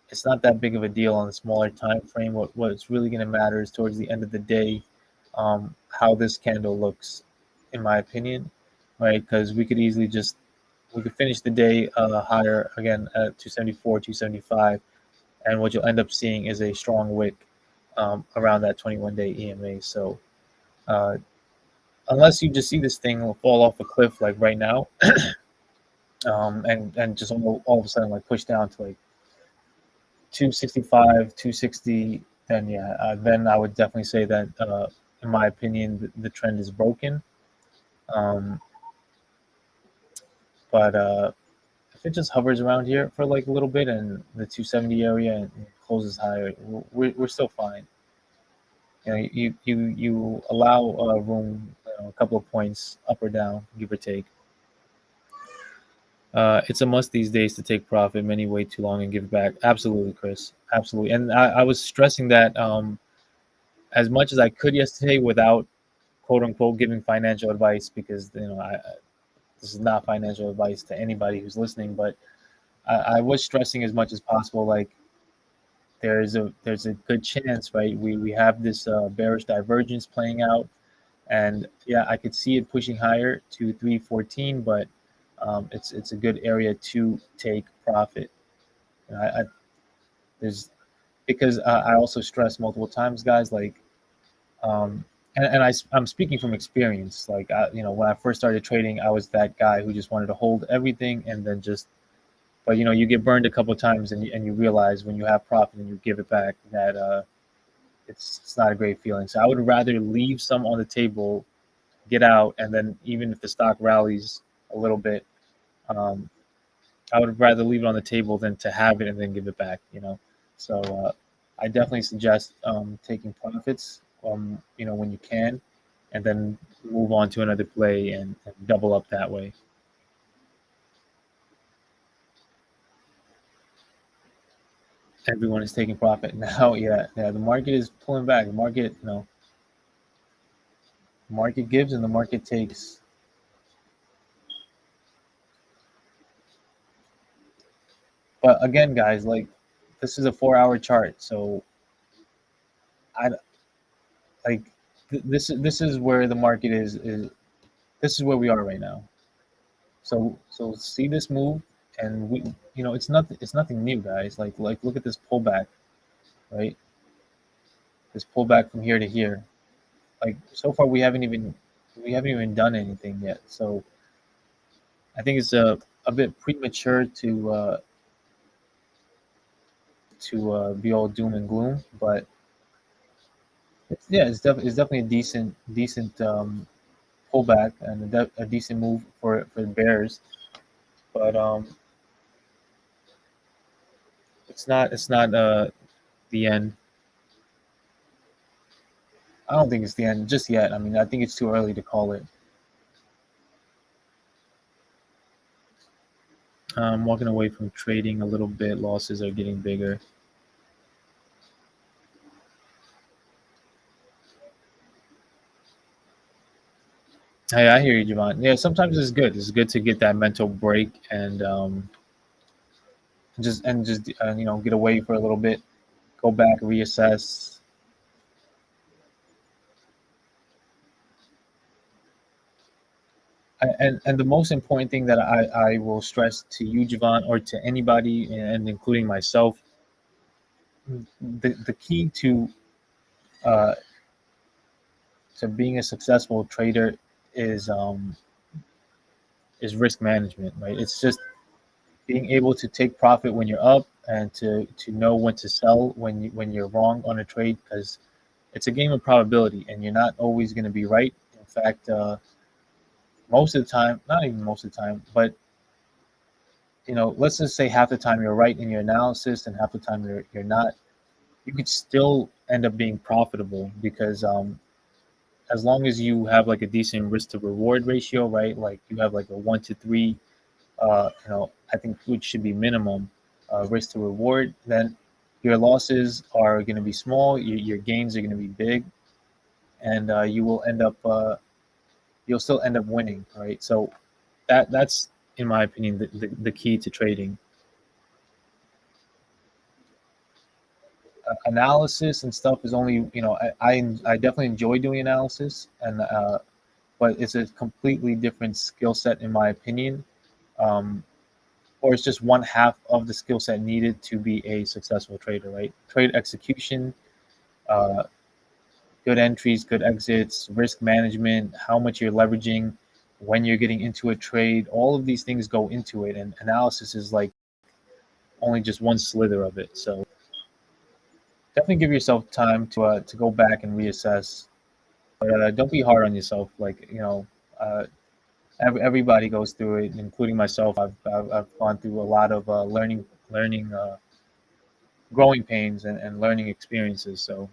it's not that big of a deal on the smaller time frame. What's really going to matter is towards the end of the day, how this candle looks, in my opinion, right? Because we could finish the day higher again at 274, 275, and what you'll end up seeing is a strong wick around that 21-day EMA. So uh, unless you just see this thing fall off a cliff like right now, and just all of a sudden like push down to like 265, 260, then yeah, then I would definitely say that, in my opinion, the trend is broken. Um, but if it just hovers around here for like a little bit and the 270 area and closes higher, we're still fine. You allow room, a couple of points up or down, give or take. It's a must these days to take profit. Many wait too long and give back. Absolutely, Chris. Absolutely. And I was stressing that as much as I could yesterday without quote unquote giving financial advice, because this is not financial advice to anybody who's listening, but I was stressing as much as possible, like there's a good chance, right? We have this bearish divergence playing out, and yeah, I could see it pushing higher to 314, but it's a good area to take profit. I there's because I also stress multiple times, guys, like um, I'm speaking from experience. Like when I first started trading, I was that guy who just wanted to hold everything and then just. But you get burned a couple of times, and you realize when you have profit and you give it back that it's not a great feeling. So I would rather leave some on the table, get out, and then even if the stock rallies a little bit, um, I would rather leave it on the table than to have it and then give it back. So I definitely suggest taking profits, when you can, and then move on to another play and double up that way. Everyone is taking profit now. Yeah, yeah. The market is pulling back. The market gives and the market takes. But again, guys, like this is a 4 hour chart, so I like this is where the market is this is where we are right now. So see this move, and it's nothing new, guys. Like look at this pullback, right? This pullback from here to here. Like so far we haven't even done anything yet. So I think it's a bit premature to be all doom and gloom, but yeah, it's definitely a decent pullback and a decent move for the Bears. But it's not the end. I don't think it's the end just yet. I mean, I think it's too early to call it. I'm walking away from trading a little bit. Losses are getting bigger. Hey, I hear you, Javon. Yeah, sometimes it's good. It's good to get that mental break and just get away for a little bit, go back, reassess. And the most important thing that I will stress to you, Javon, or to anybody, and including myself, the key uh, to being a successful trader is um, is risk management, right? It's just being able to take profit when you're up and to know when to sell when you're wrong on a trade, because it's a game of probability and you're not always going to be right. In fact, most of the time, not even most of the time, but let's just say half the time you're right in your analysis and half the time you're not. You could still end up being profitable because as long as you have like a decent risk to reward ratio, right? Like you have like a 1 to 3, I think which should be minimum risk to reward. Then your losses are going to be small, your gains are going to be big, and you'll still end up winning, right? So that's in my opinion the key to trading. Analysis and stuff is only I definitely enjoy doing analysis, and but it's a completely different skill set in my opinion, um, or it's just one half of the skill set needed to be a successful trader, right? Trade execution, uh, good entries, good exits, risk management, how much you're leveraging when you're getting into a trade. All of these things go into it, and analysis is like only just one slither of it. So definitely give yourself time to go back and reassess. But don't be hard on yourself. Like uh, everybody goes through it, including myself. I've gone through a lot of learning, growing pains and learning experiences. So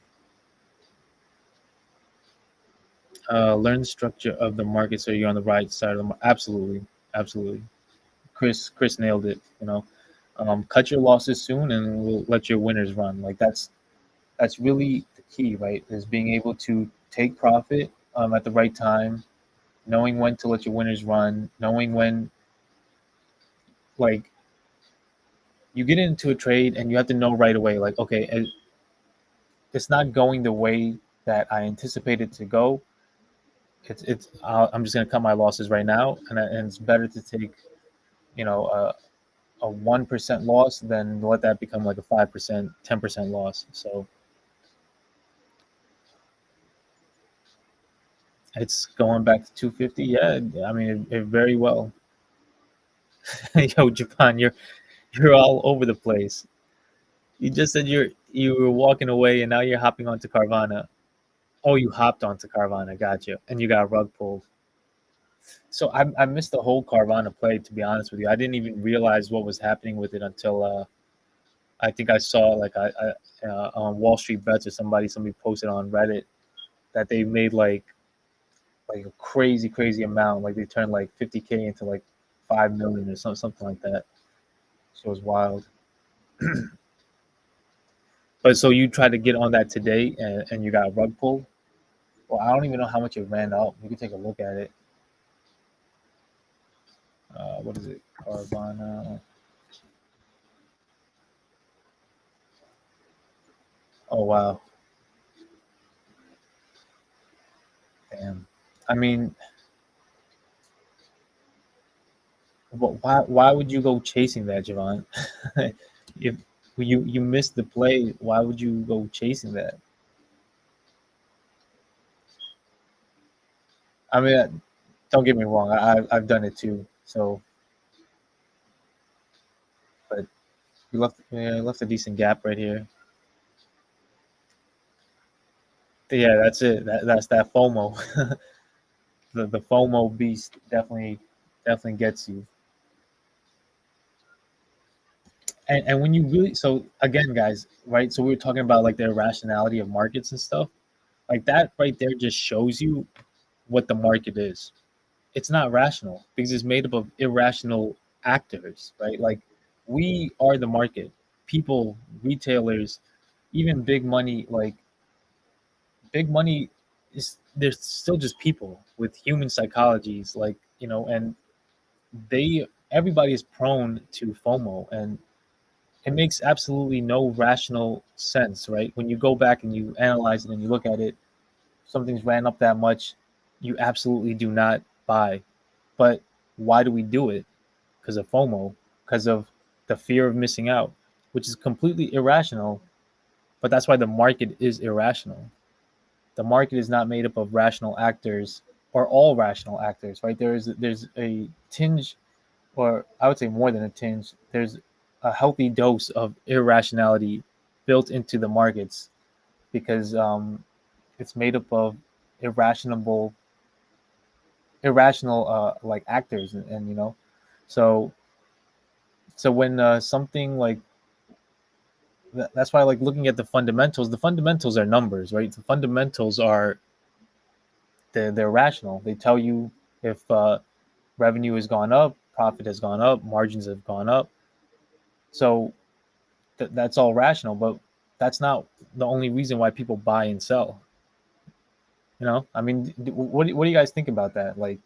learn the structure of the market so you're on the right side of the market. Absolutely, absolutely. Chris nailed it. Cut your losses soon and we'll let your winners run. Like that's really the key, right? Is being able to take profit at the right time, knowing when to let your winners run, knowing when, like, you get into a trade and you have to know right away, like, okay, it's not going the way that I anticipated to go. I'm just gonna cut my losses right now, and it's better to take, you know, a 1% loss than let that become like a 5%, 10% loss. So it's going back to 250. Yeah, I mean, it very well. Yo, Japan, you're all over the place. You just said you were walking away, and now you're hopping onto Carvana. Oh, you hopped onto Carvana, gotcha, and you got rug pulled. So I missed the whole Carvana play. To be honest with you, I didn't even realize what was happening with it until I think I saw like on Wall Street Bets or somebody posted on Reddit that they made like a crazy amount. Like they turned like 50K into like 5 million or something like that. So it was wild. But so you tried to get on that today and you got rug pulled. Well, I don't even know how much it ran up. You can take a look at it. What is it? Carvana. Oh wow, damn. I mean, why would you go chasing that, Javon? If you missed the play, why would you go chasing that? I mean, don't get me wrong. I've done it too. So, but you left a decent gap right here. Yeah, that's it. That's that FOMO. The FOMO beast definitely gets you. And when you really, so again, guys, right? So we were talking about like the irrationality of markets and stuff. Like that right there just shows you what the market is. It's not rational because it's made up of irrational actors, right? Like we are the market. People, retailers, even big money, like big money is they're still just people with human psychologies, like, and everybody is prone to FOMO, and it makes absolutely no rational sense, right? When you go back and you analyze it and you look at it, something's ran up that much, you absolutely do not buy. But why do we do it? Because of FOMO, because of the fear of missing out, which is completely irrational. But that's why the market is irrational. The market is not made up of rational actors or all rational actors, right? There's a tinge, or I would say more than a tinge. There's a healthy dose of irrationality built into the markets because it's made up of irrational irrational like actors, and so when something like that's why I like looking at the fundamentals are numbers, right? The fundamentals are they're rational. They tell you if revenue has gone up, profit has gone up, margins have gone up. So that's all rational, but that's not the only reason why people buy and sell. I mean, what do you guys think about that? Like,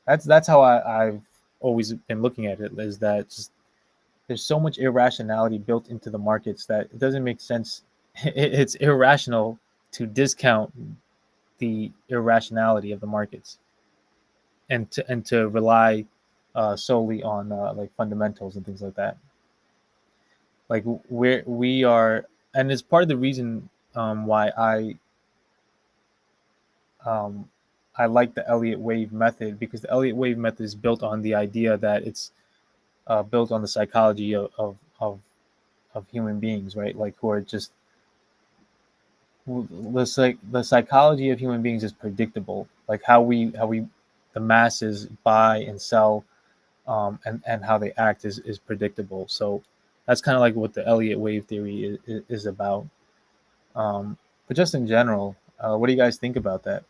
that's how I've always been looking at it. Is that just there's so much irrationality built into the markets that it doesn't make sense. It's irrational to discount the irrationality of the markets and to rely solely on like fundamentals and things like that. Like we are, and it's part of the reason why um, I like the Elliott wave method, because the Elliott wave method is built on the idea that it's built on the psychology of human beings, right? Like who are just the psychology of human beings is predictable. Like how we the masses buy and sell, and how they act is predictable. So that's kind of like what the Elliott wave theory is about. But just in general, what do you guys think about that?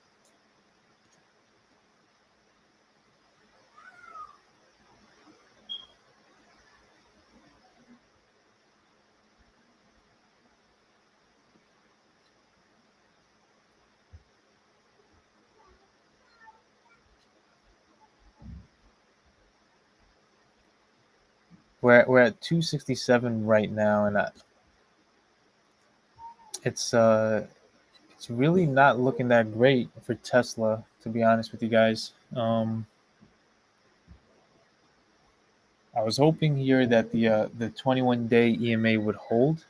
we're at 267 right now, and it's uh it's really not looking that great for Tesla, to be honest with you guys. I was hoping here that the 21-day EMA would hold.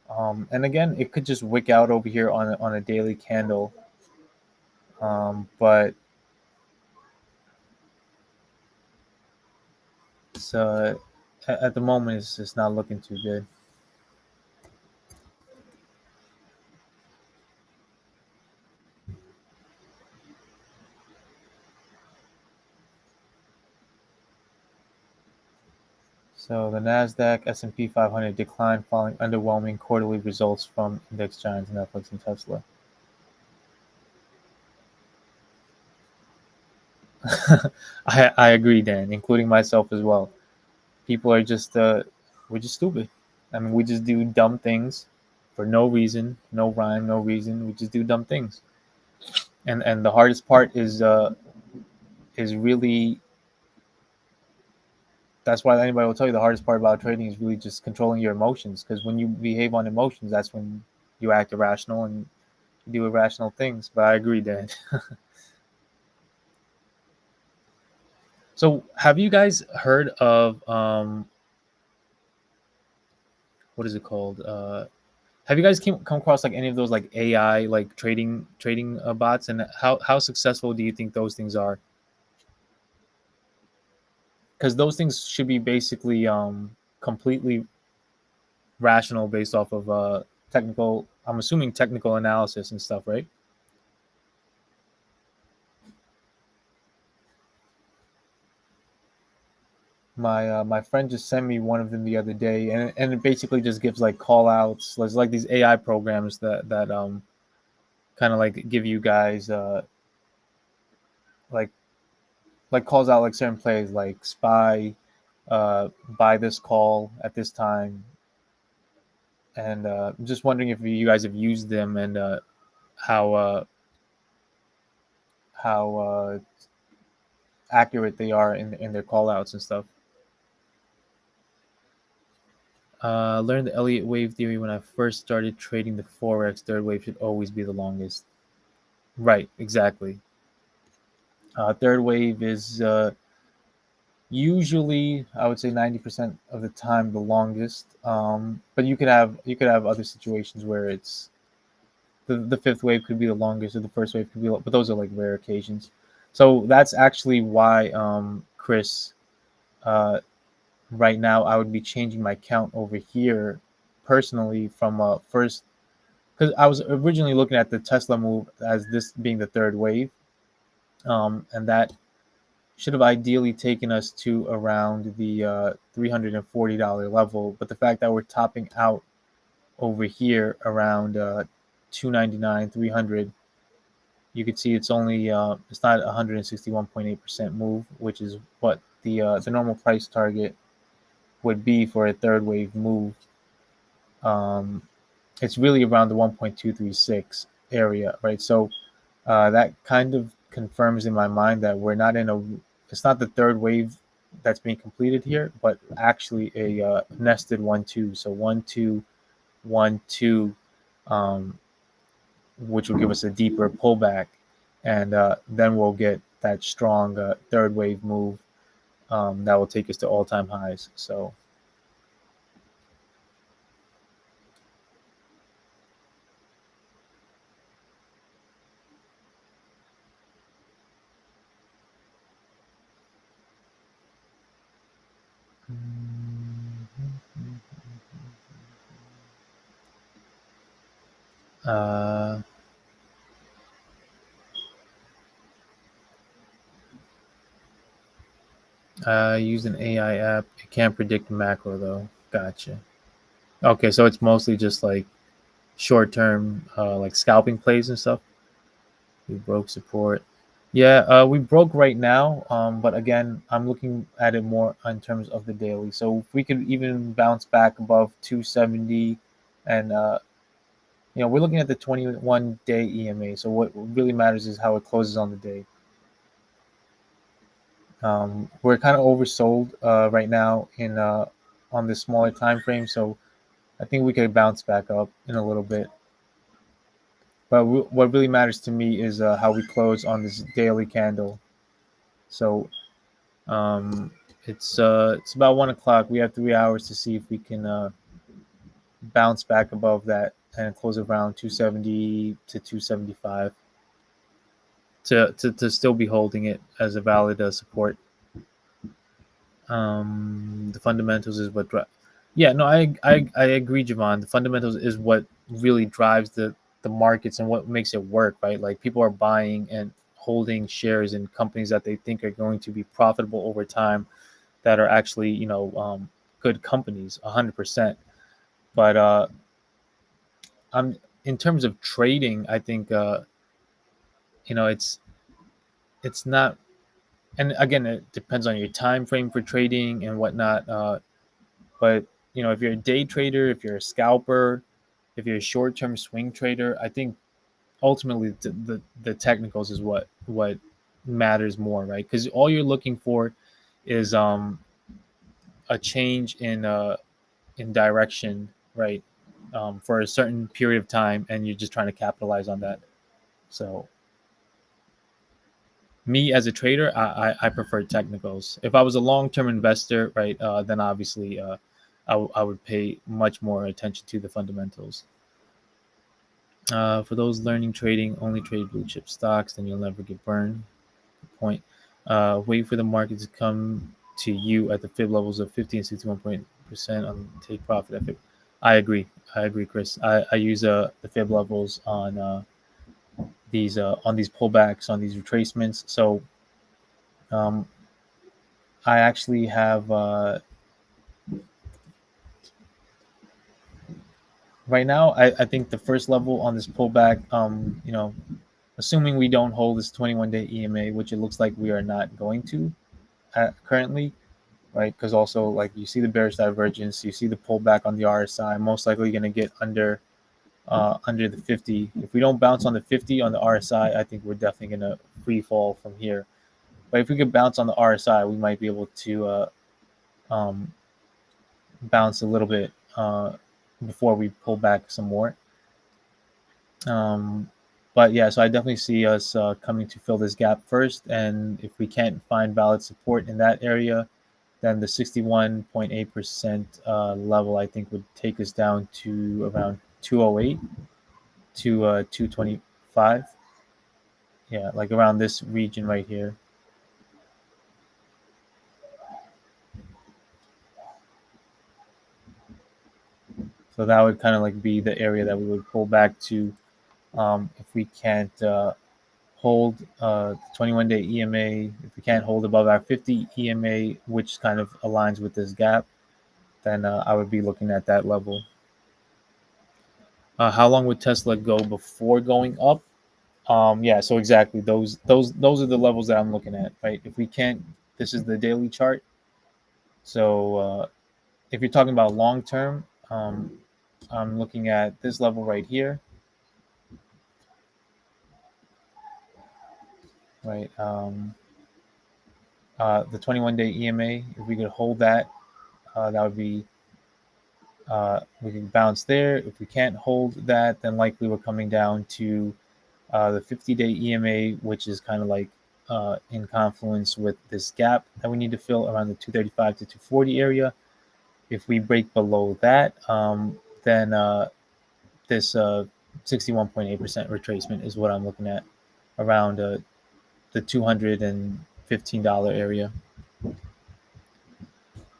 And again, it could just wick out over here on a daily candle. But it's at the moment it's just not looking too good. So the Nasdaq S&P 500 declined following underwhelming quarterly results from index giants Netflix and Tesla. I agree, Dan, including myself as well. People are just we're just stupid. I mean, we just do dumb things for no reason, no rhyme, no reason. We just do dumb things. And the hardest part is really, that's why anybody will tell you the hardest part about trading is really just controlling your emotions, because when you behave on emotions, that's when you act irrational and do irrational things. But I agree, Dan. So have you guys heard of what is it called? Have you guys come across like any of those like AI like trading bots, and how successful do you think those things are? Because those things should be basically completely rational based off of technical. I'm assuming technical analysis and stuff, right? My friend just sent me one of them the other day, and it basically just gives like call outs. There's like these AI programs that kind of like give you guys like calls out like certain plays like spy, buy this call at this time, and I'm just wondering if you guys have used them, and how how accurate they are in their call outs and stuff. Learned the Elliott wave theory when I first started trading the forex. Third wave should always be the longest. Right, exactly. Third wave is usually, I would say, 90% of the time the longest. But you could have other situations where it's the fifth wave could be the longest, or the first wave could be, but those are like rare occasions. So that's actually why, Chris, uh, right now I would be changing my count over here personally from first, because I was originally looking at the Tesla move as this being the third wave, and that should have ideally taken us to around the $340 level. But the fact that we're topping out over here around 299, 300, you could see it's only it's not 161.8% move, which is what the normal price target would be for a third wave move. Um, it's really around the 1.236 area, right? So that kind of confirms in my mind that we're not in a, it's not the third wave that's being completed here, but actually a nested 1-2. So 1-2, 1-2, um, which will give us a deeper pullback, and then we'll get that strong third wave move that will take us to all-time highs. So uh, I use an AI app. It can't predict macro though. Gotcha. Okay, so it's mostly just like short term, like scalping plays and stuff. We broke support. Yeah, we broke right now. But again, I'm looking at it more in terms of the daily. So if we could even bounce back above 270, and we're looking at the 21-day EMA. So what really matters is how it closes on the day. We're kind of oversold right now in on this smaller time frame, so I think we could bounce back up in a little bit. But what really matters to me is how we close on this daily candle. So um, it's about 1 o'clock. We have 3 hours to see if we can bounce back above that and close around 270 to 275 to still be holding it as a valid support. The fundamentals is what yeah, no, I agree, Javon. The fundamentals is what really drives the markets and what makes it work, right? Like people are buying and holding shares in companies that they think are going to be profitable over time, that are actually good companies 100%. But I'm in terms of trading, I think you know it's not, and again, it depends on your time frame for trading and whatnot. But if you're a day trader, if you're a scalper, if you're a short-term swing trader, I think ultimately the technicals is what matters more, right? Because all you're looking for is a change in direction, right? For a certain period of time, and you're just trying to capitalize on that. So me as a trader, I prefer technicals. If I was a long-term investor, right, then obviously I would pay much more attention to the fundamentals. For those learning trading, only trade blue chip stocks, then you'll never get burned. Good point. Wait for the market to come to you at the fib levels of 50 and 61% on take profit at fib. I agree. I agree, Chris. I use the fib levels on these pullbacks, on these retracements. So um, I actually have right now. I think the first level on this pullback, assuming we don't hold this 21-day EMA, which it looks like we are not going to currently, right? Because also, like, you see the bearish divergence, you see the pullback on the RSI, most likely going to get under the 50. If we don't bounce on the 50 on the RSI, I think we're definitely going to free fall from here. But if we could bounce on the RSI, we might be able to um, bounce a little bit before we pull back some more. Um, but yeah, so I definitely see us coming to fill this gap first, and if we can't find valid support in that area, then the 61.8% level, I think, would take us down to around 208 to 225. Yeah, like around this region right here. So that would kind of like be the area that we would pull back to if we can't hold 21-day EMA, if we can't hold above our 50 EMA, which kind of aligns with this gap, then I would be looking at that level. How long would Tesla go before going up? Yeah, so exactly those are the levels that I'm looking at, right? If we can't, this is the daily chart. So if you're talking about long term, I'm looking at this level right here, right? The 21-day EMA. If we could hold that, that would be we can bounce there. If we can't hold that, then likely we're coming down to the 50-day EMA, which is kind of like in confluence with this gap that we need to fill around the 235 to 240 area. If we break below that, then this 61.8% retracement is what I'm looking at around the $215 area.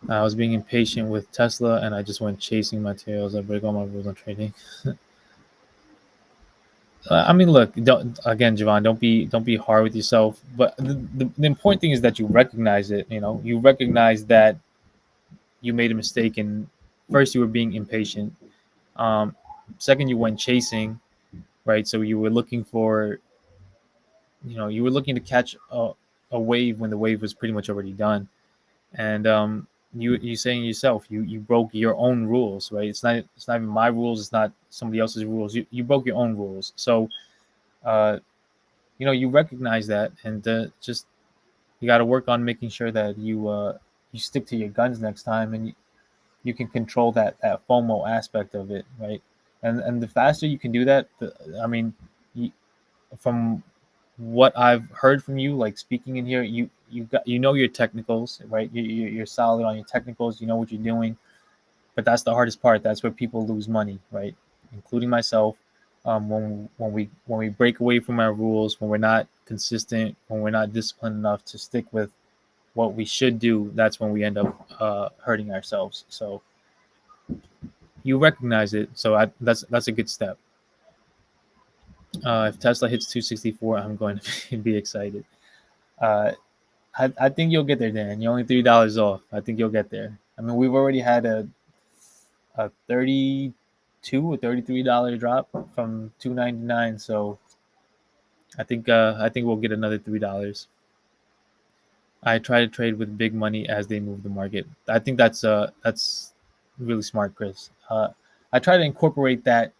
I was being impatient with Tesla, and I just went chasing my tails. I break all my rules on trading. I mean, look, don't, again, Javon, don't be hard with yourself. But the important thing is that you recognize it. You recognize that you made a mistake, and first you were being impatient. Um, Second, you went chasing, right? So you were looking for, you were looking to catch a wave when the wave was pretty much already done. And you saying yourself, you broke your own rules, right? It's not even my rules. It's not somebody else's rules. You broke your own rules. So you recognize that, and just you got to work on making sure that you stick to your guns next time, and you can control that FOMO aspect of it, right? And the faster you can do that, I mean, you, from what I've heard from you, like speaking in here, you know your technicals, right? You're solid on your technicals. You know what you're doing, but that's the hardest part. That's where people lose money, right? Including myself. When we break away from our rules, when we're not consistent, when we're not disciplined enough to stick with what we should do, that's when we end up hurting ourselves. So you recognize it, so that's a good step. If Tesla hits 264, I'm going to be excited. Uh, I think you'll get there, Dan. You're only $3 off. I think you'll get there. I mean, we've already had a 32 or $33 drop from 299, so I think we'll get another $3. I try to trade with big money as they move the market. I think that's really smart, Chris. I try to incorporate that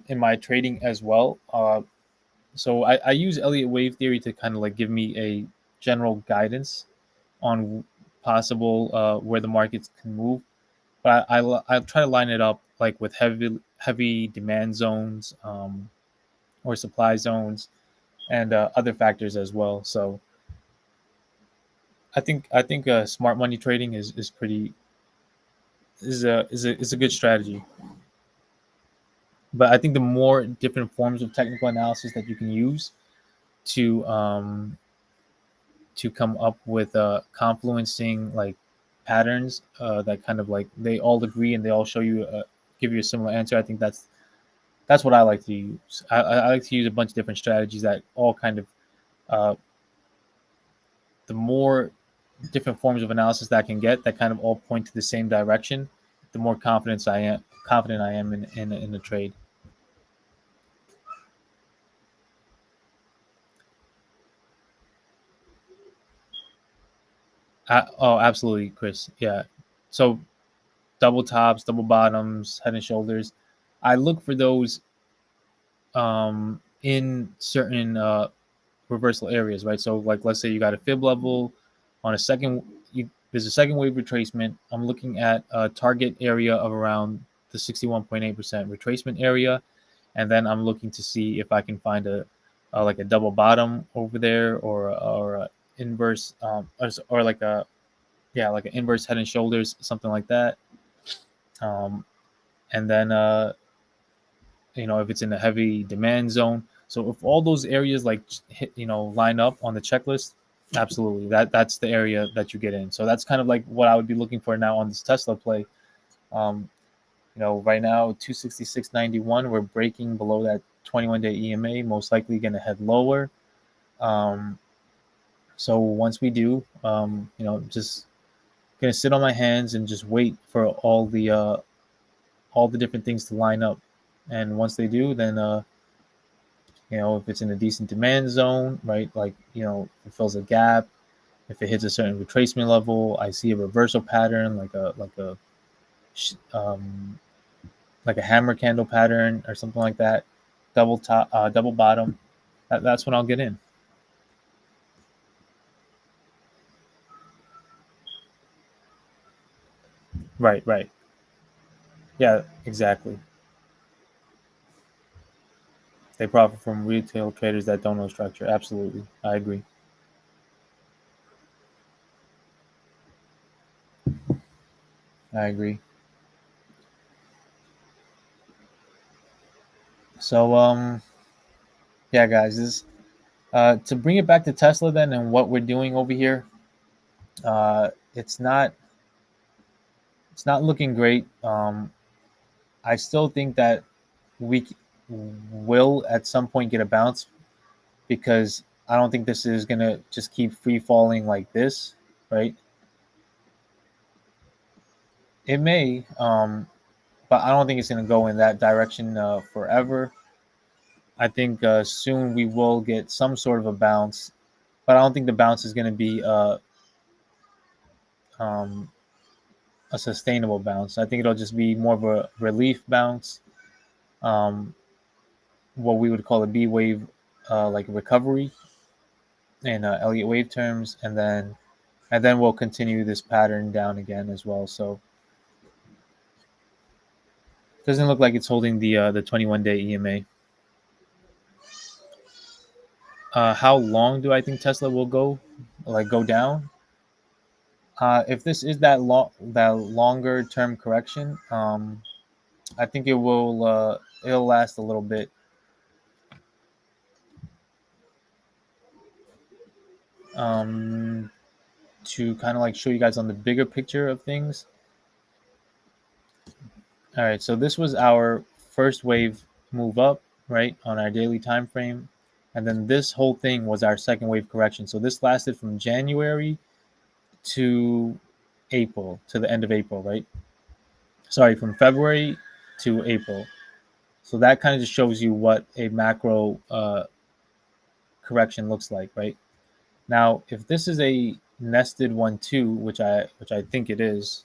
in my trading as well. So I use Elliott wave theory to kind of like give me a general guidance on possible where the markets can move. But I try to line it up like with heavy demand zones or supply zones and other factors as well. So I think smart money trading is pretty is a good strategy. But I think the more different forms of technical analysis that you can use to come up with confluencing like patterns that kind of like they all agree and they all show you give you a similar answer. I think that's what I like to use. I like to use a bunch of different strategies that all kind of uh, the more different forms of analysis that I can get that kind of all point to the same direction, the more confident I am in the trade. Oh, absolutely, Chris. Yeah. So double tops, double bottoms, head and shoulders. I look for those in certain reversal areas, right? So, like, let's say you got a fib level on a second, there's a second wave retracement. I'm looking at a target area of around the 61.8% retracement area, and then I'm looking to see if I can find a like a double bottom over there or a inverse or like a yeah like an inverse head and shoulders, something like that. Um, and then if it's in a heavy demand zone. So if all those areas like hit, line up on the checklist, absolutely, that's the area that you get in. So that's kind of like what I would be looking for now on this Tesla play. Um, right now 266.91, we're breaking below that 21-day EMA, most likely going to head lower. Um, so once we do, just gonna sit on my hands and just wait for all the different things to line up. And once they do, then if it's in a decent demand zone, right? Like, it fills a gap. If it hits a certain retracement level, I see a reversal pattern, um, like a hammer candle pattern or something like that. Double top, double bottom. That's when I'll get in. Right, right. Yeah, exactly. They profit from retail traders that don't know structure. Absolutely, I agree. I agree. So, yeah, guys, this to bring it back to Tesla then and what we're doing over here. It's not looking great. I still think that we will at some point get a bounce because I don't think this is gonna just keep free falling like this, right? It may, but I don't think it's gonna go in that direction forever. I think soon we will get some sort of a bounce, but I don't think the bounce is gonna be um, a sustainable bounce. I think it'll just be more of a relief bounce, um, what we would call a B wave, like recovery. in Elliott wave terms, and then we'll continue this pattern down again as well. So it doesn't look like it's holding the 21-day EMA. How long do I think Tesla will go down? If this is that longer term correction, I think it'll last a little bit. To kind of like show you guys on the bigger picture of things. All right, so this was our first wave move up, right, on our daily time frame, and then this whole thing was our second wave correction. So this lasted from January to April, to the end of April, right? Sorry, from February to April. So that kind of just shows you what a macro correction looks like, right? Now, if this is a nested one too, which I think it is,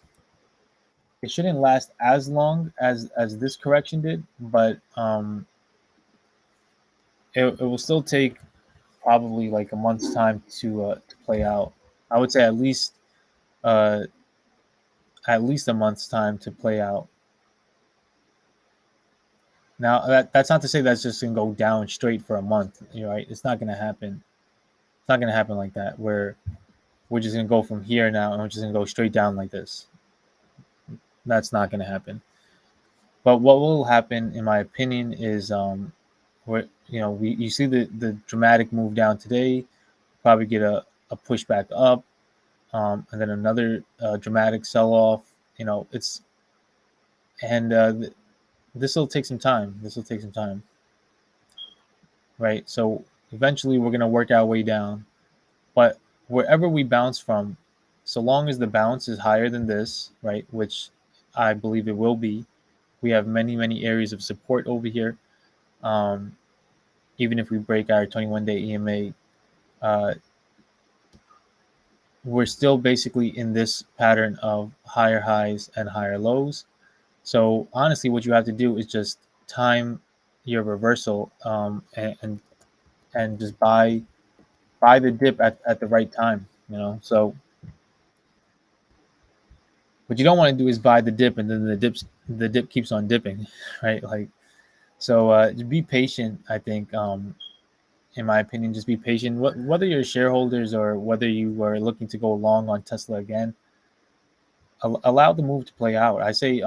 it shouldn't last as long as this correction did, but it will still take probably like a month's time to play out. I would say uh, at least a month's time to play out. Now that's not to say that's just gonna go down straight for a month, right? It's not gonna happen. It's not gonna happen like that where we're just gonna go from here now and we're just gonna go straight down like this. That's not gonna happen. But what will happen, in my opinion, is where we you see the dramatic move down today, probably get a push back up, and then another dramatic sell off. It's and this will take some time. This will take some time, right? So eventually we're gonna work our way down. But wherever we bounce from, so long as the bounce is higher than this, right, which I believe it will be, we have many areas of support over here. Um, Even if we break our 21-day EMA, uh, we're still basically in this pattern of higher highs and higher lows. So honestly, what you have to do is just time your reversal, and just buy the dip at the right time. So what you don't want to do is buy the dip and then the dip keeps on dipping, right? Like so, just be patient. I think, in my opinion, just be patient. Whether you're shareholders or whether you were looking to go long on Tesla again, allow the move to play out. I say,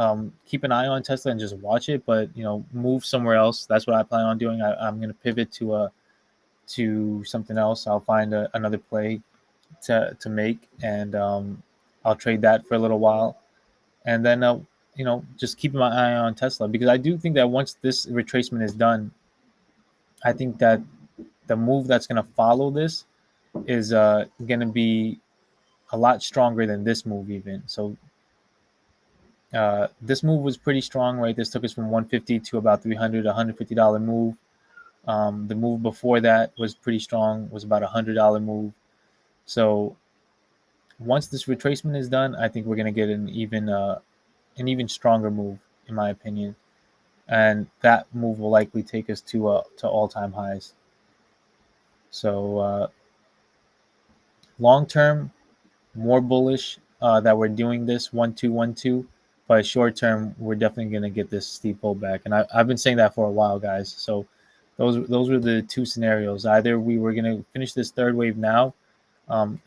keep an eye on Tesla and just watch it, but move somewhere else. That's what I plan on doing. I'm going to pivot to something else. I'll find another play to make, and I'll trade that for a little while, and then just keep my eye on Tesla, because I do think that once this retracement is done, I think that the move that's going to follow this is going to be a lot stronger than this move even. So this move was pretty strong, right? This took us from 150 to about 300, $150 move. The move before that was pretty strong, was about $100 move. So once this retracement is done, I think we're going to get an even stronger move, in my opinion, and that move will likely take us to all time highs. So long term, more bullish that we're doing this 1-2-1-2, but short term, we're definitely going to get this steep pullback, and I've been saying that for a while, guys. So those were the two scenarios. Either we were going to finish this third wave now,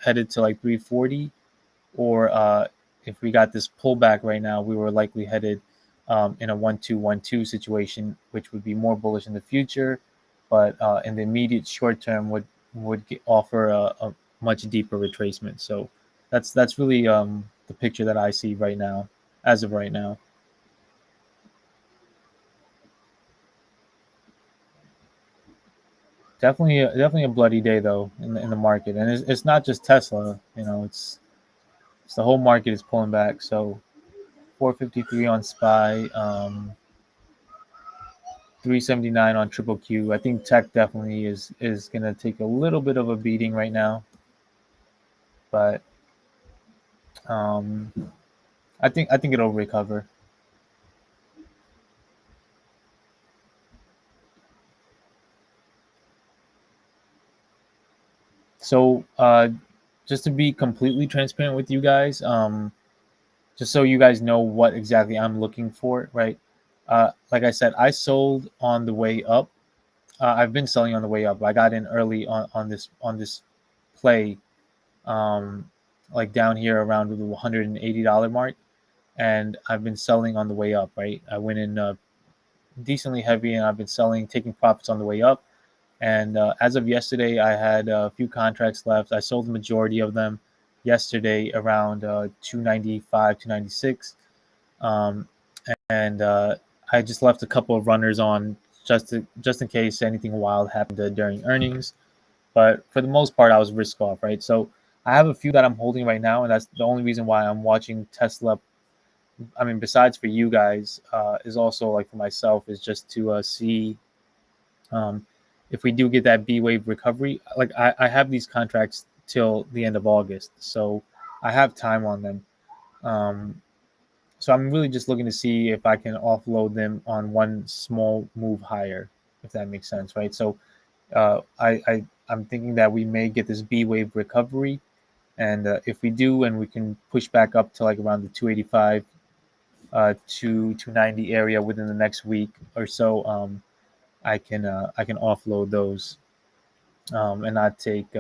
headed to like 340, or if we got this pullback right now, we were likely headed in a 1-2-1-2 situation, which would be more bullish in the future, but in the immediate short term offer a much deeper retracement. So that's really the picture that I see right now, as of right now. Definitely a bloody day though in the market, and it's not just Tesla. It's the whole market is pulling back. So 453 on SPY, 379 on Triple Q. I think tech definitely is gonna take a little bit of a beating right now, but um, I think it'll recover. So just to be completely transparent with you guys, just so you guys know what exactly I'm looking for, right? Like I said, I sold on the way up. I've been selling on the way up. I got in early on this play, um, like down here around the $180 mark, and I've been selling on the way up. Right, I went in decently heavy, and I've been selling, taking profits on the way up. And as of yesterday, I had a few contracts left. I sold the majority of them yesterday around 295, 296, um, and I just left a couple of runners on just in case anything wild happened during earnings. But for the most part, I was risk off, right? So I have a few that I'm holding right now, and that's the only reason why I'm watching Tesla. I mean, besides for you guys, is also like for myself, is just to see um, if we do get that B wave recovery. Like I have these contracts till the end of August, so I have time on them. Um, so I'm really just looking to see if I can offload them on one small move higher, if that makes sense, right? So I'm thinking that we may get this B wave recovery, and if we do, and we can push back up to like around the 285 to 290 area within the next week or so, I can offload those, and not take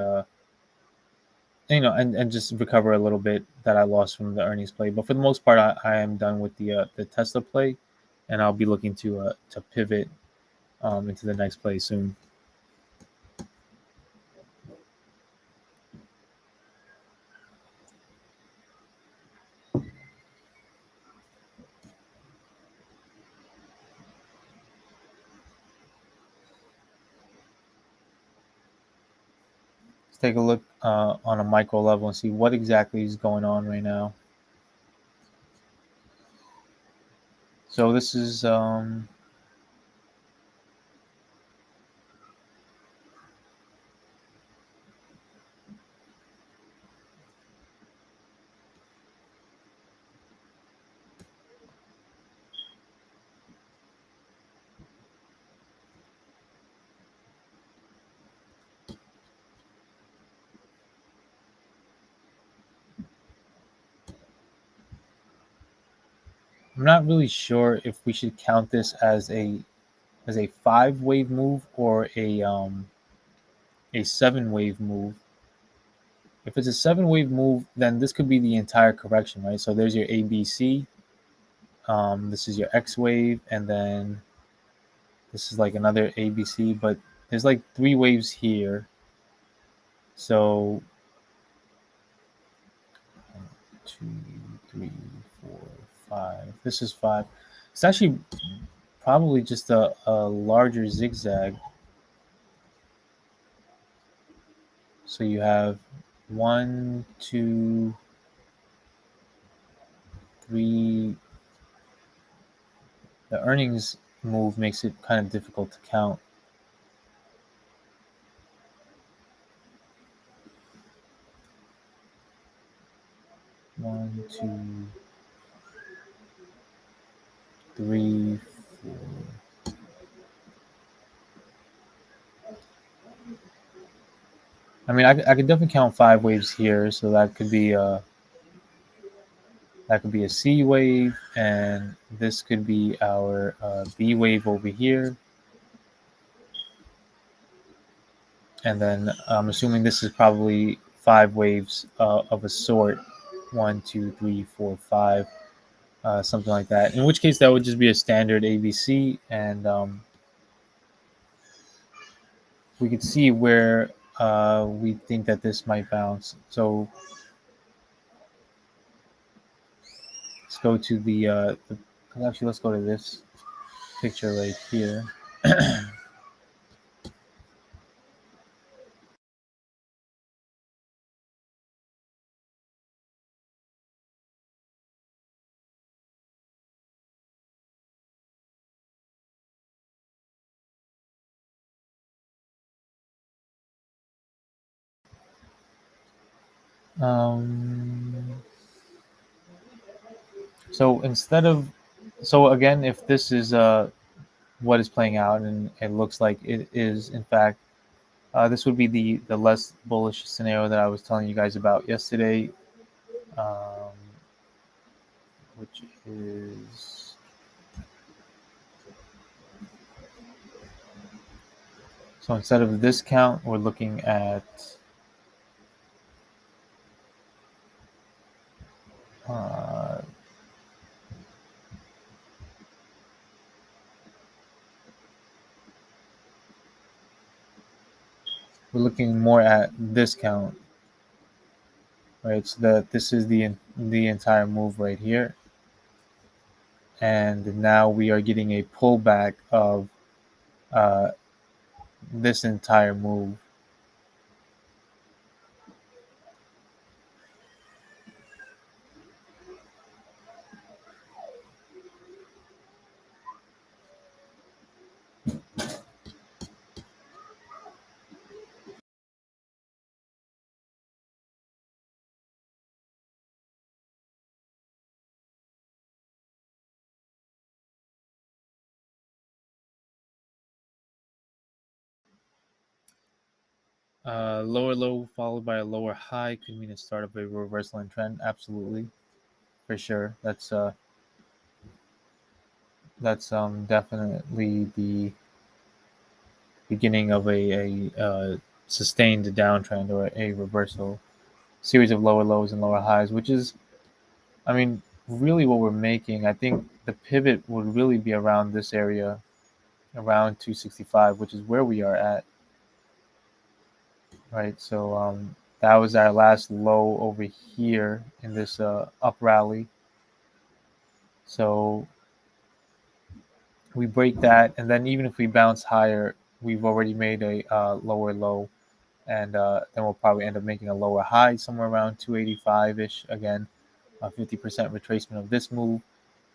and just recover a little bit that I lost from the earnings play. But for the most part, I am done with the Tesla play, and I'll be looking to pivot into the next play soon. Let's take a look on a micro level and see what exactly is going on right now. So this is I'm not really sure if we should count this as a 5 wave move or a 7 wave move. If it's a 7 wave move, then this could be the entire correction, right? So there's your ABC. This is your X wave, and then this is like another ABC. But there's like 3 waves here. So 2, 3, 4, 5. This is 5. It's actually probably just a larger zigzag. So you have 1, 2, 3. The earnings move makes it kind of difficult to count. One, two, three, four. I mean, I could definitely count 5 waves here, so that could be a C wave, and this could be our B wave over here, and then I'm assuming this is probably 5 waves of a sort, 1, 2, 3, 4, 5, something like that. In which case, that would just be a standard ABC, and we could see where we think that this might bounce. So let's go to actually, let's go to this picture right here. um, so instead of so again, if this is what is playing out, and it looks like it is in fact This would be the less bullish scenario that I was telling you guys about yesterday, um, which is so instead of this count, we're looking at uh, we're looking more at this count, right? So that this is the entire move right here, and now we are getting a pullback of uh, this entire move. Lower low followed by a lower high could mean the start of a reversal in trend. Absolutely, for sure. That's definitely the beginning of a sustained downtrend or a reversal series of lower lows and lower highs, which is, I mean, really what we're making. I think the pivot would really be around this area, around 265, which is where we are at, right? So that was our last low over here in this up rally. So we break that, and then even if we bounce higher, we've already made a lower low, and then we'll probably end up making a lower high somewhere around 285 ish again, a 50% retracement of this move,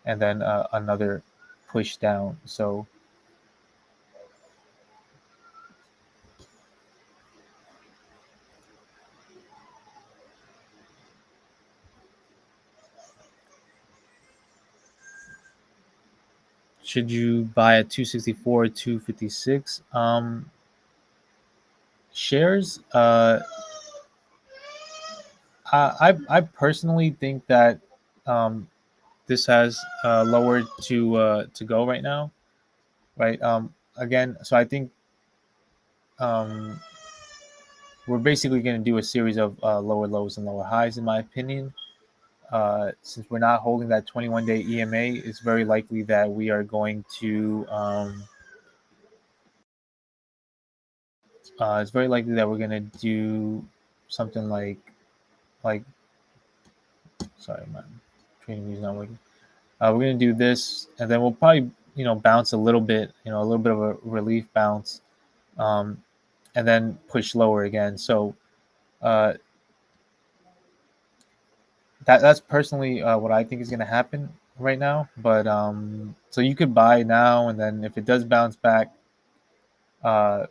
and then another push down. So should you buy at 264, 256 shares? I personally think that um, this has lower to go right now, right? Again, so I think um, we're basically going to do a series of lower lows and lower highs, in my opinion. Since we're not holding that 21-day EMA, it's very likely that we are going to. It's very likely that we're going to do something like. Sorry, my trading view is not working. We're going to do this, and then we'll probably bounce a little bit, a little bit of a relief bounce, um, and then push lower again. So uh, that's personally what I think is going to happen right now. But so you could buy now, and then if it does bounce back, uh,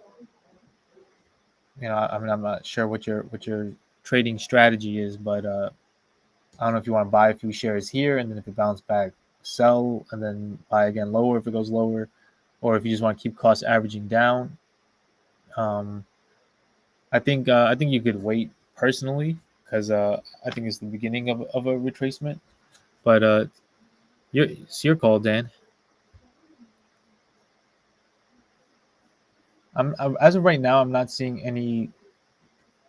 I mean, I'm not sure what your trading strategy is, but I don't know if you want to buy a few shares here, and then if it bounces back, sell, and then buy again lower if it goes lower, or if you just want to keep cost averaging down. Um, I think you could wait personally because I think it's the beginning of a retracement. But it's your call, Dan. As of right now, I'm not seeing any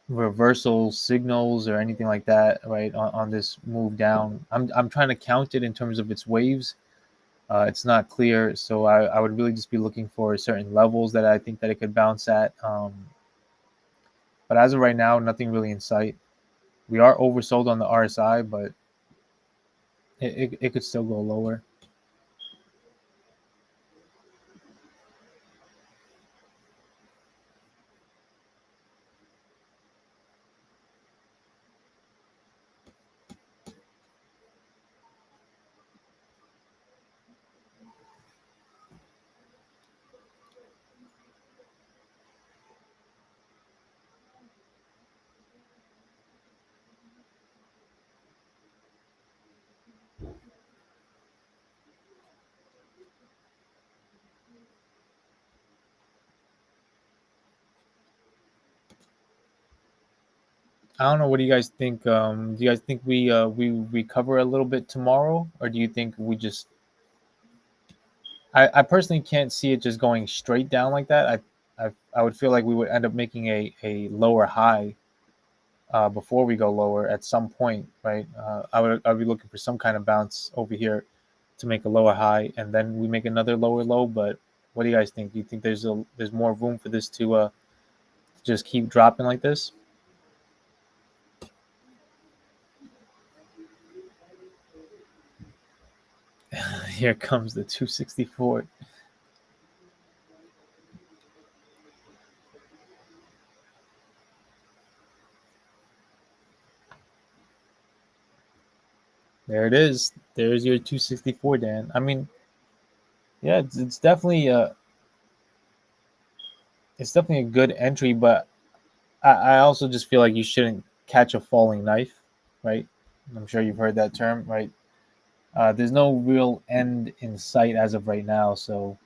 reversal signals or anything like that. Right on this move down, I'm trying to count it in terms of its waves. It's not clear, so I would really just be looking for certain levels that I think that it could bounce at. But as of right now, nothing really in sight. We are oversold on the RSI, but it could still go lower. I don't know. What do you guys think? Do you guys think we recover a little bit tomorrow, or do you think we just? I personally can't see it just going straight down like that. I would feel like we would end up making a lower high before we go lower at some point, right? I'd be looking for some kind of bounce over here to make a lower high, and then we make another lower low. But what do you guys think? Do you think there's more room for this to just keep dropping like this? Here comes the 264. There it is. There's your 264, Dan. I mean, yeah, it's definitely a good entry, but I also just feel like you shouldn't catch a falling knife, right? I'm sure you've heard that term, right? There's no real end in sight as of right now, so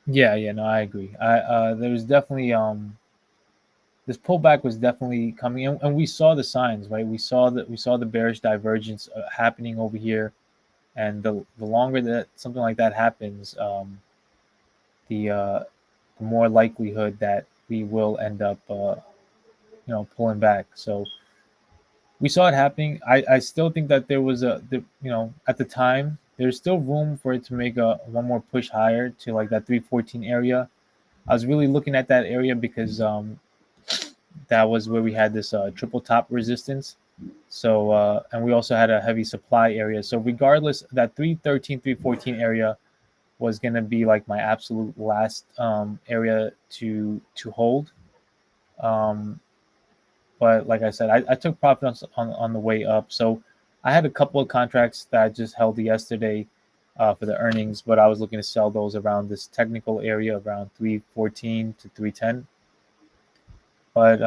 yeah, yeah, no, I agree. I there was definitely this pullback was definitely coming, and we saw the signs, right? We saw the bearish divergence happening over here, and the longer that something like that happens, the more likelihood that we will end up, pulling back. So we saw it happening. I still think that there was at the time there's still room for it to make a one more push higher to like that 314 area. I was really looking at that area because that was where we had this triple top resistance. So and we also had a heavy supply area. So regardless, that 313, 314 area was gonna be like my absolute last area to hold. Um, but like I said, I took profit on the way up. So I had a couple of contracts that I just held yesterday for the earnings, but I was looking to sell those around this technical area around 314 to 310. But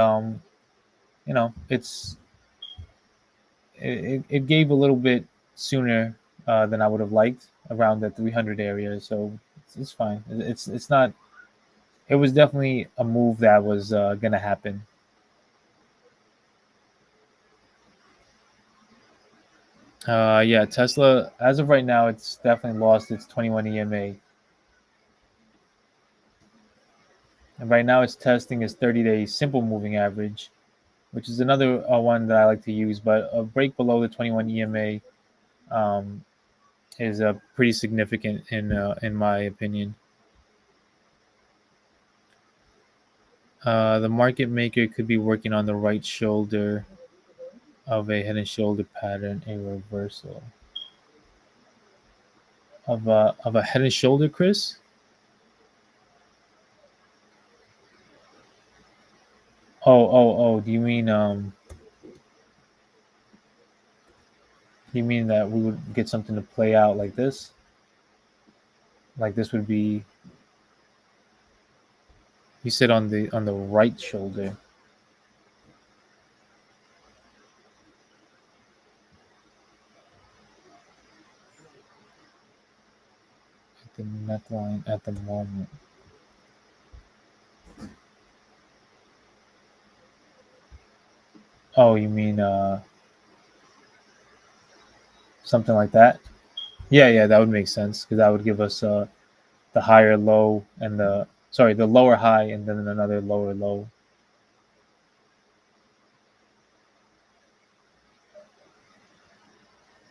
it gave a little bit sooner than I would have liked around the 300 area. So it's fine. It's not. It was definitely a move that was gonna happen. Yeah, Tesla. As of right now, it's definitely lost its 21 EMA, and right now it's testing its 30-day simple moving average, which is another one that I like to use. But a break below the 21 EMA um, is pretty significant in my opinion. The market maker could be working on the right shoulder of a head and shoulder pattern, a reversal of a head and shoulder, Chris. Oh. Do you mean that we would get something to play out like this? Like this would be, you said on the right shoulder, at the neckline at the moment. Oh, you mean something like that? Yeah, yeah, that would make sense because that would give us the higher low and the lower high and then another lower low.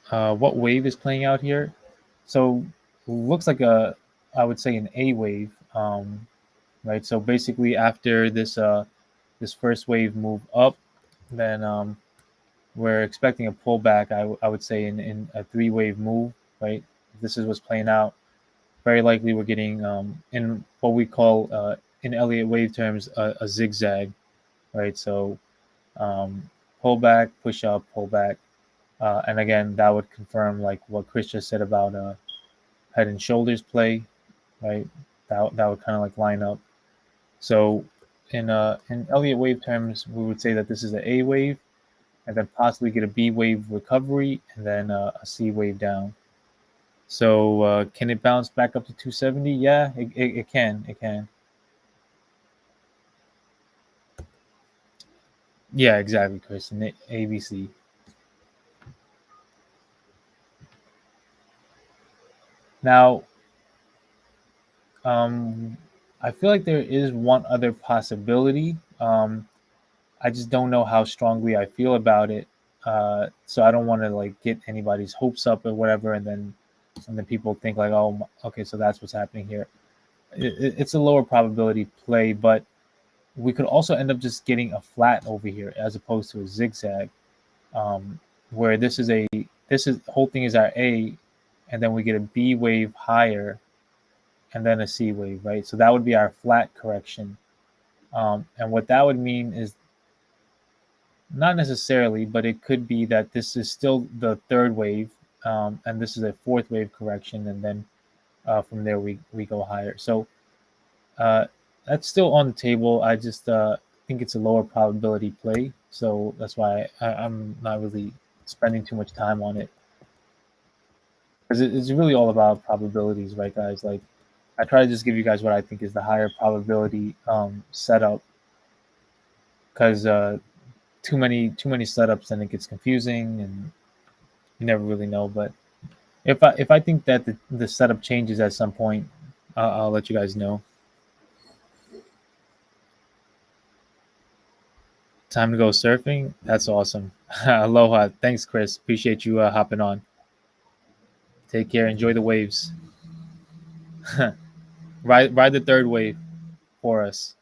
What wave is playing out here? So looks like I would say an A wave, right? So basically, after this first wave move up, then we're expecting a pullback. I would say in a three wave move, right? If this is what's playing out, very likely we're getting in what we call in Elliott wave terms a zigzag, right? So pull back, push up, pull back, and again that would confirm like what Chris just said about head and shoulders play, right? That would kind of like line up. So in Elliott wave terms, we would say that this is an A wave, and then possibly get a B wave recovery, and then a C wave down. So can it bounce back up to 270? Yeah, it can. It can. Yeah, exactly, Kristen. ABC. Now, um, I feel like there is one other possibility. I just don't know how strongly I feel about it. So I don't want to like get anybody's hopes up or whatever, and then people think like, oh, okay, so that's what's happening here. It's a lower probability play, but we could also end up just getting a flat over here as opposed to a zigzag, um, where this is whole thing is our A, and then we get a B wave higher, and then a C wave, right? So that would be our flat correction. And what that would mean is not necessarily, but it could be that this is still the third wave, and this is a fourth wave correction, and then from there we go higher. So uh, that's still on the table. I just think it's a lower probability play, so that's why I'm not really spending too much time on it, because it's really all about probabilities, right, guys? Like I try to just give you guys what I think is the higher probability setup, because too many setups and it gets confusing and you never really know. But if I think that the setup changes at some point, I'll let you guys know. Time to go surfing. That's awesome. Aloha. Thanks, Chris. Appreciate you hopping on. Take care. Enjoy the waves. Ride the third wave for us.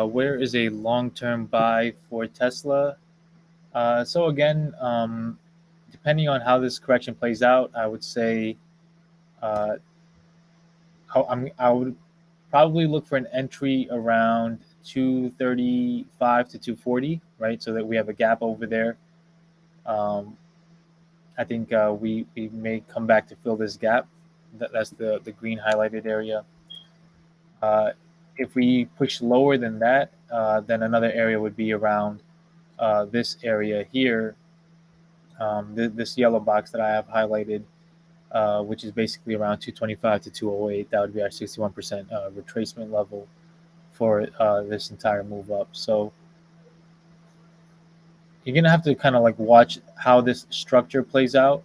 Where is a long-term buy for Tesla? So again, depending on how this correction plays out, I would say uh, I would probably look for an entry around 235 to 240, right? So that we have a gap over there. Um, I think we may come back to fill this gap. That's the green highlighted area. Uh, if we push lower than that, then another area would be around this area here, this yellow box that I have highlighted, which is basically around 225 to 208. That would be our 61% retracement level for this entire move up. So you're gonna have to kind of like watch how this structure plays out,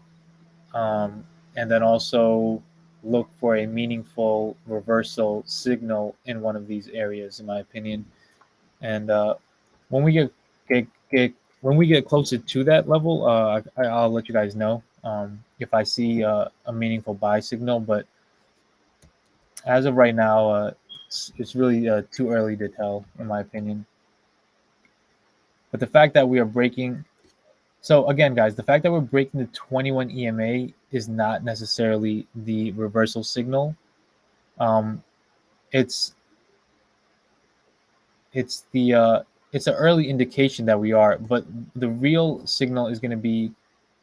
and then also look for a meaningful reversal signal in one of these areas, in my opinion. And when we get when we get closer to that level, I'll let you guys know if I see a meaningful buy signal. But as of right now, it's really too early to tell, in my opinion. But the fact that we are breaking, so again, guys, the fact that we're breaking the 21 EMA is not necessarily the reversal signal. Um, it's it's the it's an early indication that we are, but the real signal is going to be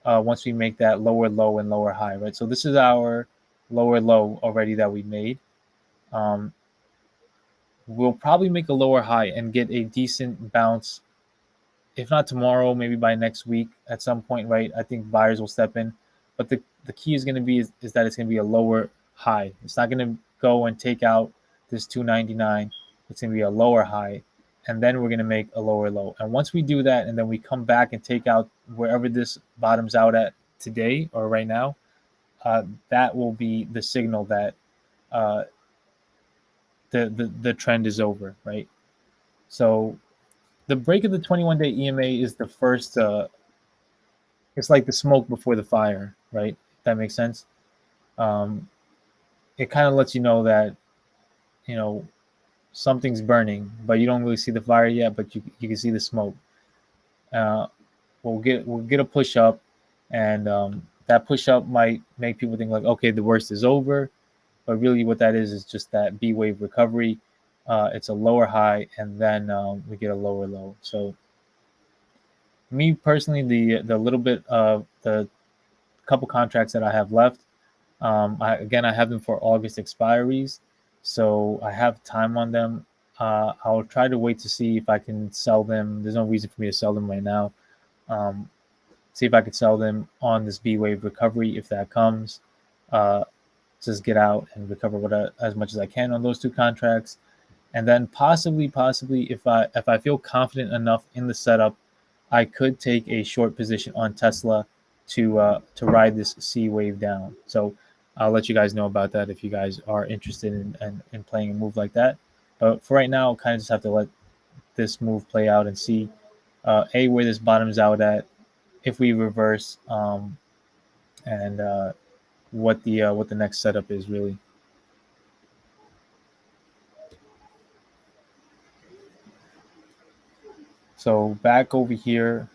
once we make that lower low and lower high, right? So this is our lower low already that we made. Um, we'll probably make a lower high and get a decent bounce, if not tomorrow, maybe by next week at some point, right? I think buyers will step in, but the key is going to be is that it's going to be a lower high. It's not going to go and take out this 299. It's going to be a lower high, and then we're going to make a lower low. And once we do that, and then we come back and take out wherever this bottoms out at today or right now, that will be the signal that uh, the trend is over, right? So the break of the 21-day EMA is the first. It's like the smoke before the fire, right? If that makes sense. Um, it kind of lets you know that you know something's burning, but you don't really see the fire yet, but you can see the smoke. Uh, we'll get a push up, and that push up might make people think like, okay, the worst is over, but really what that is just that B wave recovery. It's a lower high, and then we get a lower low. So me personally, the little bit of the couple contracts that I have left, I have them for August expiries, so I have time on them. I'll try to wait to see if I can sell them. There's no reason for me to sell them right now. Um, See if I could sell them on this B wave recovery if that comes. Uh, just get out and recover as much as I can on those two contracts, and then possibly if I feel confident enough in the setup, I could take a short position on Tesla to ride this C wave down. So I'll let you guys know about that if you guys are interested in playing a move like that. But for right now, kind of just have to let this move play out and see where this bottoms out at, if we reverse, and what the next setup is really. So back over here,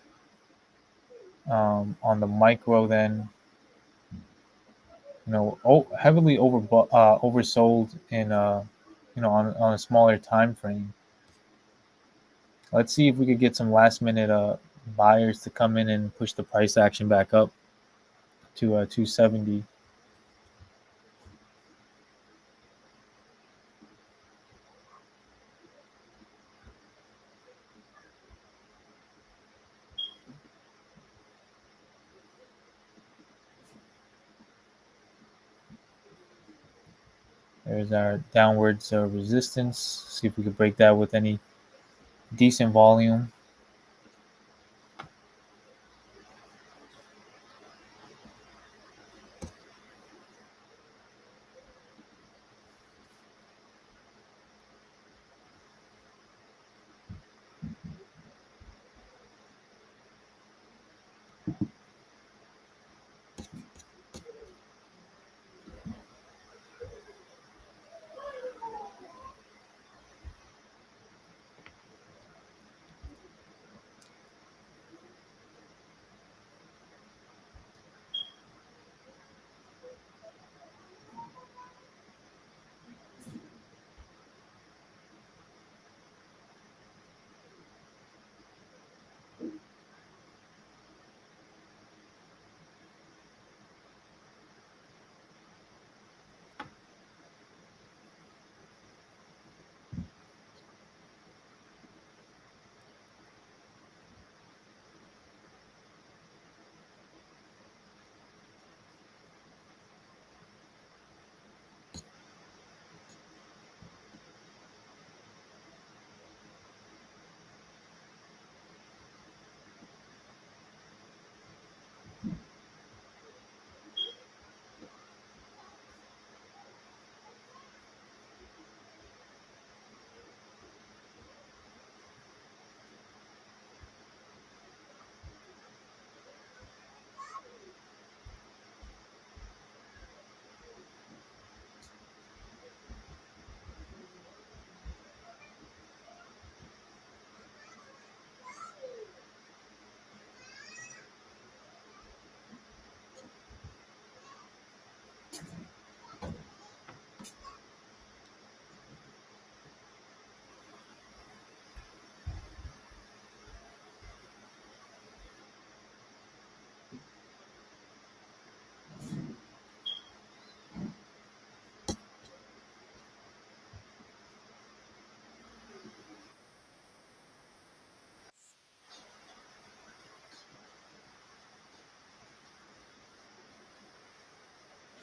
on the micro, then heavily oversold in on a smaller time frame. Let's see if we could get some last minute buyers to come in and push the price action back up to 270. There's our downwards resistance. See if we could break that with any decent volume.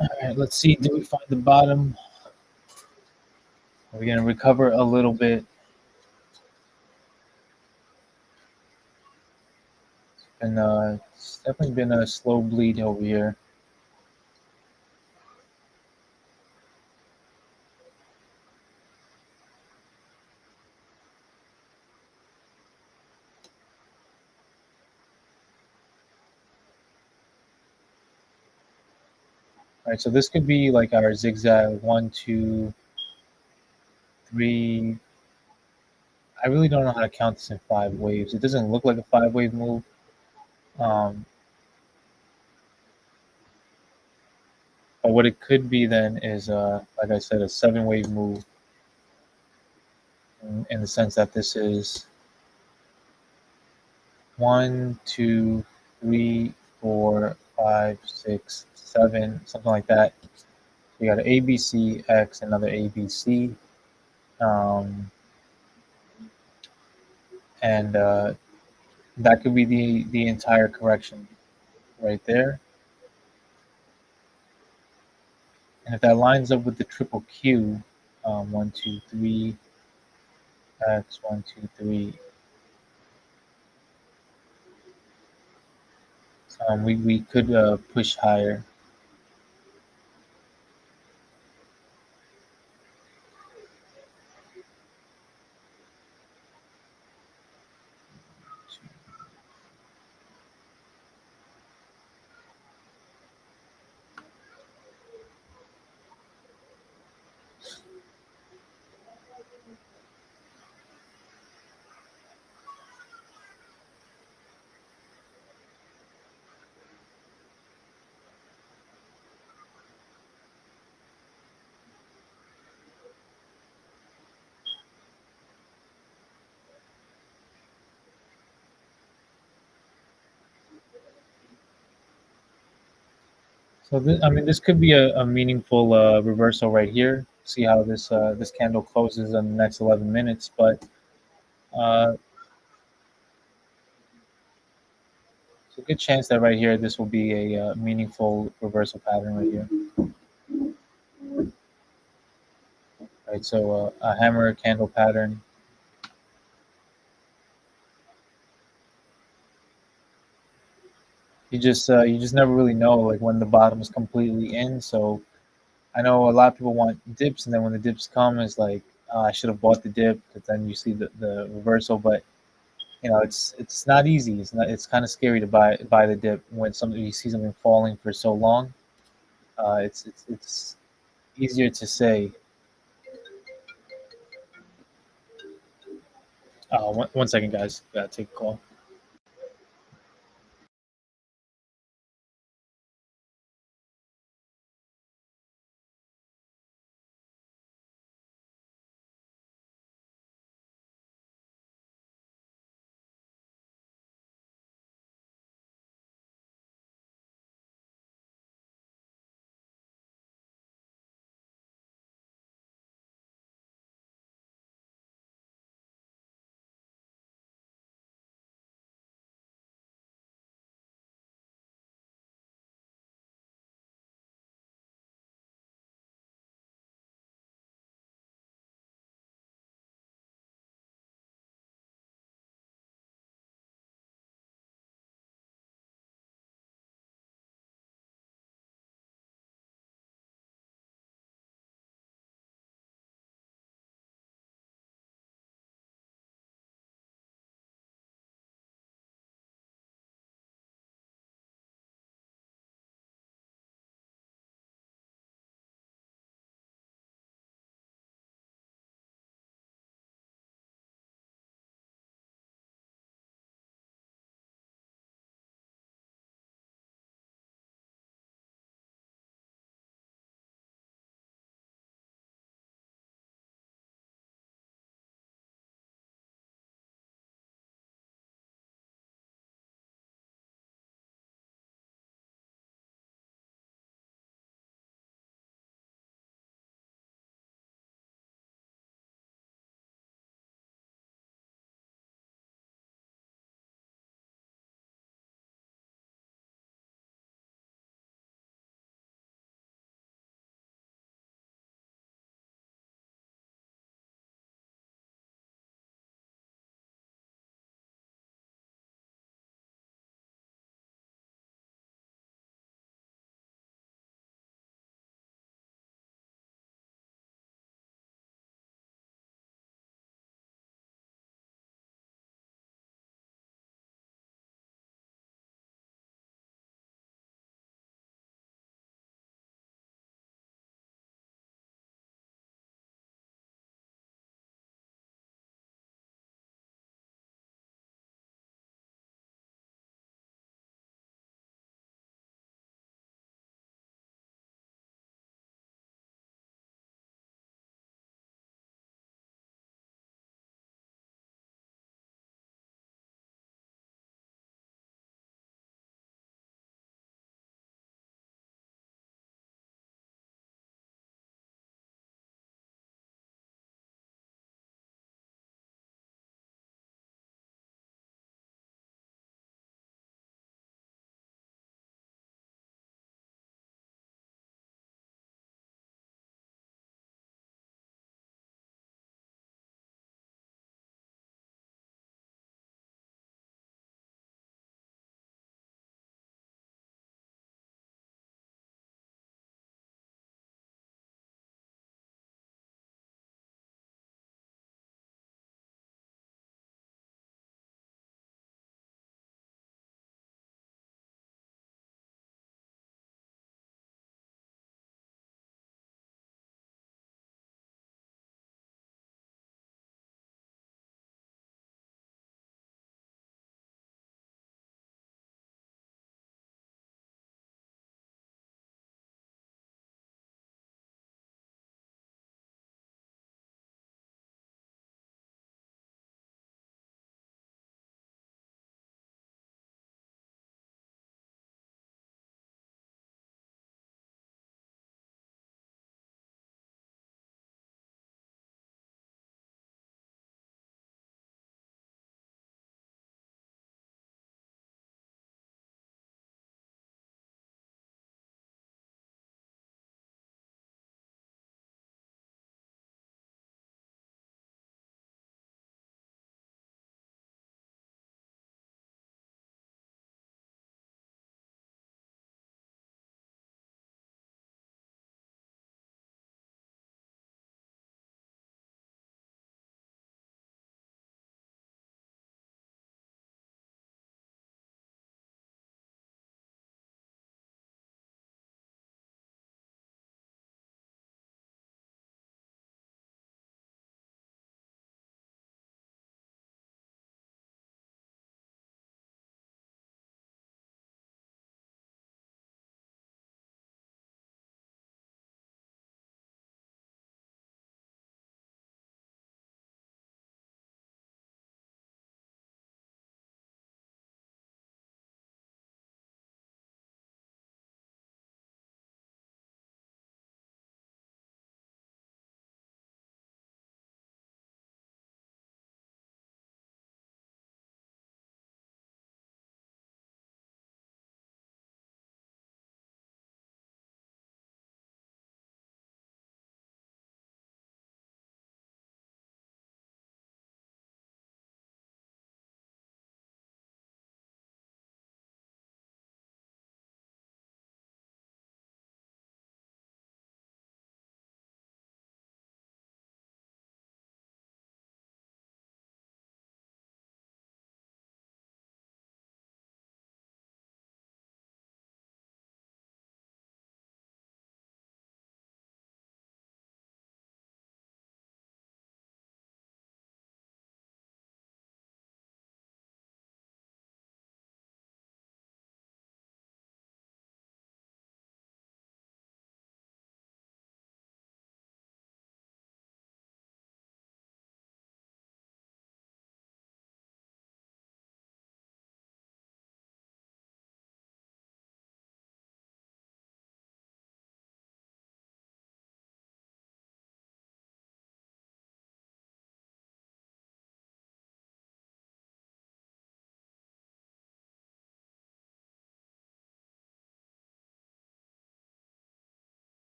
All right, let's see. Did we find the bottom? Are we going to recover a little bit? And it's definitely been a slow bleed over here. All right, so this could be like our zigzag 1, 2, 3. I really don't know how to count this in 5 waves. It doesn't look like a 5 wave move. Um, but what it could be then is, like I said, a 7 wave move in the sense that this is 1, 2, 3, 4, 5, 6, 7, something like that. You got an ABC, X, another ABC, um, and that could be the entire correction right there. And if that lines up with the triple Q, 1, 2, 3, X, 1, 2, 3, we could push higher. So I mean, this could be a meaningful reversal right here. See how this candle closes in the next 11 minutes, but uh, it's a good chance that right here this will be a meaningful reversal pattern right here. Right, so a hammer candle pattern. You just never really know like when the bottom is completely in. So I know a lot of people want dips, and then when the dips come, it's like I should have bought the dip, because then you see the reversal. But it's not easy. It's kind of scary to buy the dip when something you see something falling for so long. It's easier to say. One second, guys. Gotta take a call.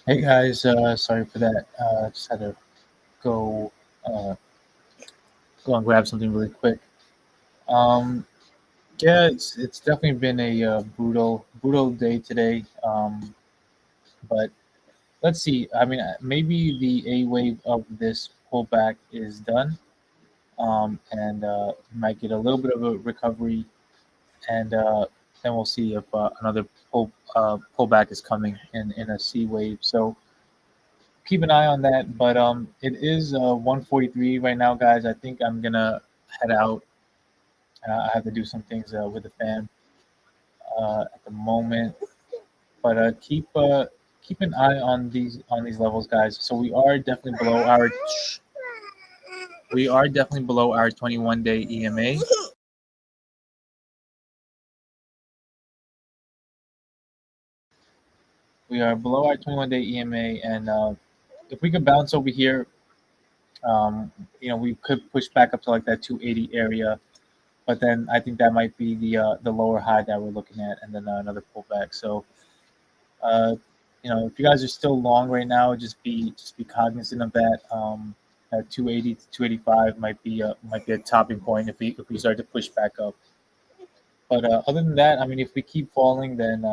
Hey guys, sorry for that. Just had to go uh, go and grab something really quick. Um, yeah, it's definitely been a brutal day today. But let's see. I mean, maybe the A wave of this pullback is done, and we might get a little bit of a recovery, and then we'll see if another pullback is coming in a C wave. So keep an eye on that. But it is 1:43 right now, guys. I think I'm gonna head out. I have to do some things with the fam at the moment. But keep an eye on these levels, guys. So we are definitely below our 21-day EMA. We are below our 21-day EMA, and if we could bounce over here, we could push back up to like that 280 area. But then I think that might be the lower high that we're looking at, and then another pullback. So uh, if you guys are still long right now, just be cognizant of that. At 280 to 285 might be a topping point if we start to push back up. But other than that, I mean, if we keep falling, then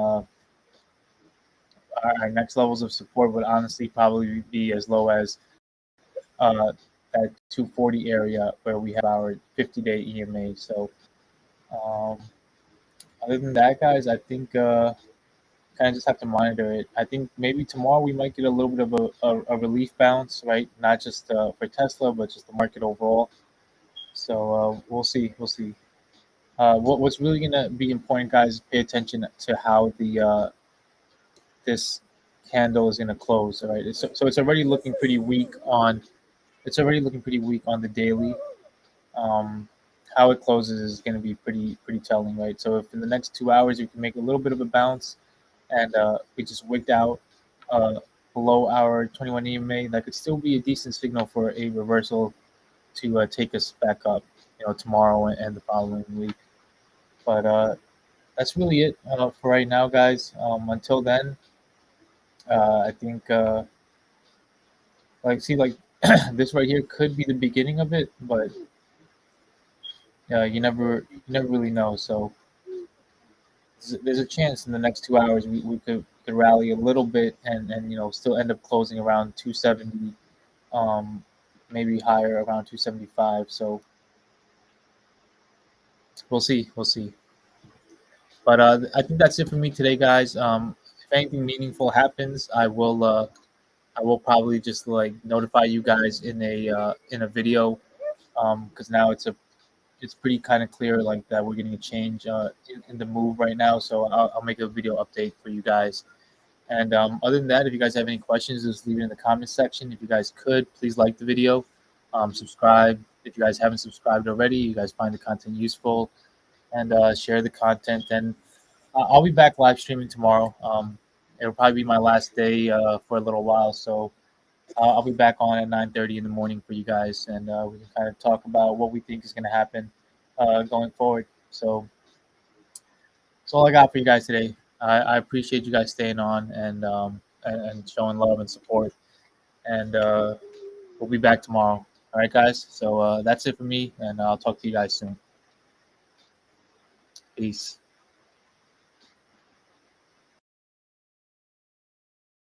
our next levels of support would honestly probably be as low as uh, that 240 area where we have our 50-day EMA. So um, other than that, guys, I think kind of just have to monitor it. I think maybe tomorrow we might get a little bit of a relief bounce, right? Not just for Tesla, but just the market overall. So we'll see. We'll see. What's really going to be important, guys, is pay attention to how the this candle is going to close. All right. So it's already looking pretty weak on. It's already looking pretty weak on the daily. Um, how it closes is going to be pretty telling, right? So if in the next 2 hours you can make a little bit of a bounce, and we just wigged out uh, below our 21 EMA, that could still be a decent signal for a reversal to take us back up, tomorrow and the following week. But that's really it for right now, guys. Until then, I think like this right here could be the beginning of it, but you never really know. So there's a chance in the next 2 hours we could rally a little bit and still end up closing around 270, um, maybe higher around 275. So we'll see, we'll see. But I think that's it for me today, guys. If anything meaningful happens, I will probably just like notify you guys in a video, because now it's pretty kind of clear like that we're getting a change in the move right now. So I'll make a video update for you guys. And other than that, if you guys have any questions, just leave it in the comments section. If you guys could, please like the video, subscribe. If you guys haven't subscribed already, you guys find the content useful, and share the content. And I'll be back live streaming tomorrow. It'll probably be my last day for a little while, so I'll be back on at 9:30 in the morning for you guys, and we can kind of talk about what we think is going to happen going forward. So that's all I got for you guys today. I appreciate you guys staying on and showing love and support. And we'll be back tomorrow. All right, guys. So that's it for me, and I'll talk to you guys soon. Peace.